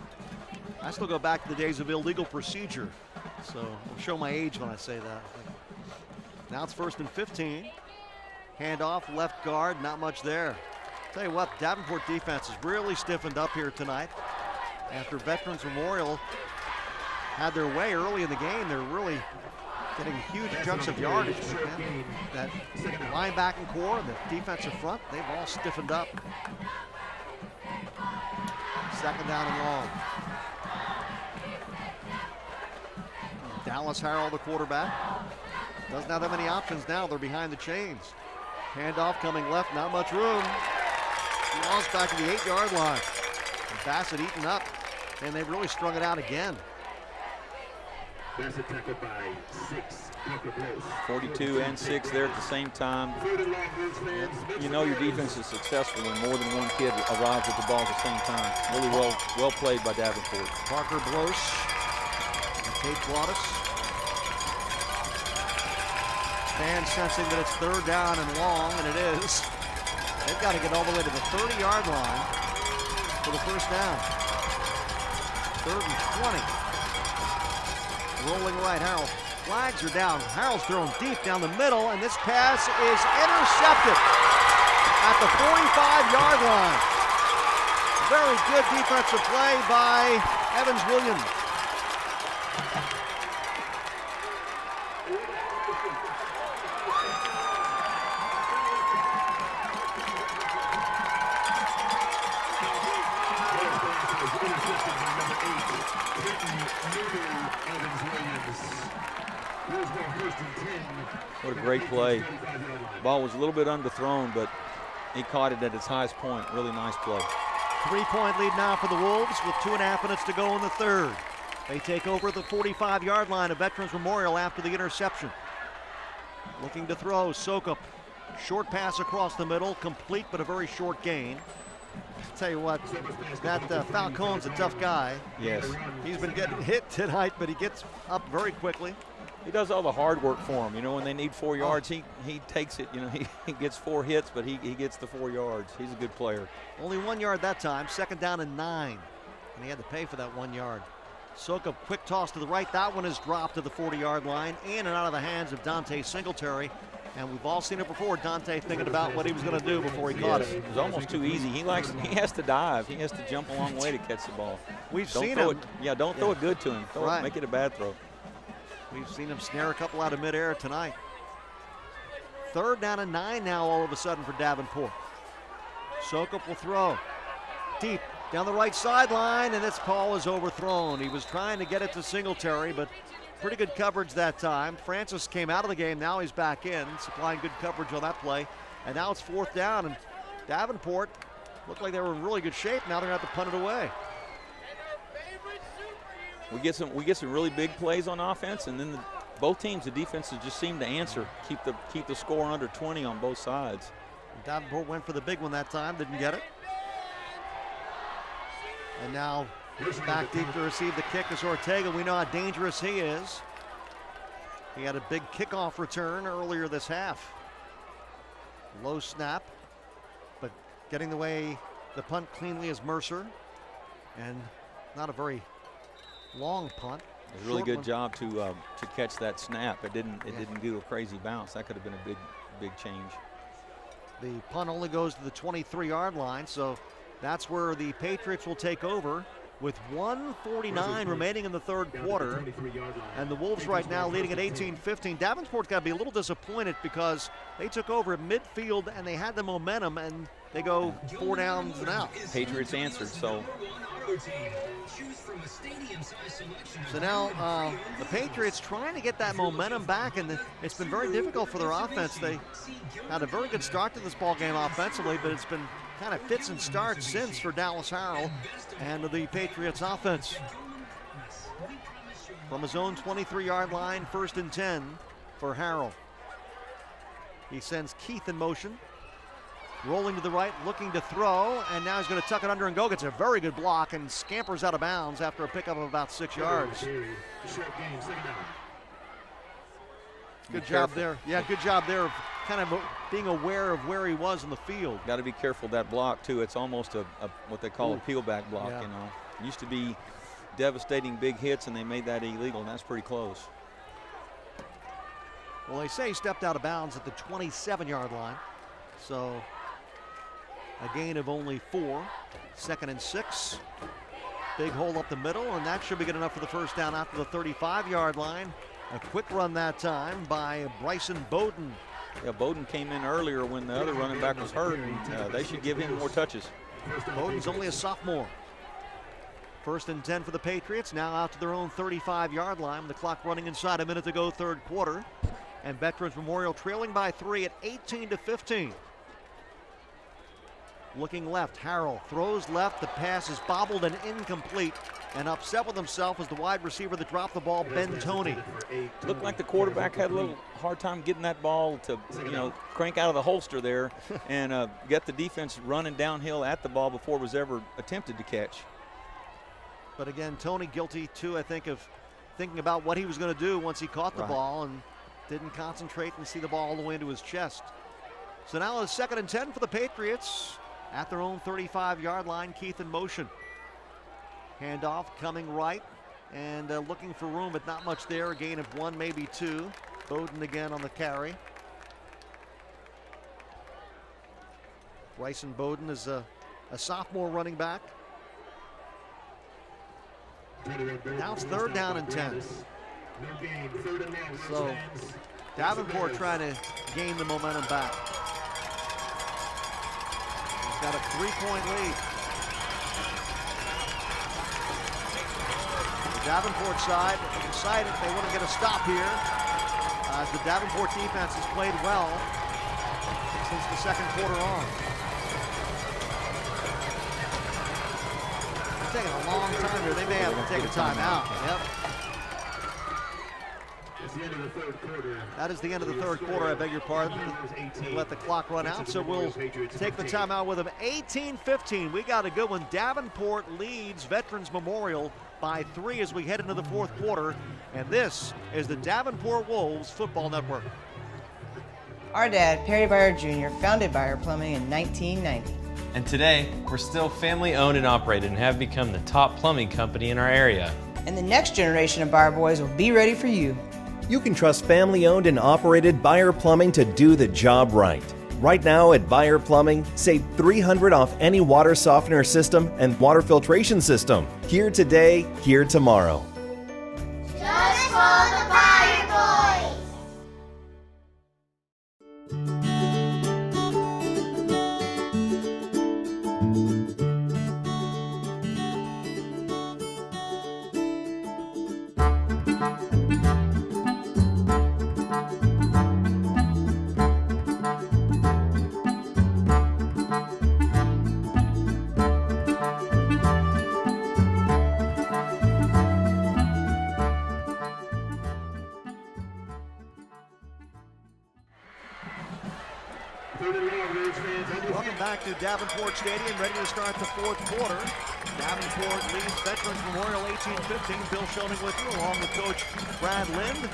I still go back to the days of illegal procedure, so I'll show my age when I say that. Now it's 1st and 15. Handoff, left guard, not much there. Tell you what, Davenport defense has really stiffened up here tonight. After Veterans Memorial had their way early in the game, they're really getting huge chunks of yardage. That linebacking core and the defensive front, they've all stiffened up. 2nd down and long. Dallas Harrell, the quarterback, doesn't have that many options now. They're behind the chains. Handoff coming left, not much room. Lost back to the 8-yard line. And Bassett eaten up, and they've really strung it out again. Bassett tackled by 6. 42 and 6 there at the same time. You know your defense is successful when more than one kid arrives at the ball at the same time. Really well played by Davenport. Parker Bloss and Tate Broadus. Fans sensing that it's 3rd down and long, and it is. They've got to get all the way to the 30-yard line for the 1st down. 3rd and 20. Rolling right, Harrell. Flags are down. Harrell's thrown deep down the middle, and this pass is intercepted at the 45-yard line. Very good defensive play by Evans Williams. What a great play. The ball was a little bit underthrown, but he caught it at its highest point. Really nice play. 3-point lead now for the Wolves with 2.5 minutes to go in the third. They take over the 45-yard line of Veterans Memorial after the interception. Looking to throw, Sokup. Short pass across the middle, complete but a very short gain. I'll tell you what, that Falcone's a tough guy. Yes. He's been getting hit tonight, but he gets up very quickly. He does all the hard work for him. You know, when they need 4 yards, he takes it. You know, he gets 4 hits, but he gets the 4 yards. He's a good player. Only 1 yard that time, 2nd down and 9. And he had to pay for that 1 yard. Sokup, quick toss to the right. That one is dropped to the 40-yard line. In and out of the hands of Dante Singletary. And we've all seen it before, Dante thinking about what he was going to do before he caught it. It was almost too easy. He has to dive. He has to jump a long way to catch the ball. We've don't seen throw him. Don't throw it good to him. Make it a bad throw. We've seen him snare a couple out of midair tonight. 3rd down and 9 now all of a sudden for Davenport. Sokup will throw. Deep down the right sideline, and this call is overthrown. He was trying to get it to Singletary, but pretty good coverage that time. Francis came out of the game. Now he's back in, supplying good coverage on that play. And now it's 4th down, and Davenport looked like they were in really good shape. Now they're going to have to punt it away. We get some really big plays on offense, and then both teams, the defenses just seem to answer, keep the score under 20 on both sides. And Davenport went for the big one that time, didn't get it. And now back deep to receive the kick is Ortega. We know how dangerous he is. He had a big kickoff return earlier this half. Low snap, but getting the punt cleanly is Mercer. And not a very long punt. It was a really good job to catch that snap. It didn't do a crazy bounce. That could have been a big change. The punt only goes to the 23-yard line, so that's where the Patriots will take over with 1:49 remaining in the 3rd quarter. And the Wolves right now leading at 18-15. Davenport's got to be a little disappointed because they took over at midfield and they had the momentum, and they go 4 downs and out. Patriots answered, so. So now the Patriots trying to get that momentum back, and it's been very difficult for their offense. They had a very good start to this ball game offensively, but it's been kind of fits and starts since for Dallas Harrell and the Patriots offense. From his own 23-yard line, 1st and 10 for Harrell. He sends Keith in motion. Rolling to the right, looking to throw, and now he's going to tuck it under and go. Gets a very good block and scampers out of bounds after a pickup of about 6 yards. Good job there. Yeah, good job there of kind of being aware of where he was in the field. Got to be careful of that block, too. It's almost a what they call a peel back block, Yeah. you know. Used to be devastating big hits, and they made that illegal, and that's pretty close. Well, they say he stepped out of bounds at the 27-yard line. So a gain of only 4. 2nd and 6. Big hole up the middle, and that should be good enough for the 1st down after the 35-yard line. A quick run that time by Bryson Bowden. Yeah, Bowden came in earlier when the other running back was hurt, and they should give him more touches. Bowden's only a sophomore. 1st and 10 for the Patriots, now out to their own 35-yard line with the clock running inside, a minute to go, 3rd quarter. And Veterans Memorial trailing by 3 at 18-15. Looking left, Harrell throws left. The pass is bobbled and incomplete. And upset with himself was the wide receiver that dropped the ball, Ben Toney. Looked like the quarterback had a little hard time getting that ball to, crank out of the holster there and get the defense running downhill at the ball before it was ever attempted to catch. But again, Toney guilty too, I think, of thinking about what he was going to do once he caught the ball and didn't concentrate and see the ball all the way into his chest. So now it's 2nd and 10 for the Patriots. At their own 35-yard line, Keith in motion. Handoff coming right and looking for room, but not much there. A gain of 1, maybe 2. Bowden again on the carry. Bryson Bowden is a sophomore running back. Now it's 3rd down and 10. So Davenport trying to gain the momentum back. Got a 3-point lead. The Davenport side excited. They want to get a stop here. The Davenport defense has played well since the 2nd quarter on. It's taking a long time here. They may have to take a timeout. Yep. That is the end of the 3rd quarter, I beg your pardon. Let the clock run out, so we'll take the timeout with them. 18-15, we got a good one. Davenport leads Veterans Memorial by 3 as we head into the 4th quarter, and this is the Davenport Wolves Football Network. Our dad, Perry Byer Jr., founded Byer Plumbing in 1990. And today, we're still family owned and operated and have become the top plumbing company in our area. And the next generation of Byer boys will be ready for you. You can trust family-owned and operated Buyer Plumbing to do the job right. Right now at Buyer Plumbing, save $300 off any water softener system and water filtration system. Here today, here tomorrow. Just for the Buyer Boys! Welcome back to Davenport Stadium, ready to start the fourth quarter. Davenport leads Veterans Memorial 18-15. Bill Sheldon with you, along with Coach Brad Lind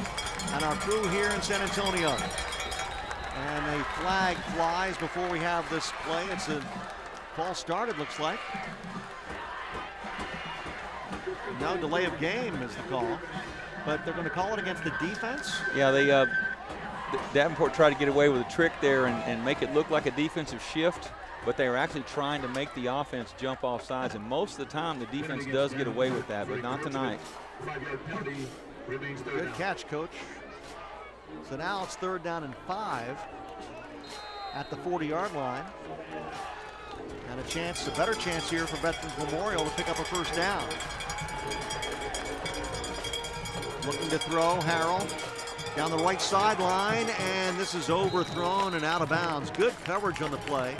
and our crew here in San Antonio. And a flag flies before we have this play. It's a false start, it looks like. No delay of game is the call, but they're going to call it against the defense. Yeah, they Davenport tried to get away with a trick there and make it look like a defensive shift, but they were actually trying to make the offense jump off sides, and most of the time the defense does get away with that, but not tonight. Good catch, Coach. So now it's 3rd down and 5 at the 40-yard line. And a better chance here for Veterans Memorial to pick up a first down. Looking to throw, Harrell. Down the right sideline, and this is overthrown and out of bounds. Good coverage on the play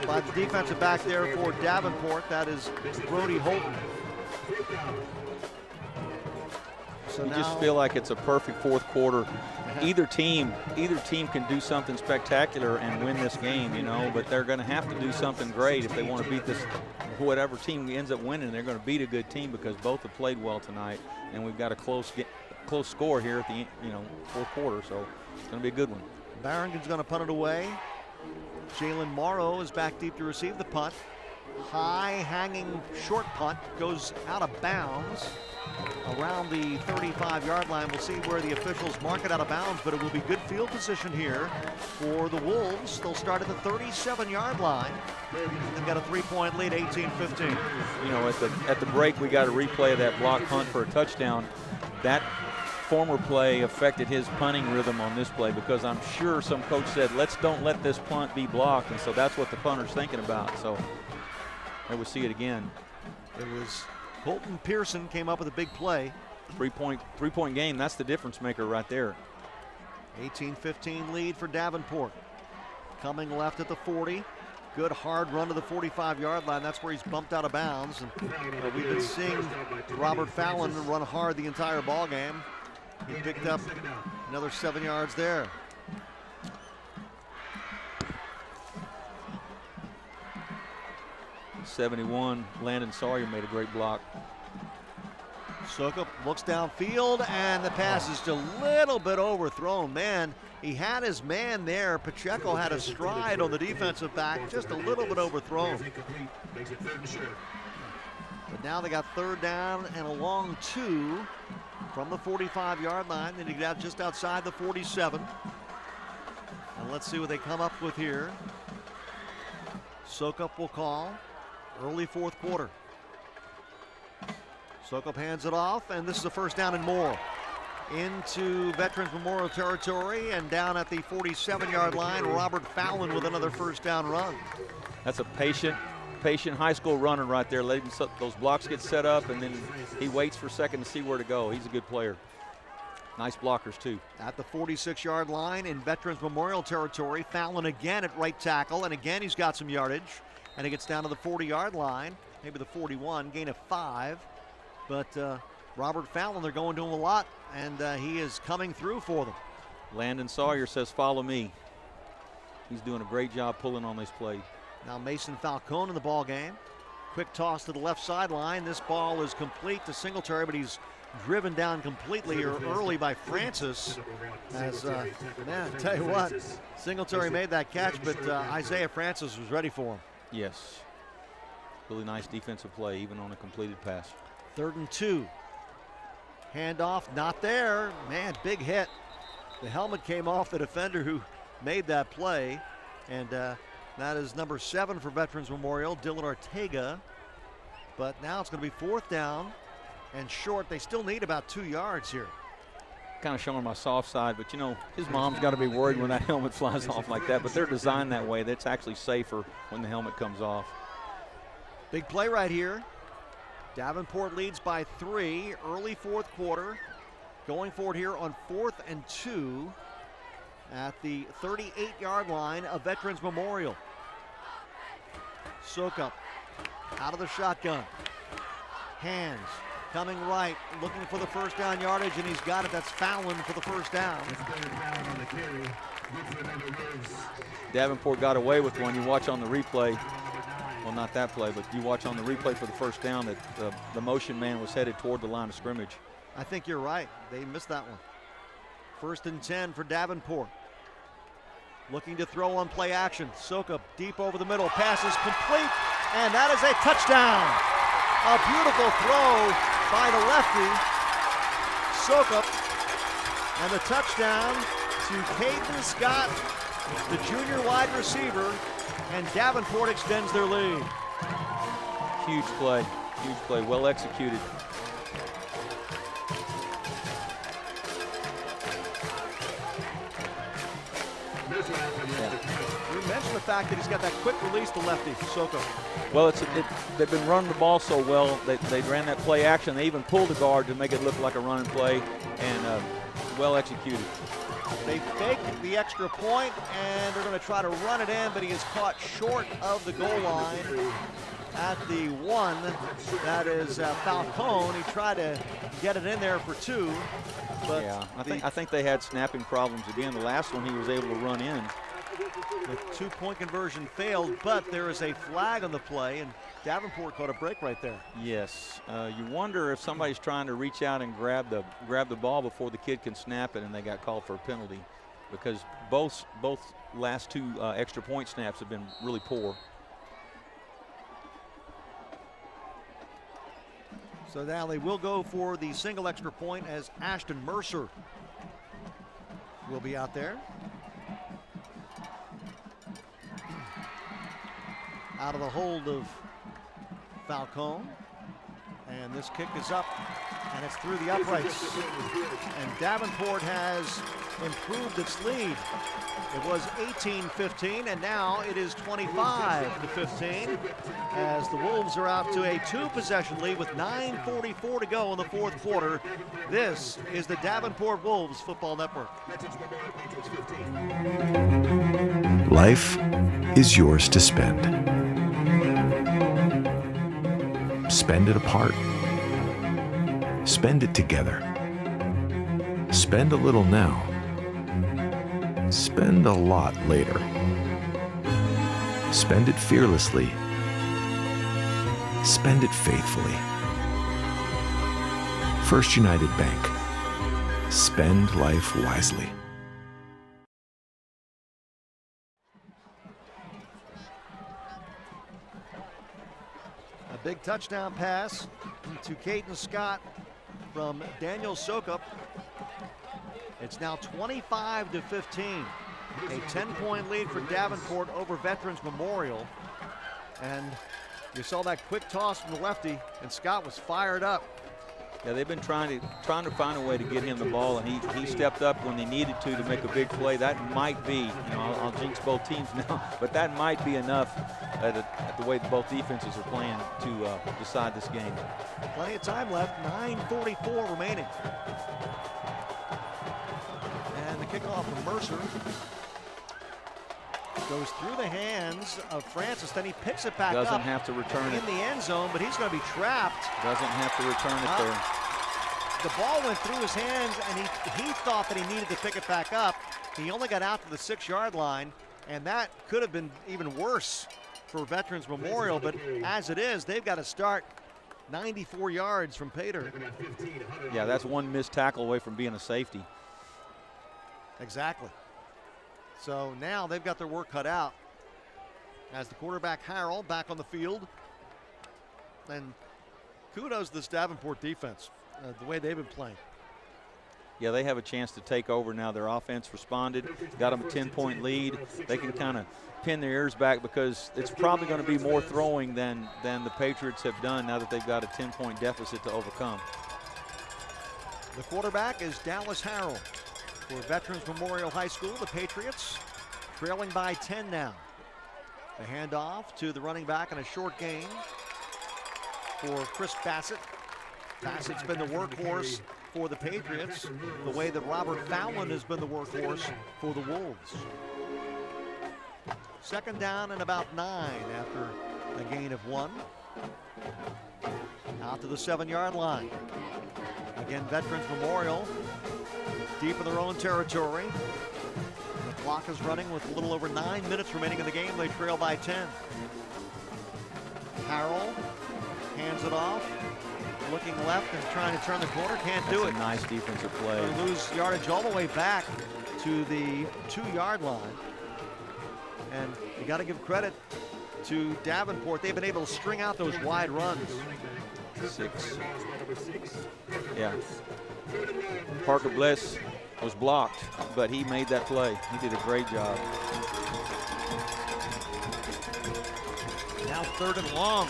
by the defensive back there for Davenport. That is Brody Holton. So you just feel like it's a perfect fourth quarter. Either team can do something spectacular and win this game, you know, but they're going to have to do something great if they want to beat this. Whatever team ends up winning, they're going to beat a good team because both have played well tonight, and we've got a close score here at the fourth quarter, so it's going to be a good one. Barringen's going to punt it away. Jalen Morrow is back deep to receive the punt. High hanging short punt goes out of bounds around the 35-yard line. We'll see where the officials mark it out of bounds, but it will be good field position here for the Wolves. They'll start at the 37-yard line. They've got a 3-point lead, 18-15. You know, at the break, we got a replay of that block punt for a touchdown. That former play affected his punting rhythm on this play because I'm sure some coach said, don't let this punt be blocked, and so that's what the punter's thinking about. So there we see it again. It was Colton Pearson came up with a big play. Three-point game, that's the difference maker right there. 18-15 lead for Davenport. Coming left at the 40. Good hard run to the 45-yard line. That's where he's bumped out of bounds. And we've been seeing Robert Fallon run hard the entire ball game. He picked up another 7 yards there. '71, Landon Sawyer made a great block. Sukup looks downfield, and the pass is just a little bit overthrown. Man, he had his man there. Pacheco had a stride on the defensive back, just a little bit overthrown. But now they got 3rd down and a long 2 from the 45-yard line. Then he got just outside the 47. And let's see what they come up with here. Sukup will call. Early fourth quarter. Sukup hands it off, and this is a first down and more. Into Veterans Memorial territory, and down at the 47-yard line, Robert Fallon with another first down run. That's a patient high school runner right there. Let those blocks get set up, and then he waits for a second to see where to go. He's a good player. Nice blockers, too. At the 46-yard line in Veterans Memorial territory, Fallon again at right tackle, and again he's got some yardage. And he gets down to the 40-yard line, maybe the 41, gain of 5. But Robert Fallon, they're going to him a lot, and he is coming through for them. Landon Sawyer says, follow me. He's doing a great job pulling on this play. Now Mason Falcone in the ball game. Quick toss to the left sideline. This ball is complete to Singletary, but he's driven down completely early by Francis. As, man, tell you what, Singletary made that catch, but Isaiah Francis was ready for him. Yes. Really nice defensive play, even on a completed pass. 3rd and 2. Handoff, not there. Man, big hit. The helmet came off the defender who made that play. And that is number 7 for Veterans Memorial, Dylan Ortega. But now it's going to be 4th down and short. They still need about 2 yards here. Kind of showing my soft side, but you know, his mom's got to be worried when that helmet flies off like that. But they're designed that way. That's actually safer when the helmet comes off. Big play right here. Davenport leads by 3, early 4th quarter. Going forward here on 4th and 2 at the 38-yard line of Veterans Memorial. Sokup out of the shotgun. Hands coming right, looking for the first down yardage, and he's got it. That's Fallon for the first down. Davenport got away with one. You watch on the replay. Well, not that play, but you watch on the replay for the first down that the motion man was headed toward the line of scrimmage. I think you're right. They missed that one. 1st and 10 for Davenport. Looking to throw on play action. Sokup deep over the middle. Pass is complete, and that is a touchdown. A beautiful throw by the lefty. Sokup, and the touchdown to Caden Scott, the junior wide receiver, and Davenport extends their lead. Huge play, well executed. You mentioned the fact that he's got that quick release to lefty, Sokup. Well, they've been running the ball so well. They ran that play action. They even pulled the guard to make it look like a running play, and well executed. They fake the extra point, and they're going to try to run it in, but he is caught short of the goal line at the 1. That is Falcone. He tried to get it in there for 2. But yeah, I think they had snapping problems again. The last one he was able to run in. The 2-point conversion failed, but there is a flag on the play, and Davenport caught a break right there. Yes, you wonder if somebody's trying to reach out and grab the ball before the kid can snap it, and they got called for a penalty, because both last 2 extra point snaps have been really poor. So now they will go for the single extra point as Ashton Mercer will be out there. Out of the hold of Falcone. And this kick is up, and it's through the uprights. And Davenport has improved its lead. It was 18-15, and now it is 25-15 as the Wolves are out to a 2-possession lead with 9:44 to go in the 4th quarter. This is the Davenport Wolves Football Network. Life is yours to spend. Spend it apart. Spend it together. Spend a little now. Spend a lot later. Spend it fearlessly. Spend it faithfully. First United Bank. Spend life wisely. A big touchdown pass to Caden Scott from Daniel Sokup. It's now 25-15. A 10-point lead for Davenport over Veterans Memorial. And you saw that quick toss from the lefty, and Scott was fired up. Yeah, they've been trying to find a way to get him the ball, and he stepped up when they needed to make a big play. That might be, you know, I'll jinx both teams now, but that might be enough at the way both defenses are playing to decide this game. Plenty of time left, 9:44 remaining. And the kickoff from Mercer goes through the hands of Francis, then he picks it back up. Doesn't have to return it. In the end zone, but he's going to be trapped. Doesn't have to return it there. The ball went through his hands, and he thought that he needed to pick it back up. He only got out to the 6-yard line, and that could have been even worse for Veterans Memorial, but as it is, they've got to start 94 yards from Pater. Yeah, that's one missed tackle away from being a safety. Exactly. So now they've got their work cut out as the quarterback Harrell back on the field. And kudos to this Davenport defense. the way they've been playing. Yeah, they have a chance to take over now. Their offense responded, got them a 10-point lead. They can kind of pin their ears back because it's probably going to be more throwing than the Patriots have done now that they've got a 10-point deficit to overcome. The quarterback is Dallas Harrell for Veterans Memorial High School. The Patriots trailing by 10 now. The handoff to the running back in a short gain for Chris Bassett. Bassett's been the workhorse for the Patriots, the way that Robert Fallon has been the workhorse for the Wolves. Second down and about 9 after a gain of 1. Out to the 7-yard line. Again, Veterans Memorial deep in their own territory. The clock is running with a little over 9 minutes remaining in the game. They trail by 10. Harrell hands it off, looking left and trying to turn the corner. Can't do it. Nice defensive play. They lose yardage all the way back to the 2-yard line. And you got to give credit to Davenport. They've been able to string out those wide runs. 6. Yeah. Parker Bliss was blocked, but he made that play. He did a great job. Now 3rd and long.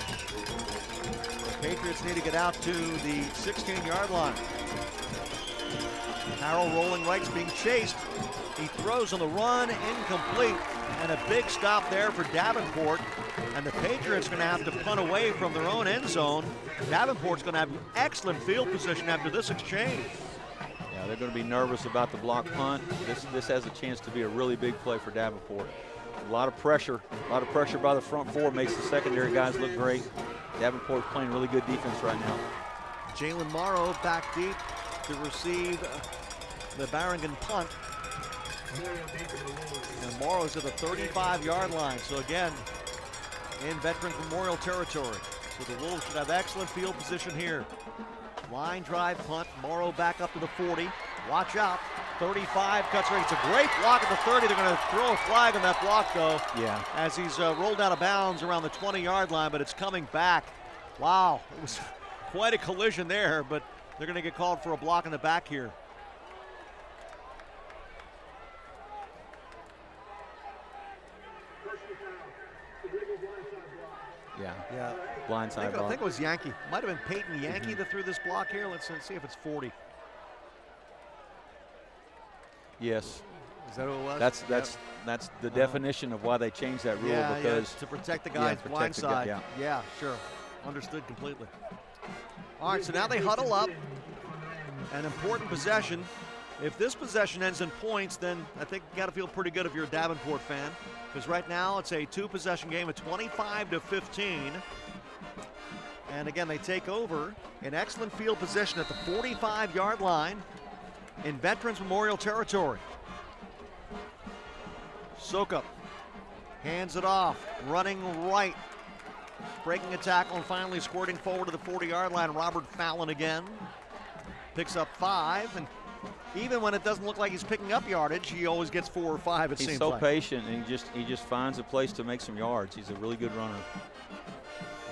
The Patriots need to get out to the 16-yard line. Harrell rolling right's being chased. He throws on the run, incomplete, and a big stop there for Davenport. And the Patriots are going to have to punt away from their own end zone. Davenport's going to have excellent field position after this exchange. Yeah, they're going to be nervous about the block punt. This has a chance to be a really big play for Davenport. A lot of pressure by the front four makes the secondary guys look great. Davenport's playing really good defense right now. Jalen Morrow back deep to receive the Barringen punt. And Morrow's at the 35-yard line. So again, in Veterans Memorial territory. So the Wolves should have excellent field position here. Line drive punt. Morrow back up to the 40. Watch out. 35 cuts right. It's a great block at the 30. They're going to throw a flag on that block, though. Yeah. As he's rolled out of bounds around the 20-yard line, but it's coming back. Wow. It was quite a collision there, but they're going to get called for a block in the back here. Yeah. Blindside block. I think it was Yankee. Might have been Peyton Yankee that threw this block here. Let's see if it's 40. Yes. Is that what it was? That's the definition of why they changed that rule, because to protect the guy's blind side. Yeah, sure. Understood completely. All right, so now they huddle up. An important possession. If this possession ends in points, then I think you got to feel pretty good if you're a Davenport fan, because right now it's a 2-possession game, a 25-15. And again, they take over in excellent field position at the 45-yard line in Veterans Memorial territory. Sokup hands it off, running right, breaking a tackle and finally squirting forward to the 40-yard line. Robert Fallon again picks up 5, and even when it doesn't look like he's picking up yardage, he always gets 4 or 5, it seems like. He's so patient, and he just finds a place to make some yards. He's a really good runner.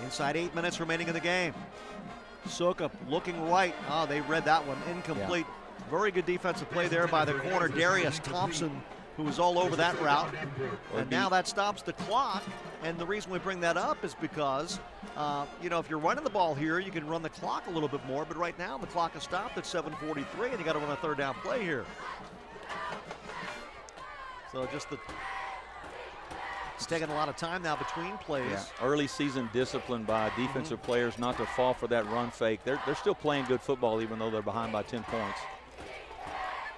Inside 8 minutes remaining in the game. Sokup looking right. Oh, they read that one. Incomplete. Yeah. Very good defensive play there by the corner, Darius Thompson, who was all over that route. And now that stops the clock. And the reason we bring that up is because, if you're running the ball here, you can run the clock a little bit more. But right now, the clock is stopped at 7:43, and you got to run a 3rd down play here. So it's taking a lot of time now between plays. Yeah. Early season discipline by defensive players not to fall for that run fake. They're still playing good football even though they're behind by 10 points.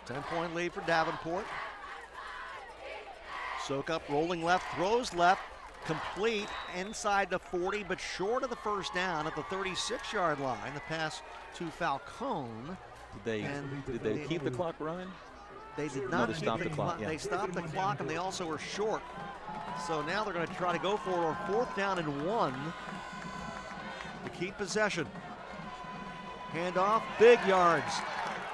10-point lead for Davenport. Sokup rolling left, throws left, complete inside the 40, but short of the 1st down at the 36-yard line. The pass to Falcone. Did they keep the clock running? They did not keep the clock. Yeah. They stopped the clock, and they also were short. So now they're going to try to go for a 4th down and 1 to keep possession. Handoff, big yards.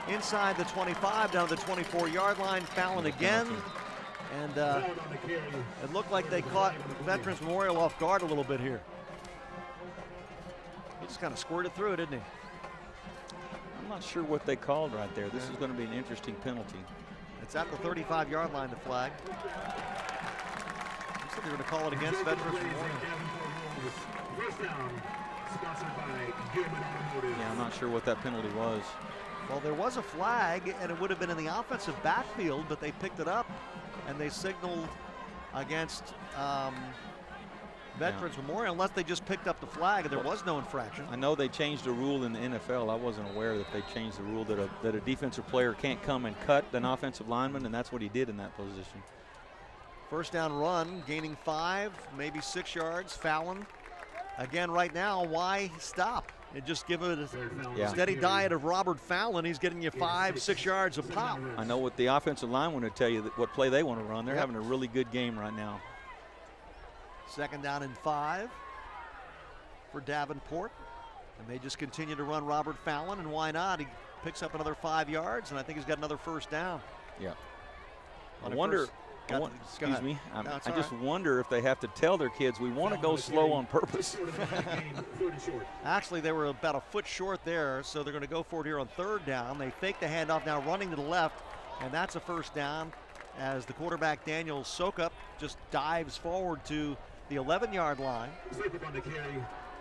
Inside the 25, down to the 24-yard line. Fallon again. And it looked like they caught Veterans Memorial off guard a little bit here. He just kind of squirted through it, didn't he? I'm not sure what they called right there. This is going to be an interesting penalty. It's at the 35-yard line, the flag. Looks like they're going to call it against Veterans Memorial. First down, sponsored by Gilman Automotive. Yeah, I'm not sure what that penalty was. Well, there was a flag, and it would have been in the offensive backfield, but they picked it up, and they signaled against Veterans Memorial, unless they just picked up the flag, and there was no infraction. I know they changed a rule in the NFL. I wasn't aware that they changed the rule that a defensive player can't come and cut an offensive lineman, and that's what he did in that position. First down run, gaining 5, maybe 6 yards. Fallon. Again, right now, why stop? And just give it a steady diet of Robert Fallon. He's getting you 5, 6 yards a pop. I know what the offensive line want to tell you, what play they want to run. They're having a really good game right now. Second down and 5 for Davenport. And they just continue to run Robert Fallon, and why not? He picks up another 5 yards, and I think he's got another first down. Yeah. I wonder, excuse me, I just wonder if they have to tell their kids, we want to go slow on purpose. Actually, they were about a foot short there, so they're going to go for it here on third down. They fake the handoff, now running to the left, and that's a first down as the quarterback, Daniel Sokup, just dives forward to the 11-yard line.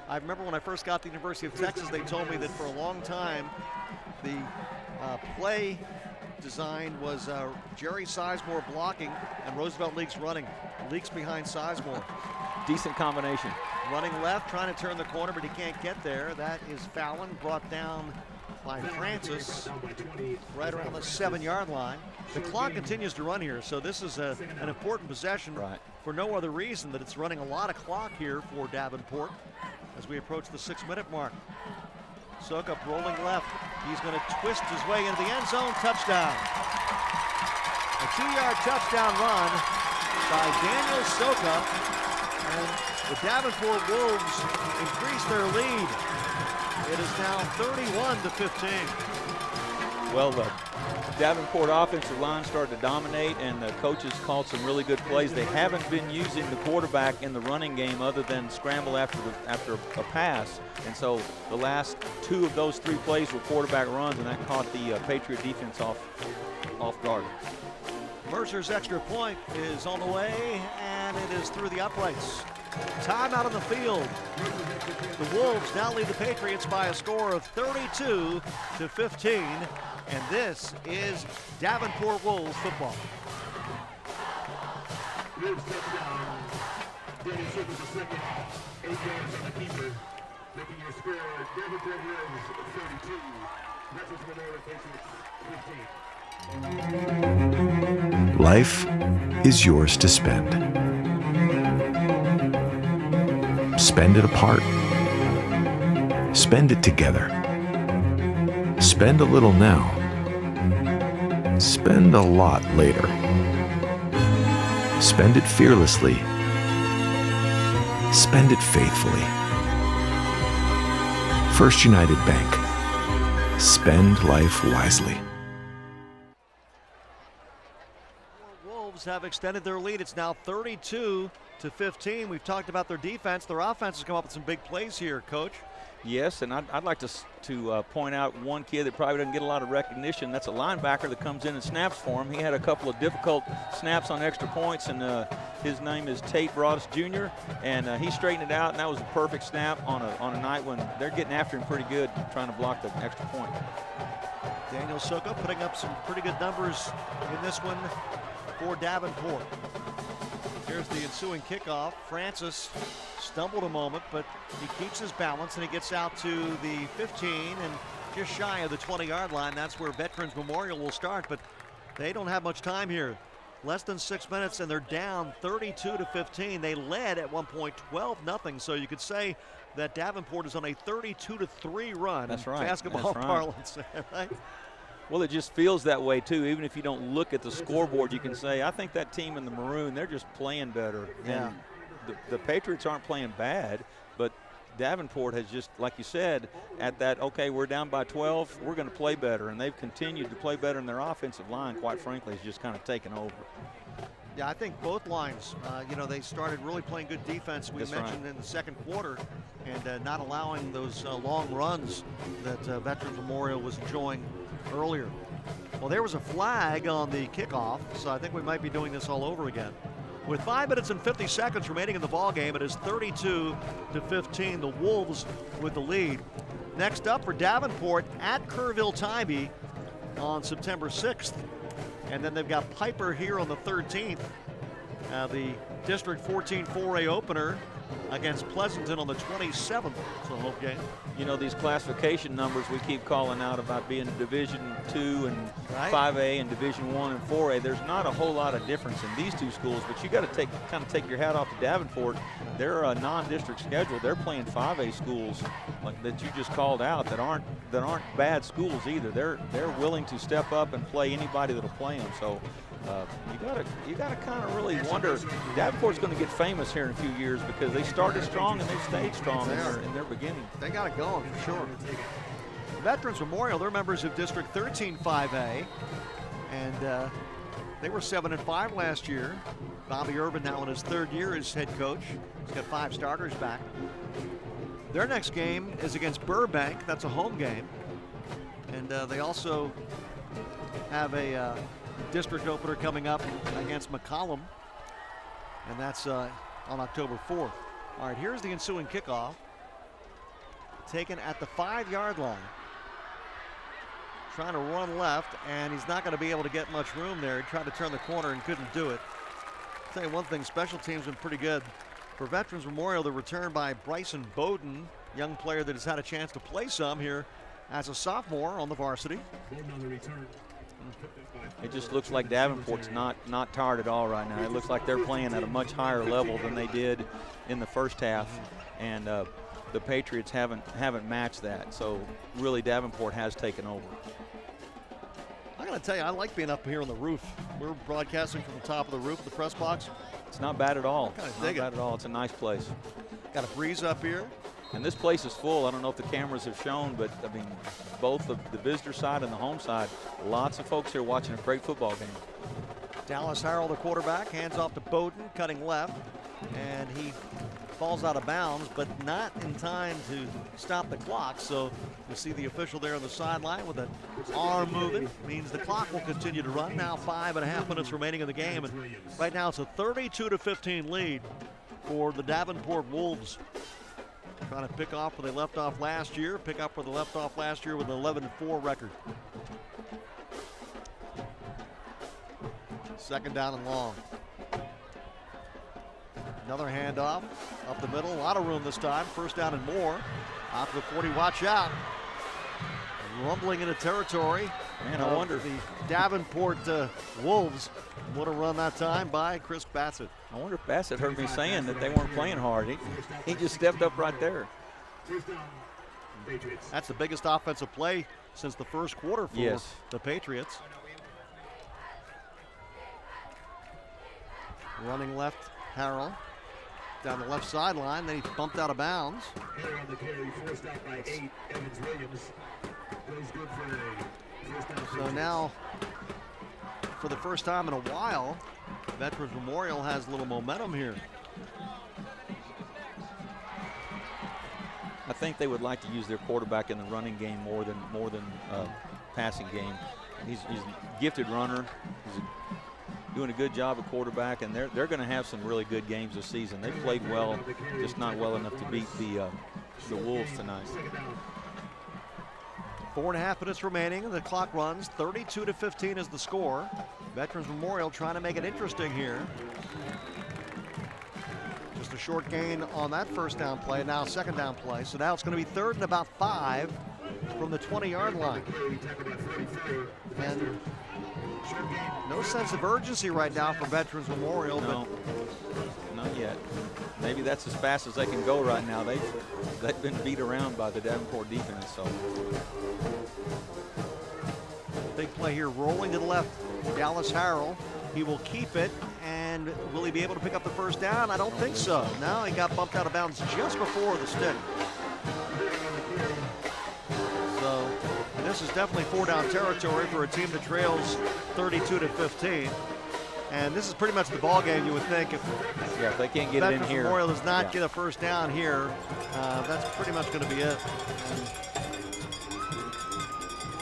I remember when I first got to the University of Texas, they told me that for a long time the play design was Jerry Sizemore blocking and Roosevelt Leaks running. Leaks behind Sizemore. Decent combination. Running left, trying to turn the corner, but he can't get there. That is Fallon, brought down by Francis right around the 7-yard line. The clock continues to run here, so this is an important possession for no other reason that it's running a lot of clock here for Davenport as we approach the 6-minute mark. Sokup rolling left. He's going to twist his way into the end zone. Touchdown. A 2-yard touchdown run by Daniel Sokup, and the Davenport Wolves increase their lead. It is now 31-15. Well, the Davenport offensive line started to dominate, and the coaches called some really good plays. They haven't been using the quarterback in the running game other than scramble after a pass. And so the last 2 of those 3 plays were quarterback runs, and that caught the Patriot defense off guard. Mercer's extra point is on the way, and it is through the uprights. Timeout on the field. The Wolves now lead the Patriots by a score of 32-15, and this is Davenport Wolves football. Wolves touchdown. Danny Sokup the second. 8 yards on the keeper. Making your score, Davenport Wolves 32. Veterans Memorial Patriots 15. Life is yours to spend. Spend it apart. Spend it together. Spend a little now. Spend a lot later. Spend it fearlessly. Spend it faithfully. First United Bank. Spend life wisely. Wolves have extended their lead. It's now 32-15. We've talked about their defense. Their offense has come up with some big plays here, Coach. Yes, and I'd like to point out one kid that probably doesn't get a lot of recognition. That's a linebacker that comes in and snaps for him. He had a couple of difficult snaps on extra points, and his name is Tate Broadus Jr., and he straightened it out, and that was a perfect snap on a night when they're getting after him pretty good, trying to block the extra point. Daniel Sokup putting up some pretty good numbers in this one for Davenport. Here's the ensuing kickoff. Francis stumbled a moment, but he keeps his balance, and he gets out to the 15 and just shy of the 20-yard line. That's where Veterans Memorial will start, but they don't have much time here. Less than 6 minutes, and they're down 32-15. They led at one point 12-0, so you could say that Davenport is on a 32-3 run. That's right. Basketball parlance, right? Well, it just feels that way, too. Even if you don't look at the scoreboard, you can say, I think that team in the maroon, they're just playing better. Yeah. And the Patriots aren't playing bad, but Davenport has just, like you said, at that, okay, we're down by 12, we're going to play better. And they've continued to play better, and their offensive line, quite frankly, has just kind of taken over. Yeah, I think both lines, they started really playing good defense. We mentioned in the second quarter, and not allowing those long runs that Veterans Memorial was enjoying earlier. Well, there was a flag on the kickoff, so I think we might be doing this all over again. With 5 minutes and 50 seconds remaining in the ball game, it is 32-15. The Wolves with the lead. Next up for Davenport at Kerrville-Tybee on September 6th. And then they've got Piper here on the 13th. The District 14 4A opener against Pleasanton on the 27th. It's a home game. You know, these classification numbers we keep calling out about being Division II and 5A and Division I and 4A. There's not a whole lot of difference in these two schools, but you got to kind of take your hat off to Davenport. They're a non-district schedule. They're playing 5A schools like that you just called out that aren't bad schools either. They're willing to step up and play anybody that'll play them. So you gotta kind of really wonder. Davenport's going to get famous here in a few years because they started strong and they've stayed strong in their beginning. They got it going for sure. Veterans Memorial, they're members of District 13 5A, and they were 7-5 last year. Bobby Urban now in his 3rd year as head coach. He's got 5 starters back. Their next game is against Burbank. That's a home game, and they also have a district opener coming up against McCollum, and that's on October 4th. All right, here's the ensuing kickoff. Taken at the 5-yard line. Trying to run left, and he's not going to be able to get much room there. He tried to turn the corner and couldn't do it. I'll tell you one thing, special teams have been pretty good. For Veterans Memorial, the return by Bryson Bowden, young player that has had a chance to play some here as a sophomore on the varsity. It just looks like Davenport's not tired at all right now. It looks like they're playing at a much higher level than they did in the first half, and the Patriots haven't matched that. So really, Davenport has taken over. I gotta tell you, I like being up here on the roof. We're broadcasting from the top of the roof of the press box. It's not bad at all. Not bad at all. It's a nice place. Got a breeze up here. And this place is full. I don't know if the cameras have shown, but I mean, both the visitor side and the home side, lots of folks here watching a great football game. Dallas Harrell, the quarterback, hands off to Bowden, cutting left, and he falls out of bounds, but not in time to stop the clock. So you see the official there on the sideline with an arm moving. Means the clock will continue to run. Now 5.5 minutes remaining in the game, and right now it's a 32-15 lead for the Davenport Wolves. Trying to pick off where they left off last year, with an 11-4 record. Second down and long. Another handoff up the middle, a lot of room this time. First down and more. Out to the 40, watch out. Rumbling into territory. Man, I wonder. The Davenport Wolves would have run that time by Chris Bassett. I wonder if Bassett heard me saying that they weren't playing hard. He just stepped up right there. That's the biggest offensive play since the first quarter for the Patriots. Running left, Harrell. Down the left sideline, then he bumped out of bounds. Here on the carry, forced out by 8, Evans Williams. Goes good for a first down. So now, for the first time in a while, Veterans Memorial has a little momentum here. I think they would like to use their quarterback in the running game more than passing game. He's a gifted runner. He's doing a good job at quarterback, and they're going to have some really good games this season. They played well, just not well enough to beat the Wolves tonight. 4.5 minutes remaining. The clock runs. 32-15 is the score. Veterans Memorial trying to make it interesting here. Just a short gain on that first down play. Now second down play. So now it's going to be 3rd and about 5 from the 20-yard line. And no sense of urgency right now for Veterans Memorial. No, not yet. Maybe that's as fast as they can go right now. They've been beat around by the Davenport defense. So big play here, rolling to the left. Dallas Harrell, he will keep it, and will he be able to pick up the first down? I don't think so. Now he got bumped out of bounds just before the stick. So this is definitely 4-down territory for a team that trails 32-15. And this is pretty much the ball game, you would think, if they can't get it in Veterans here. Memorial does not get a first down here. That's pretty much going to be it.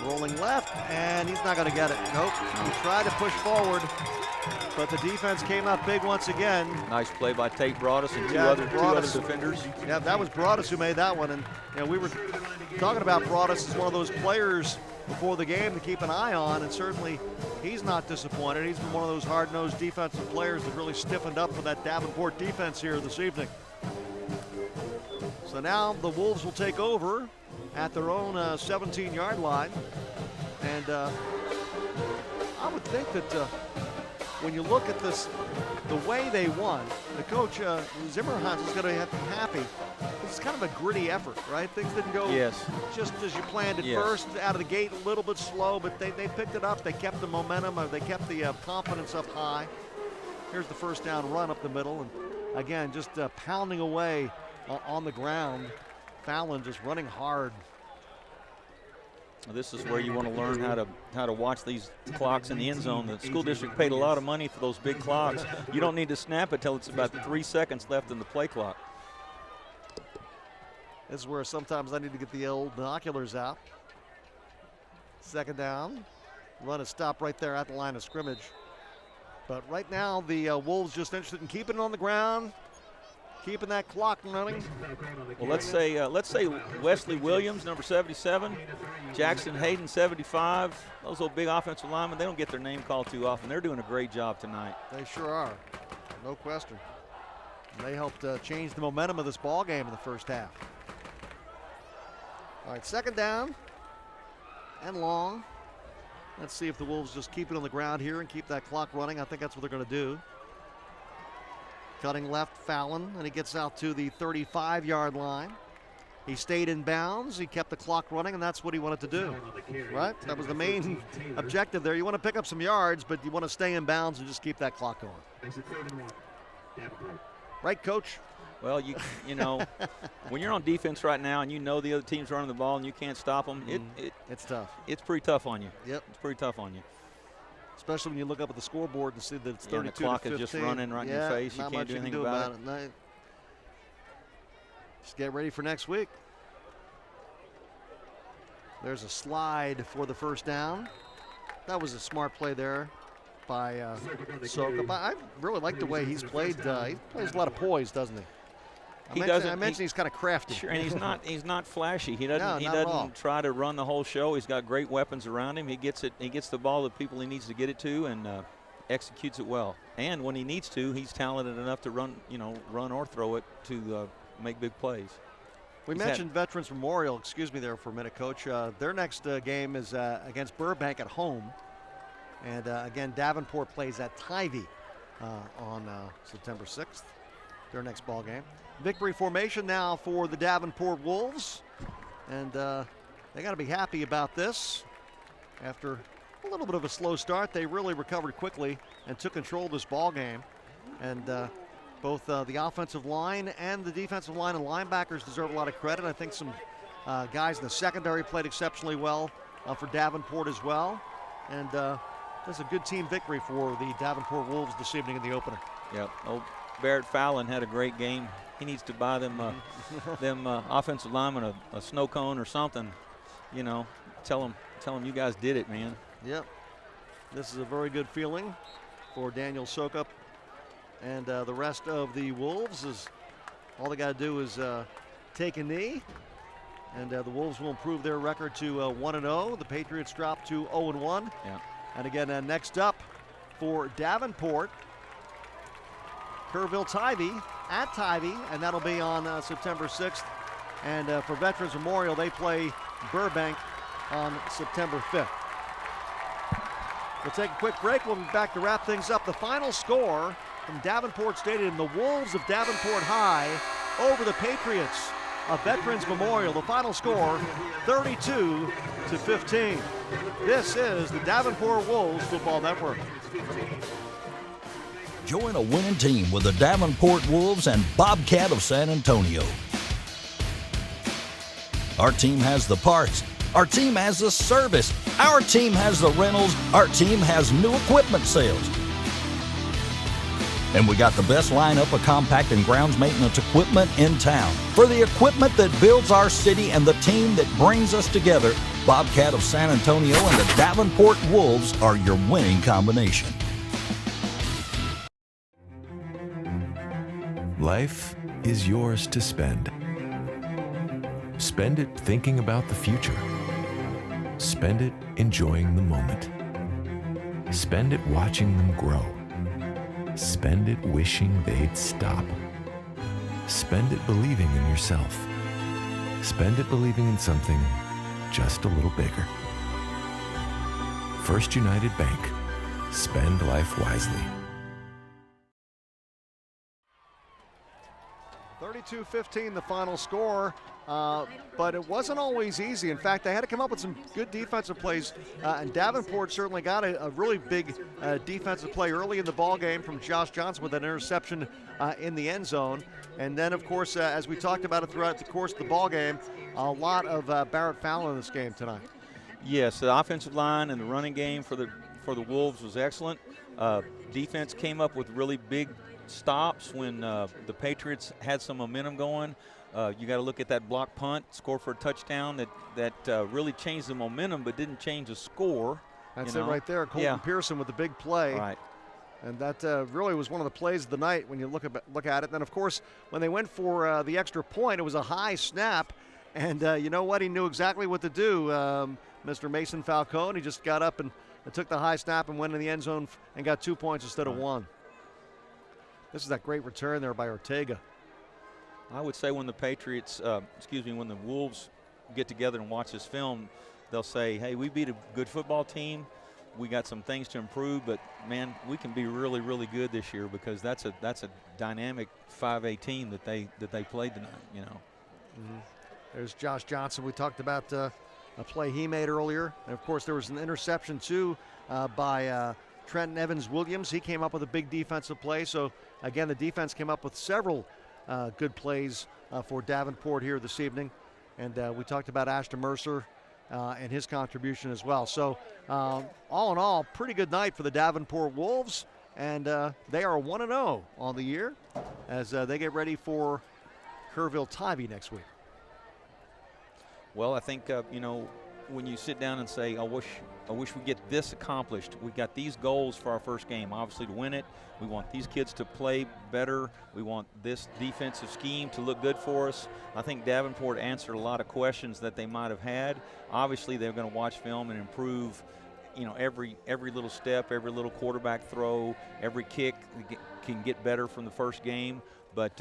Rolling left, and he's not going to get it. Nope. He tried to push forward, but the defense came up big once again. Nice play by Tate Broadus and two other defenders. Yeah, that was Broadus who made that one. And we were talking about Broadus as one of those players before the game to keep an eye on, and certainly he's not disappointed. He's been one of those hard-nosed defensive players that really stiffened up for that Davenport defense here this evening. So now the Wolves will take over at their own 17-yard line. And I would think that when you look at this, the way they won, the coach, Zimmerhans, is going to have to be happy. It's kind of a gritty effort, right? Things didn't go just as you planned at first, out of the gate a little bit slow, but they picked it up. They kept the momentum. They kept the confidence up high. Here's the first down run up the middle. And again, just pounding away on the ground. Fallon just running hard. This is where you want to learn how to watch these clocks in the end zone. The school district paid a lot of money for those big clocks. You don't need to snap it till it's about 3 seconds left in the play clock. This is where sometimes I need to get the old binoculars out. Second down. Run is stopped right there at the line of scrimmage. But right now the Wolves just interested in keeping it on the ground, keeping that clock running. Well, let's say Wesley Williams, number 77, Jackson Hayden, 75. Those old big offensive linemen, they don't get their name called too often. They're doing a great job tonight. They sure are, no question. And they helped change the momentum of this ball game in the first half. All right, second down and long. Let's see if the Wolves just keep it on the ground here and keep that clock running. I think that's what they're going to do. Cutting left, Fallon, and he gets out to the 35-yard line. He stayed in bounds. He kept the clock running, and that's what he wanted to do, right? That was the main objective there. You want to pick up some yards, but you want to stay in bounds and just keep that clock going. Right, Coach? Well, you know, when you're on defense right now and you know the other team's running the ball and you can't stop them, it's tough. It's pretty tough on you. Yep. It's pretty tough on you. Especially when you look up at the scoreboard and see that it's 32 and the clock is just running right in your face. You can't do anything about it. No. Just get ready for next week. There's a slide for the first down. That was a smart play there by Soka. I really like the way he's played. He plays a lot of poise, doesn't he? I mentioned he's kind of crafty. Sure, and he's not flashy. He doesn't try to run the whole show. He's got great weapons around him. He gets the ball to the people he needs to get it to, and executes it well. And when he needs to, he's talented enough to run or throw it to make big plays. We mentioned Veterans Memorial. Excuse me there for a minute, Coach. Their next game is against Burbank at home, and again Davenport plays at Tivy on September 6th. Their next ball game. Victory formation now for the Davenport Wolves, and they got to be happy about this. After a little bit of a slow start, they really recovered quickly and took control of this ball game. And both the offensive line and the defensive line and linebackers deserve a lot of credit. I think some guys in the secondary played exceptionally well for Davenport as well. And that's a good team victory for the Davenport Wolves this evening in the opener. Yep. Old Barrett Fallon had a great game. He needs to buy them offensive linemen a snow cone or something. You know, tell them you guys did it, man. Yep. This is a very good feeling for Daniel Sokup and the rest of the Wolves. Is all they got to do is take a knee, and the Wolves will improve their record to 1-0. The Patriots drop to 0-1. Yeah. And again, next up for Davenport, Kerrville-Tivy at Tivy, and that'll be on September 6th. And for Veterans Memorial, they play Burbank on September 5th. We'll take a quick break. We'll be back to wrap things up. The final score from Davenport Stadium, the Wolves of Davenport High over the Patriots of Veterans Memorial. The final score, 32-15. This is the Davenport Wolves Football Network. Join a winning team with the Davenport Wolves and Bobcat of San Antonio. Our team has the parts. Our team has the service. Our team has the rentals. Our team has new equipment sales. And we got the best lineup of compact and grounds maintenance equipment in town. For the equipment that builds our city and the team that brings us together, Bobcat of San Antonio and the Davenport Wolves are your winning combination. Life is yours to spend. Spend it thinking about the future. Spend it enjoying the moment. Spend it watching them grow. Spend it wishing they'd stop. Spend it believing in yourself. Spend it believing in something just a little bigger. First United Bank. Spend life wisely. 32-15 the final score, but it wasn't always easy. In fact, they had to come up with some good defensive plays, and Davenport certainly got a really big defensive play early in the ball game from Josh Johnson with an interception in the end zone. And then, of course, as we talked about it throughout the course of the ball game, a lot of Barrett Fowler in this game tonight. Yes, the offensive line and the running game for the Wolves was excellent. Defense came up with really big stops when the Patriots had some momentum going. You got to look at that block punt, score for a touchdown that really changed the momentum but didn't change the score. That's it right there. Colton Pearson with the big play. Right. And that really was one of the plays of the night when you look at it. And then, of course, when they went for the extra point, it was a high snap. And you know what? He knew exactly what to do, Mr. Mason Falcone. He just got up and took the high snap and went in the end zone and got 2 points instead of 1. This is that great return there by Ortega. I would say when the Patriots, when the Wolves get together and watch this film, they'll say, hey, we beat a good football team. We got some things to improve, but, man, we can be really, really good this year because that's a dynamic 5A team that they played tonight, you know. Mm-hmm. There's Josh Johnson. We talked about a play he made earlier. And, of course, there was an interception, too, by Trenton Evans-Williams. He came up with a big defensive play. So, again, the defense came up with several good plays for Davenport here this evening. And we talked about Ashton Mercer and his contribution as well. So, all in all, pretty good night for the Davenport Wolves. And they are 1-0 on the year as they get ready for Kerrville-Tivy next week. Well, I think, when you sit down and say, I wish we get this accomplished. We got these goals for our first game, obviously to win it. We want these kids to play better. We want this defensive scheme to look good for us. I think Davenport answered a lot of questions that they might have had. Obviously, they're going to watch film and improve, every little step, every little quarterback throw, every kick can get better from the first game. But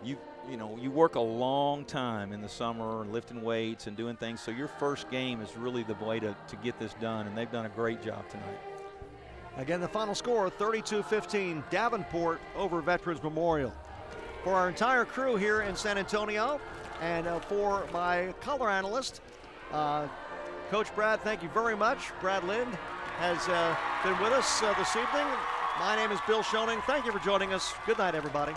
you work a long time in the summer lifting weights and doing things, so your first game is really the way to get this done, and they've done a great job tonight. Again, the final score, 32-15, Davenport over Veterans Memorial. For our entire crew here in San Antonio, and for my color analyst, Coach Brad, thank you very much. Brad Lind has been with us this evening. My name is Bill Schoening. Thank you for joining us. Good night, everybody.